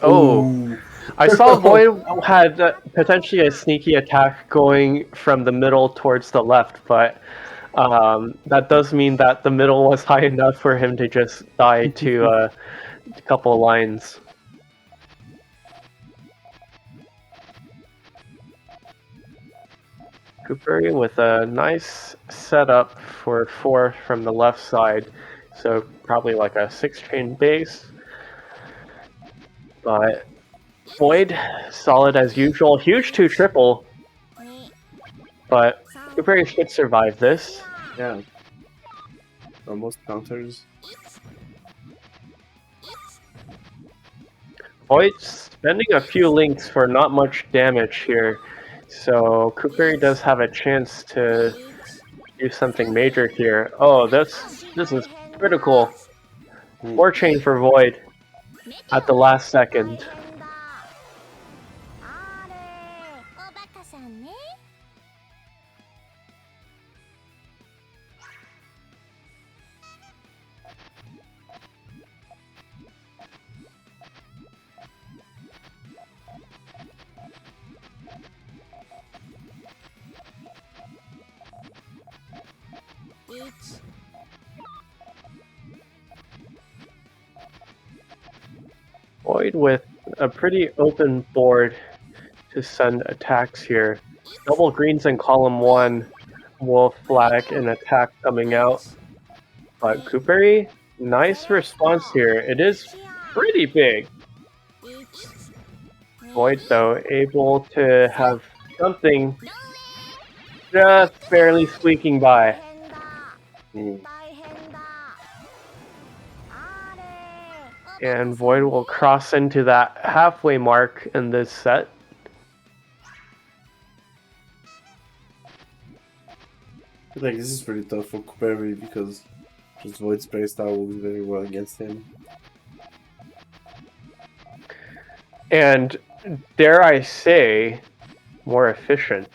I saw Void had potentially a sneaky attack going from the middle towards the left, but that does mean that the middle was high enough for him to just die to a couple lines. Cooper with a nice setup for 4 from the left side, so probably like a 6-chain base. But Void, solid as usual. Huge 2 triple. But Cooper should survive this. Yeah. Almost counters. Void spending a few links for not much damage here. So Cooper does have a chance to do something major here. Oh, this is critical. 4-chain for Void at the last second. Void with a pretty open board to send attacks here. Double greens in column 1 will flag an attack coming out. But Cooperi, nice response here. It is pretty big. Void, though, able to have something just barely squeaking by. And Void will cross into that halfway mark in this set. Like, this is pretty tough for Kuberry because just Void Spray style works very well against him. And dare I say, more efficient.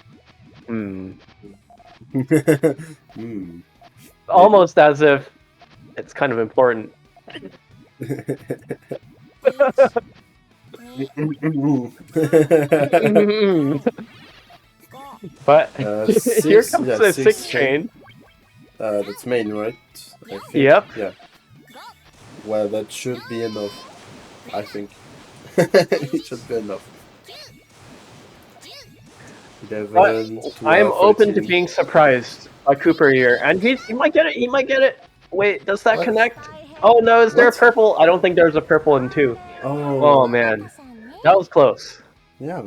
Almost as if it's kind of important. But here comes the sixth chain. That's main, right? I think. Yep. Yeah. Well, that should be enough. I think. It should be enough. 11, 12, I'm open 13. to being surprised by Cooper here, and he might get it. He might get it. Wait, does that connect? Oh no, is there a purple? I don't think there's a purple in 2. Oh man, that was close. Yeah.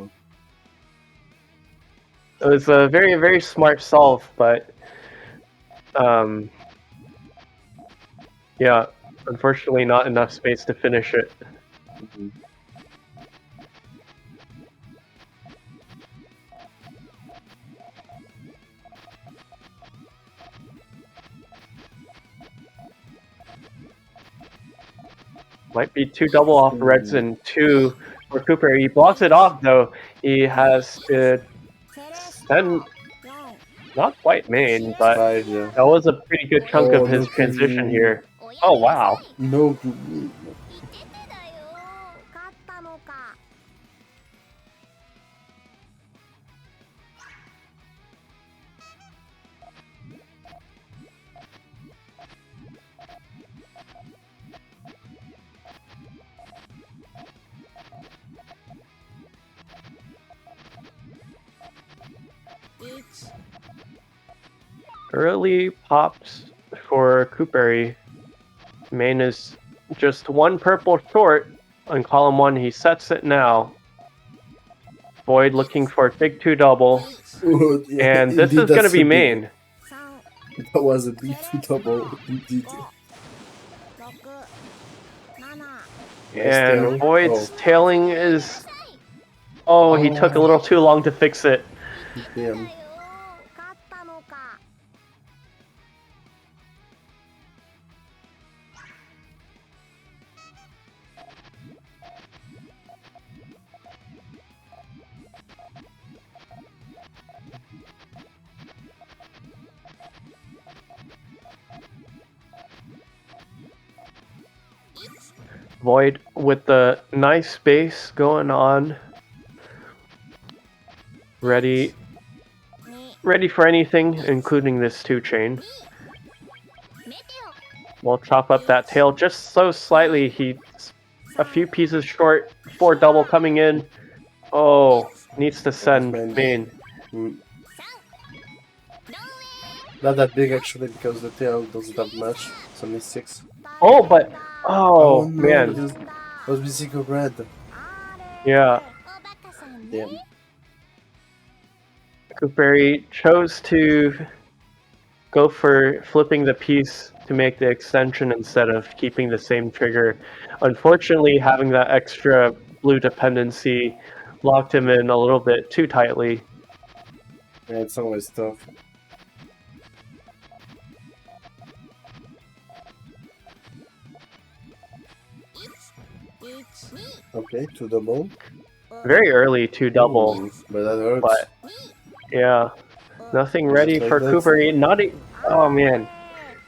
It was a very, very smart solve, but yeah, unfortunately not enough space to finish it. Mm-hmm. Might be 2 double off reds and 2 for Cooper. He blocks it off though. He has to send not quite main, but 5, yeah. that was a pretty good chunk of his transition here. Oh wow. No. Early pops for Cooperry. Main is just 1 purple short on column 1. He sets it now. Void looking for a big 2 double. Yeah, And this is going to be main. That was a big 2 double, indeed. And Void's tailing is... Oh, he took a little too long to fix it. Damn. Void with the nice base going on. Ready for anything, including this 2 chain. We'll chop up that tail just so slightly. He's a few pieces short. 4 double coming in. Oh, needs to send main. Not that big actually, because the tail doesn't have much. It's only 6. Oh, but oh no, man, it was missing a red. Yeah. Damn. Cooperry chose to go for flipping the piece to make the extension instead of keeping the same trigger. Unfortunately, having that extra blue dependency locked him in a little bit too tightly. Yeah, it's always tough. Okay, 2 double. Very early 2 double. Ooh, but that hurts. But yeah, nothing ready like for that. Cooperry. Oh man,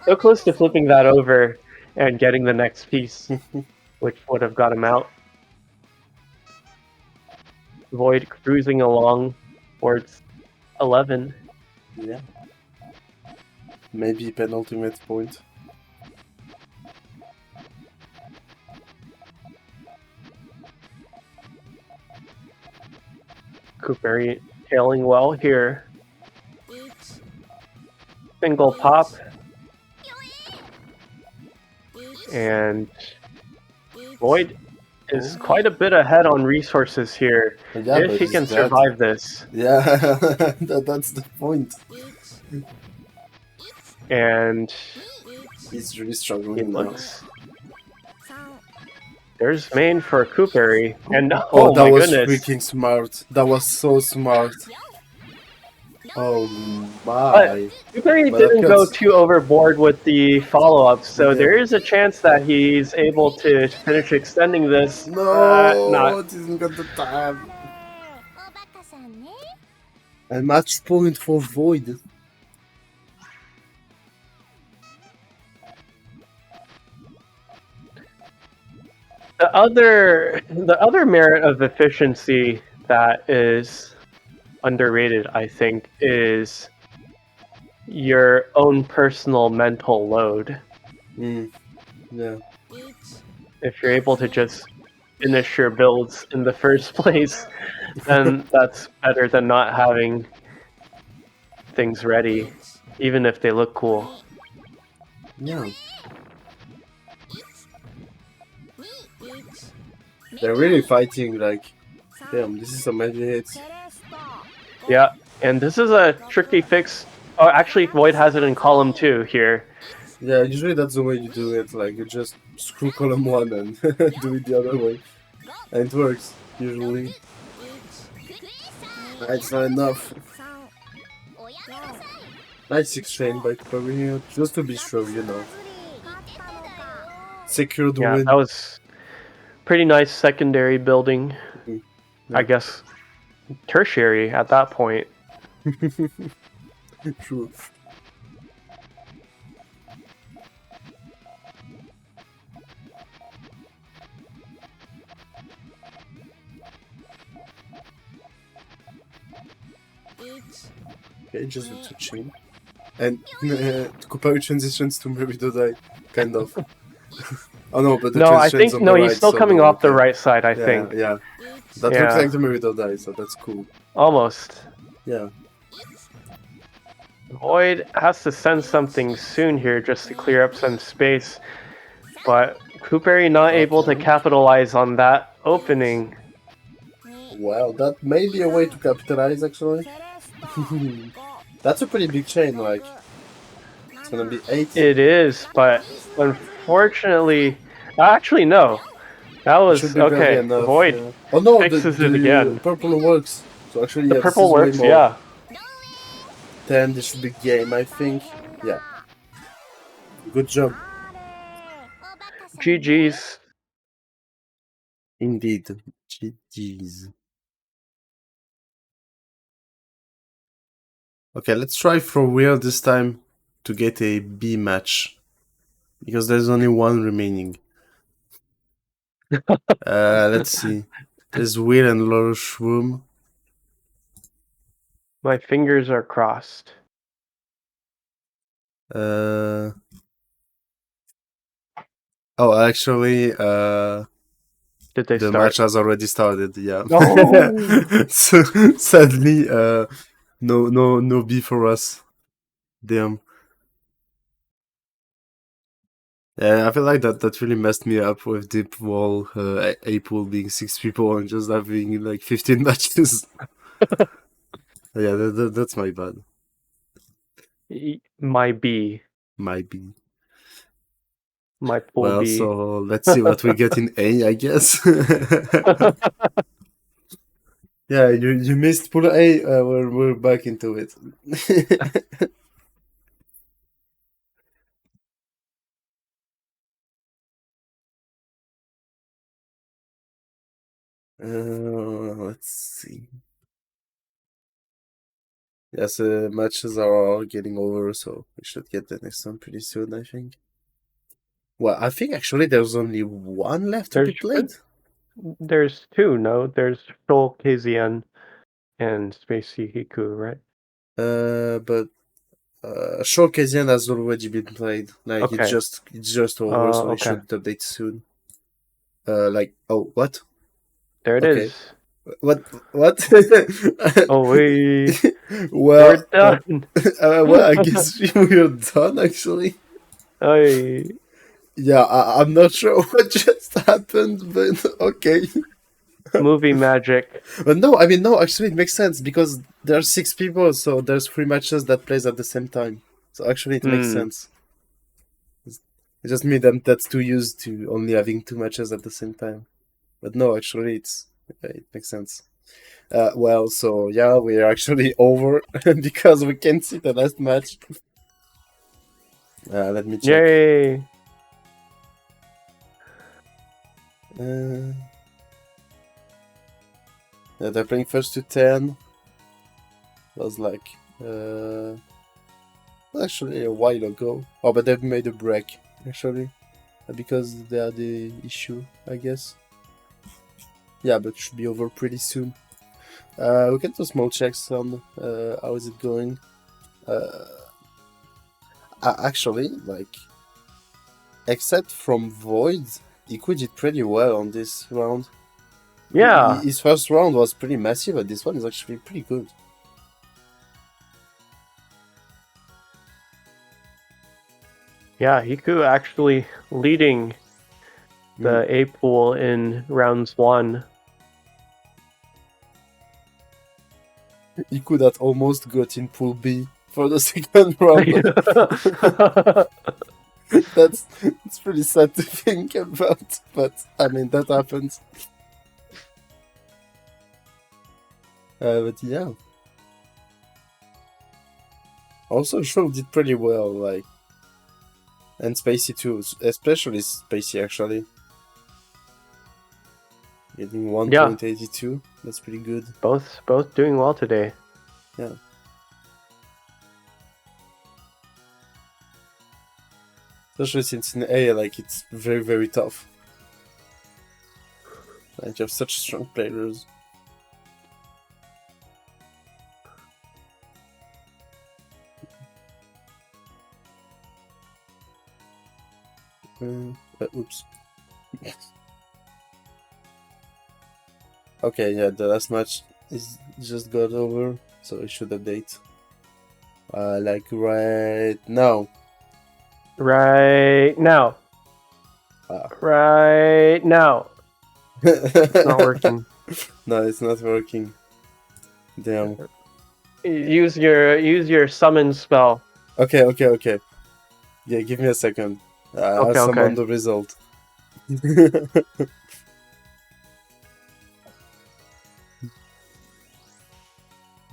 so close to flipping that over and getting the next piece, which would have got him out. Void cruising along towards 11. Yeah. Maybe penultimate point. Cooperry tailing well here. Single pop. And Void is quite a bit ahead on resources here. Yeah, if he can survive this. Yeah, that's the point. And he's really struggling now. There's main for Cooperry, and that oh my was goodness, freaking smart. That was so smart. Oh But my. Hubert But that didn't go cuts. too overboard with the follow-up, so there Damn. is a chance that he's able to finish extending this. No, Not. it isn't got the time. And match point for Void. The other merit of efficiency that is underrated, I think, is your own personal mental load. Yeah. If you're able to just finish your builds in the first place, then that's better than not having things ready, even if they look cool. Yeah. They're really fighting like, damn, this is some heavy hits. Yeah, and this is a tricky fix. Oh, actually, Void has it in column 2 here. Yeah, usually that's the way you do it. Like, you just screw column 1 and do it the other way. And it works, usually. It's not enough. Nice exchange by Cooper, just to be sure, you know. Secure the Yeah, win. that was pretty nice secondary building. Yeah. I guess tertiary at that point. True. Okay, just a chain. And Cooper transitions to Meridodai, kind of. Oh no, but the No, I transition's think on the right, he's still so coming no, off the okay. right side. I Yeah, think. yeah. That looks Yeah, like the Meridodai, so that's cool. almost. Yeah. Void has to send something soon here just to clear up some space, but Cooperi not able to Okay. capitalize on that opening. Well, that may be a way to capitalize, actually. That's a pretty big chain, like. It's gonna be 8. It is, but unfortunately, actually no. That It should was be barely okay. enough, Void yeah. Oh no, fixes it the again. purple works. So actually, The yeah, this purple is way works, more. yeah. 10, this should be game, I think. Yeah. Good job. GG's. Indeed. GG's. Okay, let's try for real this time to get a B match. Because there's only one remaining. Let's see. There's Will and Laura Shroom. My fingers are crossed. Uh, oh, actually, Did they the start? match has already started. Yeah. No. So, sadly, no B for us. Damn. Yeah, I feel like that really messed me up with Deep Wall, A pool being 6 people and just having like 15 matches. Yeah, that's my bad. My B. My B. My pool Well, B. so let's see what we get in A, I guess. Yeah, you missed pool A. We're back into it. Let's see. Yes, matches are all getting over, so we should get the next one pretty soon, I think. Well, I think actually there's only one left to be played. There's 2, no? There's Shoal KZN and Space Hiku, right? But Showcasian has already been played. Like Okay. it's just over, so it Okay. should update soon. Like what? There it Okay. is. What? Oh, we're Well, done. well, I guess we're done actually. Hey. Yeah, I'm not sure what just happened, but okay. Movie magic. But no, I mean no. Actually, it makes sense because there are 6 people, so there's 3 matches that plays at the same time. So actually, it makes sense. It's just me that's too used to only having 2 matches at the same time. But no, actually, it makes sense. Well, so yeah, we are actually over because we can't see the last match. Let me check. Yay! Yeah, they're playing first to 10. Was like actually a while ago. Oh, but they've made a break actually because they had the issue, I guess. Yeah, but it should be over pretty soon. We can do small checks on how is it going. Actually, like, except from Void, Iku did pretty well on this round. Yeah, His first round was pretty massive, but this one is actually pretty good. yeah. Hiku actually leading the A pool in rounds 1. Iku that almost got in Pool B for the second round. It's pretty sad to think about, but I mean that happens. But yeah. Also, Shulk did pretty well, like, and Spacey too, especially Spacey actually. Getting 1.82, that's pretty good. Both doing well today. Yeah. Especially since in A, like, it's very, very tough. Like, you have such strong players. Oops. Okay, yeah, the last match is just got over, so I should update. Like right now. Right now. Right now. It's not working. No, it's not working. Damn. Use your summon spell. Okay. Yeah, give me a second. I'll summon the result.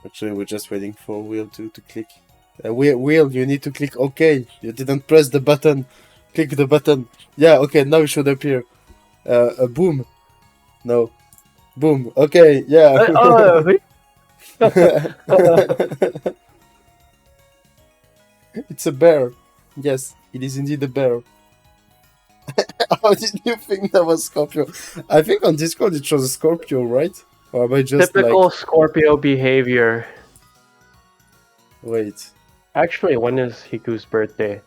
Actually, we're just waiting for Will to click. Will, you need to click OK. You didn't press the button. Click the button. Yeah, okay, now it should appear. Boom. No. Boom. Okay, yeah. It's a bear. Yes, it is indeed a bear. How did you think that was Scorpio? I think on Discord it shows a Scorpio, right? Or am I just typical Scorpio behavior? Wait. Actually, when is Hiku's birthday?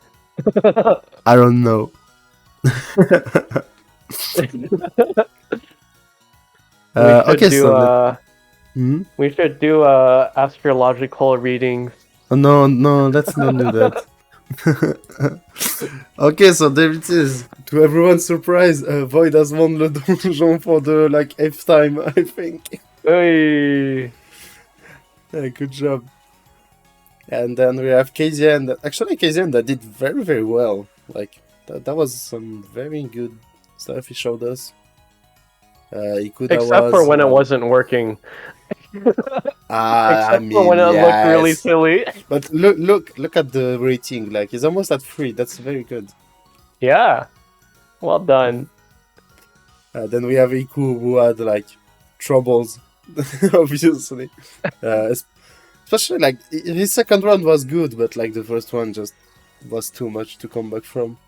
I don't know. We should do astrological readings. Oh, no, let's not do that. Okay, so there it is. To everyone's surprise, Void has won Le Donjon for the like 8th time, I think. Hey. Yeah, good job. And then we have KZN. Actually, KZN that did very, very well. Like, that was some very good stuff he showed us. Except for when it wasn't working. Except for when it looked really silly. But look at the rating. Like, he's almost at 3. That's very good. Yeah. Well done. Then we have Iku, who had like troubles, obviously. Especially like his second round was good, but like the first one just was too much to come back from.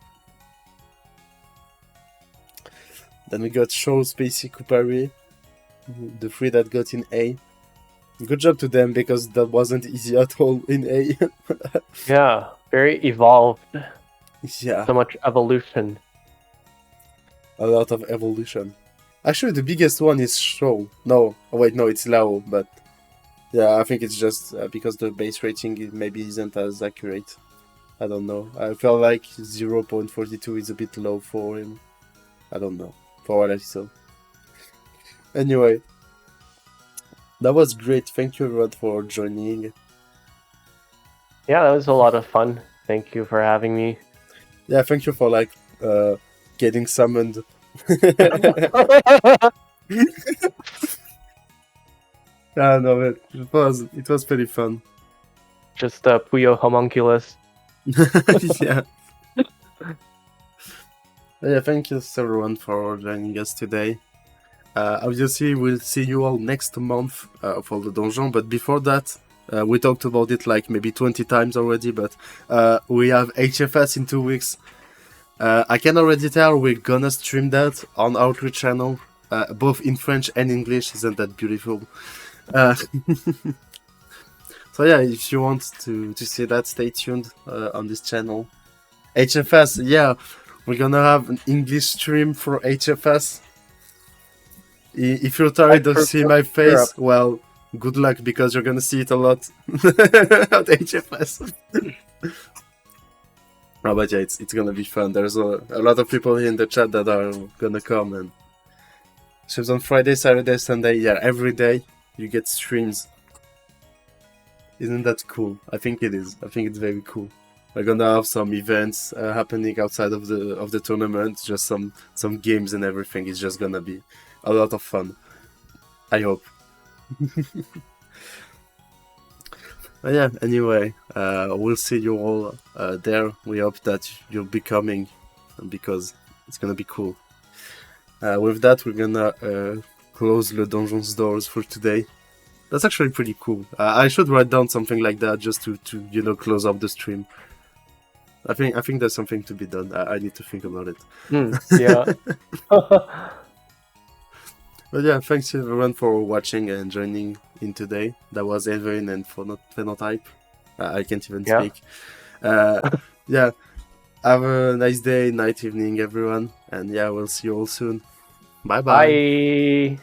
Then we got Show, Spacey, Kupari, the 3 that got in A. Good job to them because that wasn't easy at all in A. Yeah, very evolved. Yeah. So much evolution. A lot of evolution. Actually, the biggest one is Show. No, wait, no, it's Lao, but yeah, I think it's just because the base rating maybe isn't as accurate. I don't know. I felt like 0.42 is a bit low for him. I don't know. For what I saw. Anyway. That was great. Thank you everyone for joining. Yeah, that was a lot of fun. Thank you for having me. Yeah, thank you for like getting summoned. Yeah, no, it was pretty fun. Just a Puyo homunculus. Yeah. Yeah, thank you everyone for joining us today. Obviously, we'll see you all next month for the Donjon, but before that, we talked about it like maybe 20 times already, but we have HFS in 2 weeks. I can already tell we're gonna stream that on our Twitch channel, both in French and English. Isn't that beautiful? So yeah, if you want to see that, stay tuned on this channel. HFS, yeah, we're gonna have an English stream for HFS. If you're tired of seeing my face, well, good luck because you're gonna see it a lot at HFS. Oh, but yeah, it's gonna be fun. There's a lot of people here in the chat that are gonna come, and streams on Friday, Saturday, Sunday. Yeah, every day you get streams. Isn't that cool? I think it is. I think it's very cool. We're gonna have some events happening outside of the tournament. Just some games and everything. It's just gonna be a lot of fun. I hope. But yeah, anyway, we'll see you all there. We hope that you'll be coming because it's gonna be cool. With that, we're gonna close the Donjon's doors for today. That's actually pretty cool. I should write down something like that just to close up the stream. I think there's something to be done. I need to think about it. Yeah. But yeah, thanks everyone for watching and joining in today. That was Evelyn and Phenotype. I can't even speak. Yeah, have a nice day, night, evening, everyone. And yeah, we'll see you all soon. Bye-bye. Bye.